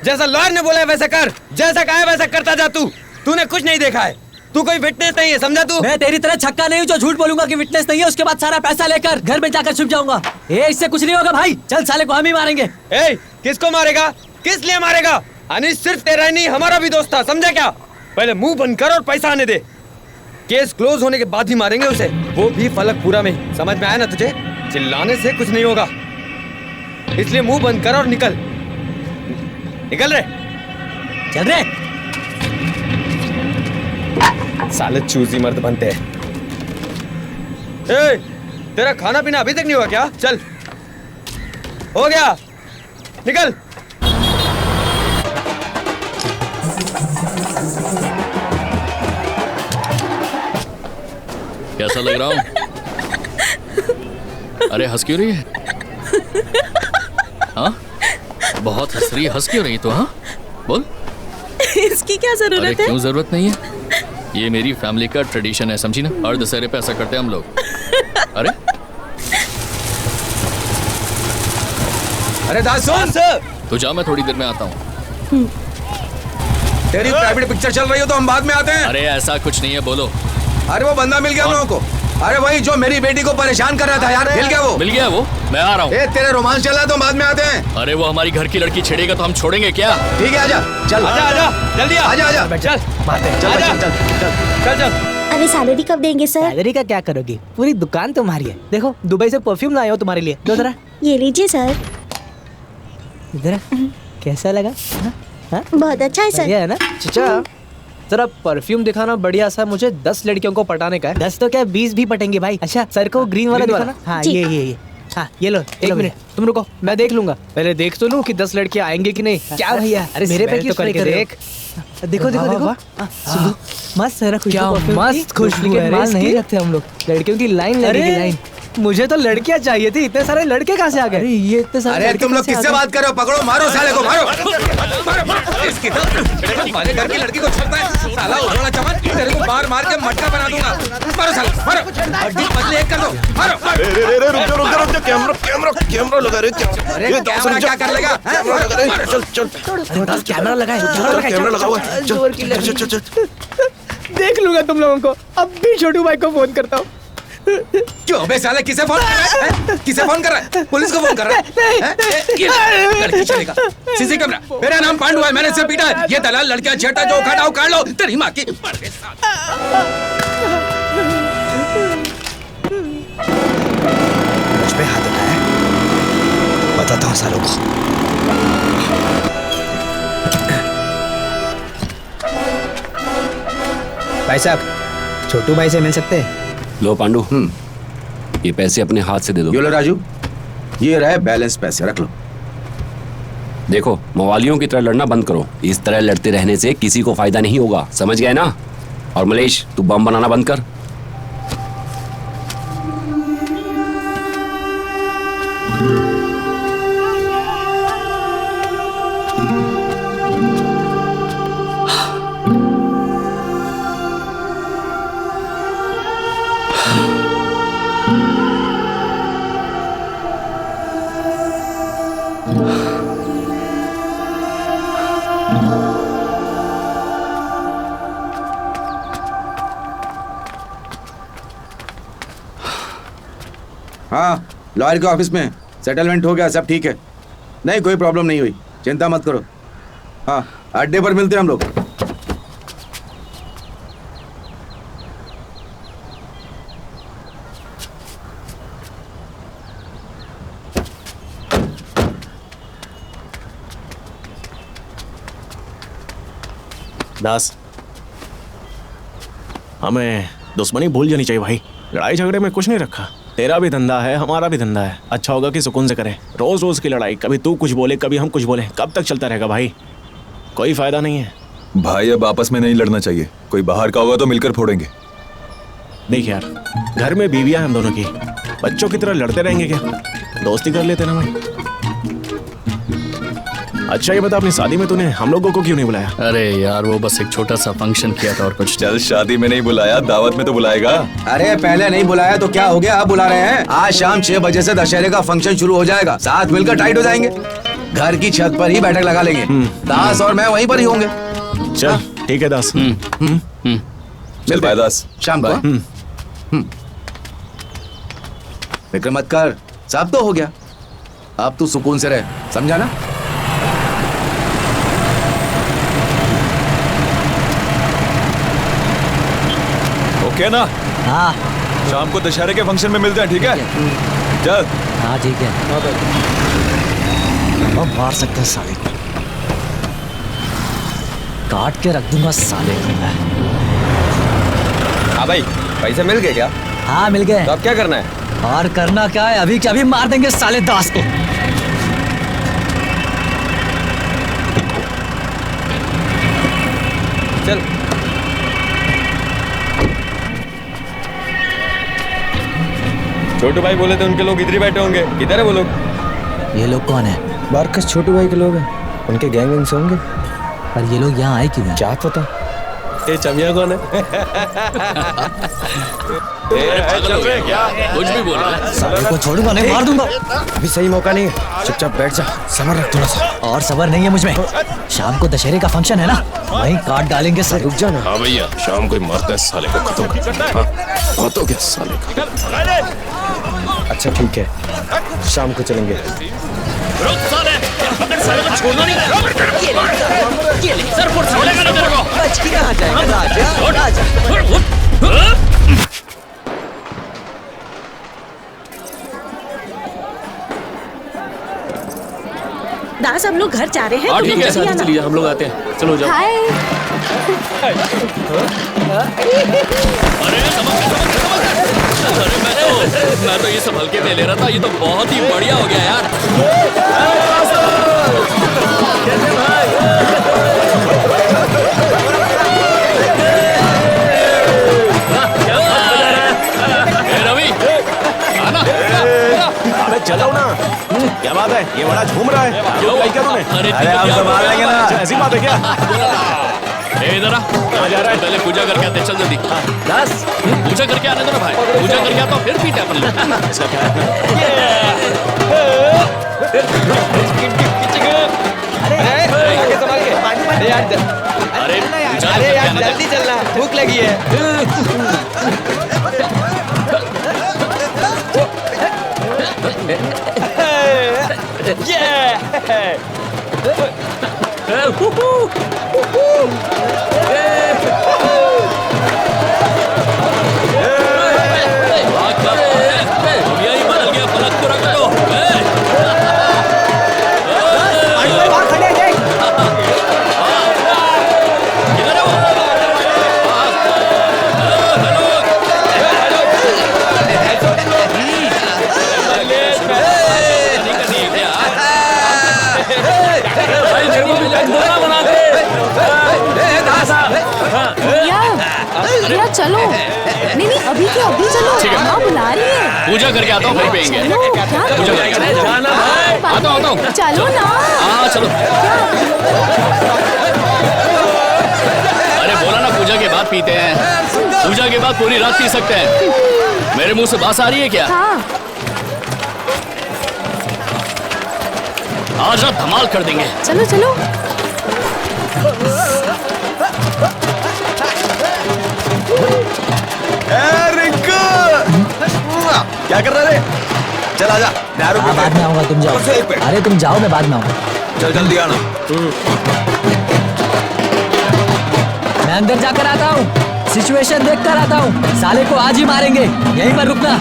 जैसा लॉयर ने बोला है वैसा कर, जैसा कहा है वैसा करता जा। तूने कुछ नहीं देखा है, तू कोई विटनेस नहीं है, समझा तू? मैं तेरी तरह छक्का नहीं हूँ जो झूठ बोलूंगा कि विटनेस नहीं है, उसके बाद सारा पैसा लेकर घर में जाकर छुप जाऊंगा। इससे कुछ नहीं होगा भाई, चल साले को हम ही मारेंगे। किसको मारेगा? किस लिए मारेगा? अनीश सिर्फ तेरा नहीं हमारा भी दोस्त था, समझा क्या? पहले मुंह बंद कर और पैसा आने दे। केस क्लोज होने के बाद ही मारेंगे उसे, वो भी फलकपुरा में। समझ में आया ना तुझे? चिल्लाने से कुछ नहीं होगा, इसलिए मुंह बंद कर और निकल रे। चल रे। साले चूजी मर्द बनते हैं। तेरा खाना पीना अभी तक नहीं हुआ क्या? चल हो गया, निकल। कैसा लग रहा हूँ? अरे हंस क्यों रही है? हाँ बहुत हंस रही है। हंस क्यों रही तो? हाँ बोल। इसकी क्या जरूरत है? क्यों जरूरत नहीं है? ये मेरी फैमिली का ट्रेडिशन है, समझी ना? हर दशहरे पे ऐसा करते हैं हम लोग। अरे दास तो जा, मैं थोड़ी देर में आता हूँ। तेरी प्राइवेट पिक्चर चल रही हो तो हम बाद में आते हैं। अरे ऐसा कुछ नहीं है, बोलो। अरे वो बंदा मिल गया हम लोगों को। अरे वही जो मेरी बेटी को परेशान कर रहा था यार, मिल गया वो। मिल गया वो, मैं आ रहा हूँ। तेरे रोमांस चल रहा है तो हम बाद में आते हैं। अरे वो हमारी घर की लड़की छेड़ेगा तो हम छोड़ेंगे क्या? ठीक है, आजा चल, आजा जल्दी आजा चल अरे सैलरी कब देंगे सर? सैलरी का क्या करोगी, पूरी दुकान तुम्हारी है। देखो दुबई से परफ्यूम लाया हो तुम्हारे लिए, दो जरा। ये लीजिए सर। इधर कैसा लगा? बहुत अच्छा है सर। बढ़िया है ना? चाचा जरा परफ्यूम दिखाना बढ़िया सा, मुझे 10 लड़कियों को पटाने का है। 10 तो क्या 20 भी पटेंगे भाई। अच्छा सर को ग्रीन वाला दिखाना। हाँ ये हाँ ये लो, एक मिनट तुम रुको, मैं देख लूंगा। पहले देख तो लूं कि 10 लड़कियां आएंगे कि नहीं। क्या भैया, अरे मेरे पे क्यों करके देख। देखो देखो देखो मस्त है ना, क्या मस्त खुशबू है। माल नहीं रखते हम लोग, लड़कियों की लाइन लगेगी लाइन। मुझे तो लड़कियां चाहिए थी, इतने सारे लड़के कहाँ से आ गए? अरे ये इतने सारे। अरे तुम लोग किससे बात कर रहे हो? पकड़ो, मारो साले को, मारो इसकी तो हमारे घर की लड़की को छेड़ता है साला उजड़ा चमन। तेरे को मार मार के मटका बना दूंगा। मारो साले, मारो हड्डी पतली एक कर दो, मारो। रुक जा, कैमरा लगा रहे। अरे कैमरा क्या कर लेगा? चल कैमरा लगाए, कैमरा लगा हुआ है। चल देख लूंगा तुम लोगों को। अब भी छोटू भाई को फोन करता हूँ। क्यों बे साले, किसे फोन कर रहा है? किसे फोन कर रहा है? पुलिस को फोन कर रहा है? लड़की चलेगा। CC camera. मेरा नाम पांडु है, मैंने इसे पीटा है। ये दलाल लड़कियां छेड़ता जो उखाड़ा उखाड़ लो। तेरी माँ की। मुझ पे हाथ उठाया, बताता हूँ सालों को। भाई साहब, छोटू भाई से मिल सकते हैं? लो पांडु, ये पैसे अपने हाथ से दे दो। ये लो राजू, ये रहे बैलेंस पैसे, रख लो। देखो मवालियों की तरह लड़ना बंद करो। इस तरह लड़ते रहने से किसी को फायदा नहीं होगा, समझ गए ना? और मलेश, तू बम बनाना बंद कर। हाँ, लॉयर के ऑफिस में सेटलमेंट हो गया, सब ठीक है। नहीं कोई प्रॉब्लम नहीं हुई, चिंता मत करो। हाँ, अड्डे पर मिलते हैं हम लोग। दास, हमें दुश्मनी भूल जानी चाहिए भाई। लड़ाई झगड़े में कुछ नहीं रखा। तेरा भी धंधा है, हमारा भी धंधा है। अच्छा होगा कि सुकून से करें। रोज रोज की लड़ाई, कभी तू कुछ बोले कभी हम कुछ बोले, कब तक चलता रहेगा भाई? कोई फायदा नहीं है भाई। अब आपस में नहीं लड़ना चाहिए। कोई बाहर का होगा तो मिलकर फोड़ेंगे। देख यार, घर में बीवियां हैं हम दोनों की, बच्चों की तरह लड़ते रहेंगे क्या? दोस्ती कर लेते ना भाई। अच्छा ये बता, अपनी शादी में तूने हम लोगों को क्यों नहीं बुलाया? अरे यार वो बस एक छोटा सा फंक्शन किया था और कुछ। चल शादी में नहीं बुलाया, दावत में तो बुलाएगा। अरे पहले नहीं बुलाया तो क्या हो गया, अब बुला रहे हैं। आज शाम 6 बजे से दशहरे का फंक्शन शुरू हो जाएगा। साथ मिलकर टाइट हो जाएंगे। घर की छत पर ही बैठक लगा लेंगे। दास और मैं वहीं पर ही होंगे। चल ठीक है दास। चल बाय दास, शाम को। फिक्र मत कर, सब तो हो गया। अब तू सुकून से रह, समझा ना? ओके ना? हाँ, शाम को दशहरे के फंक्शन में मिलते हैं, ठीक है? चल। हाँ ठीक है। अब मार सकते हैं साले को, काट के रख दूंगा साले को मैं। हाँ भाई, पैसे मिल गए क्या? हाँ मिल गए। तो अब क्या करना है? और करना क्या है, अभी क्या अभी मार देंगे साले दास को। चल। छोटू भाई बोले थे उनके लोग इधर ही बैठे होंगे। किधर है वो लोग? ये लोग कौन है? बारकस छोटू भाई के लोग हैं, उनके गैंग से होंगे। पर ये लोग यहाँ आए क्यों? क्या पता। ये चमिया कौन है? पागल हो गया क्या? कुछ भी बोल रहा है। साले को छोड़ूंगा नहीं, मार दूंगा। अभी सही मौका नहीं है, चुपचाप बैठ जा, सबर रख थोड़ा सा। और सबर नहीं है मुझमें। शाम को दशहरे का फंक्शन है ना, वहीं काट डालेंगे सर। रुक जा ना। हाँ भैया, शाम को ही मारता है साले को, खत्म कर। बहुत हो गया साले का। अच्छा ठीक है, शाम को चलेंगे। रुक साले, पकड़ साले को, छोड़ना नहीं। ये ले सर, फोड़ छोड़ेगा ना तेरे को। बच के कहाँ जाएगा राजा? दास हम लोग घर जा रहे हैं। हाँ तुम्हें ठीक है, जल्दी आना। चलिए हम लोग आते हैं। चलो जाओ। हाय। अरे मैं तो ये संभल के ले रहा था, ये तो बहुत ही बढ़िया हो गया यार। रवि आना। अबे चलो ना, क्या बात है, ये बड़ा झूम रहा है, क्यों क्या किया तूने? अरे हम संभाल लेंगे ना। अच्छा, ऐसी बात है क्या? इधर आ, कहाँ जा रहा है? पहले पूजा करके आते, चल जल्दी। दास पूजा करके आने दो ना भाई, पूजा करके आता हूँ फिर पीते अपन लोग। इसका क्या है? अरे यार जल्दी चलना, भूख लगी है। दुनिया ही बदल गया, पलक पूरा करो। भैया चलो। नहीं नहीं, अभी के अभी चलो, माँ बुला रही है। पूजा करके आता हूँ, फिर पियेंगे। पूजा करके आता हूँ। चलो ना। हाँ चलो। अरे बोला ना, पूजा के बाद पीते हैं। पूजा के बाद पूरी रात पी सकते हैं। मेरे मुंह से बात आ रही है क्या? हाँ। आज रात धमाल कर देंगे। चलो चलो। क्या कर रहा है? चल आजा, दारू हाँ, बाद में आऊंगा, तुम जाओ। अरे तुम जाओ, मैं बाद में आऊंगा। चल जल्दी आना। मैं अंदर जाकर आता हूँ, सिचुएशन देख कर आता हूँ। साले को आज ही मारेंगे, यहीं पर रुकना।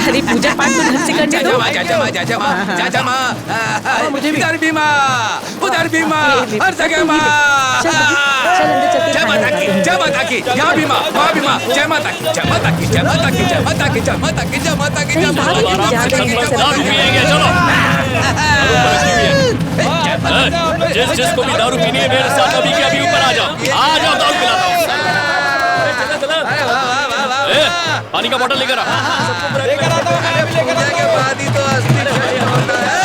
अरे पूजा पाठ तो ढंग से करने दो। उधर भी माँ, उधर भी माँ, हर जगह माँ। जय माता की, जय माता की, यहाँ भी माँ, वहाँ भी माँ। जय माता की, जय माता की, जय माता की, जय माता की, जय माता की, जय माता की, जय माता की। दारू पिएंगे, चलो। जिसको भी दारू पीनी है मेरे साथ अभी के अभी ऊपर आ जाओ। आ जाओ, दारू पिलाता हूँ। पानी का बोतल लेकर आ। लेकर आता हूँ, पूजा के बाद ही तो असली फल होता है।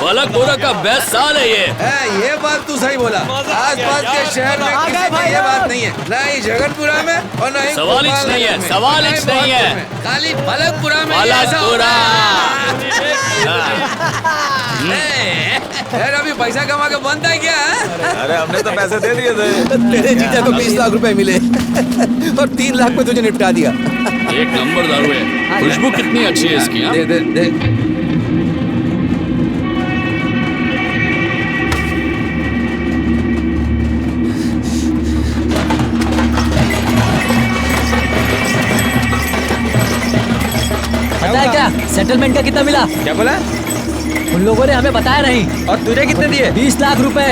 पलक पूरा का बेस्ट साल है ये बात तू सही बोला। आसपास के शहर में किसी में ये बात नहीं है, ना ही जगतपुरा में और ना ही सवाल ही नहीं है, सवाल ही नहीं है। खाली पलकपुरा में पलकपुरा। अभी पैसा कमा के बनता है क्या? अरे हमने तो पैसे दे दिए थे। तेरे जीजा को 20 लाख रुपए मिले और 3 लाख में तुझे निपटा दिया। एक नंबर दारू है। खुशबू कितनी अच्छी है इसकी। दे दे दे। पता है क्या सेटलमेंट का कितना मिला? क्या बोला? उन लोगों ने हमें बताया नहीं। और तुझे कितने दिए? 20 लाख रुपए।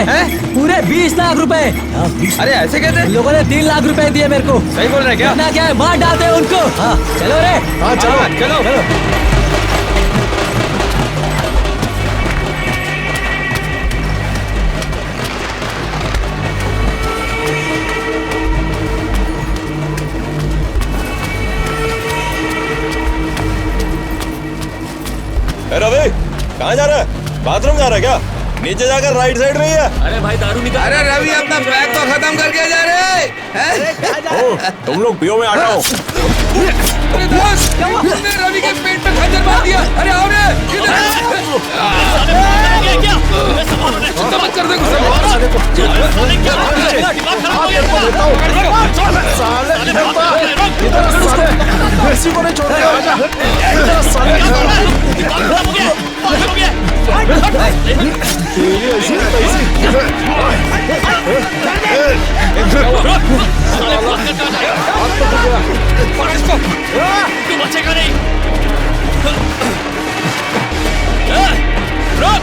पूरे 20 लाख रुपए। अरे ऐसे कहते? उन लोगों ने 3 लाख रुपए दिए मेरे को। सही बोल रहे क्या? इतना क्या है, मार डालते हैं उनको। हाँ चलो रे। हाँ चलो चलो। रवि कहाँ जा रहा है? बाथरूम जा रहा है क्या? नीचे जाकर राइट साइड में ही है। अरे भाई दारू निकाल। अरे रवि अपना बैग तो खत्म करके जा रहे हैं। तुम लोग पियो में आ जाओ। अरे दोस्त, तुमने रवि के पेट में खंजर मार दिया। अरे आओ रे, चिंता मत कर दे तू बचेगा नहीं। रोक!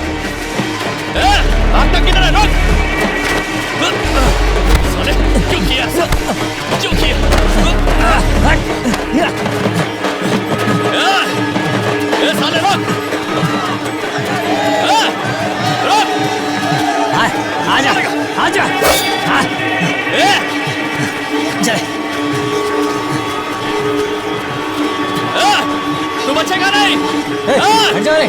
हाथ तक किधर है? रोक! साले क्यों किया? क्यों किया? साले रोक! रोक! आजा, आजा! तू बचेगा नहीं। हट जा रे।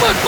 मत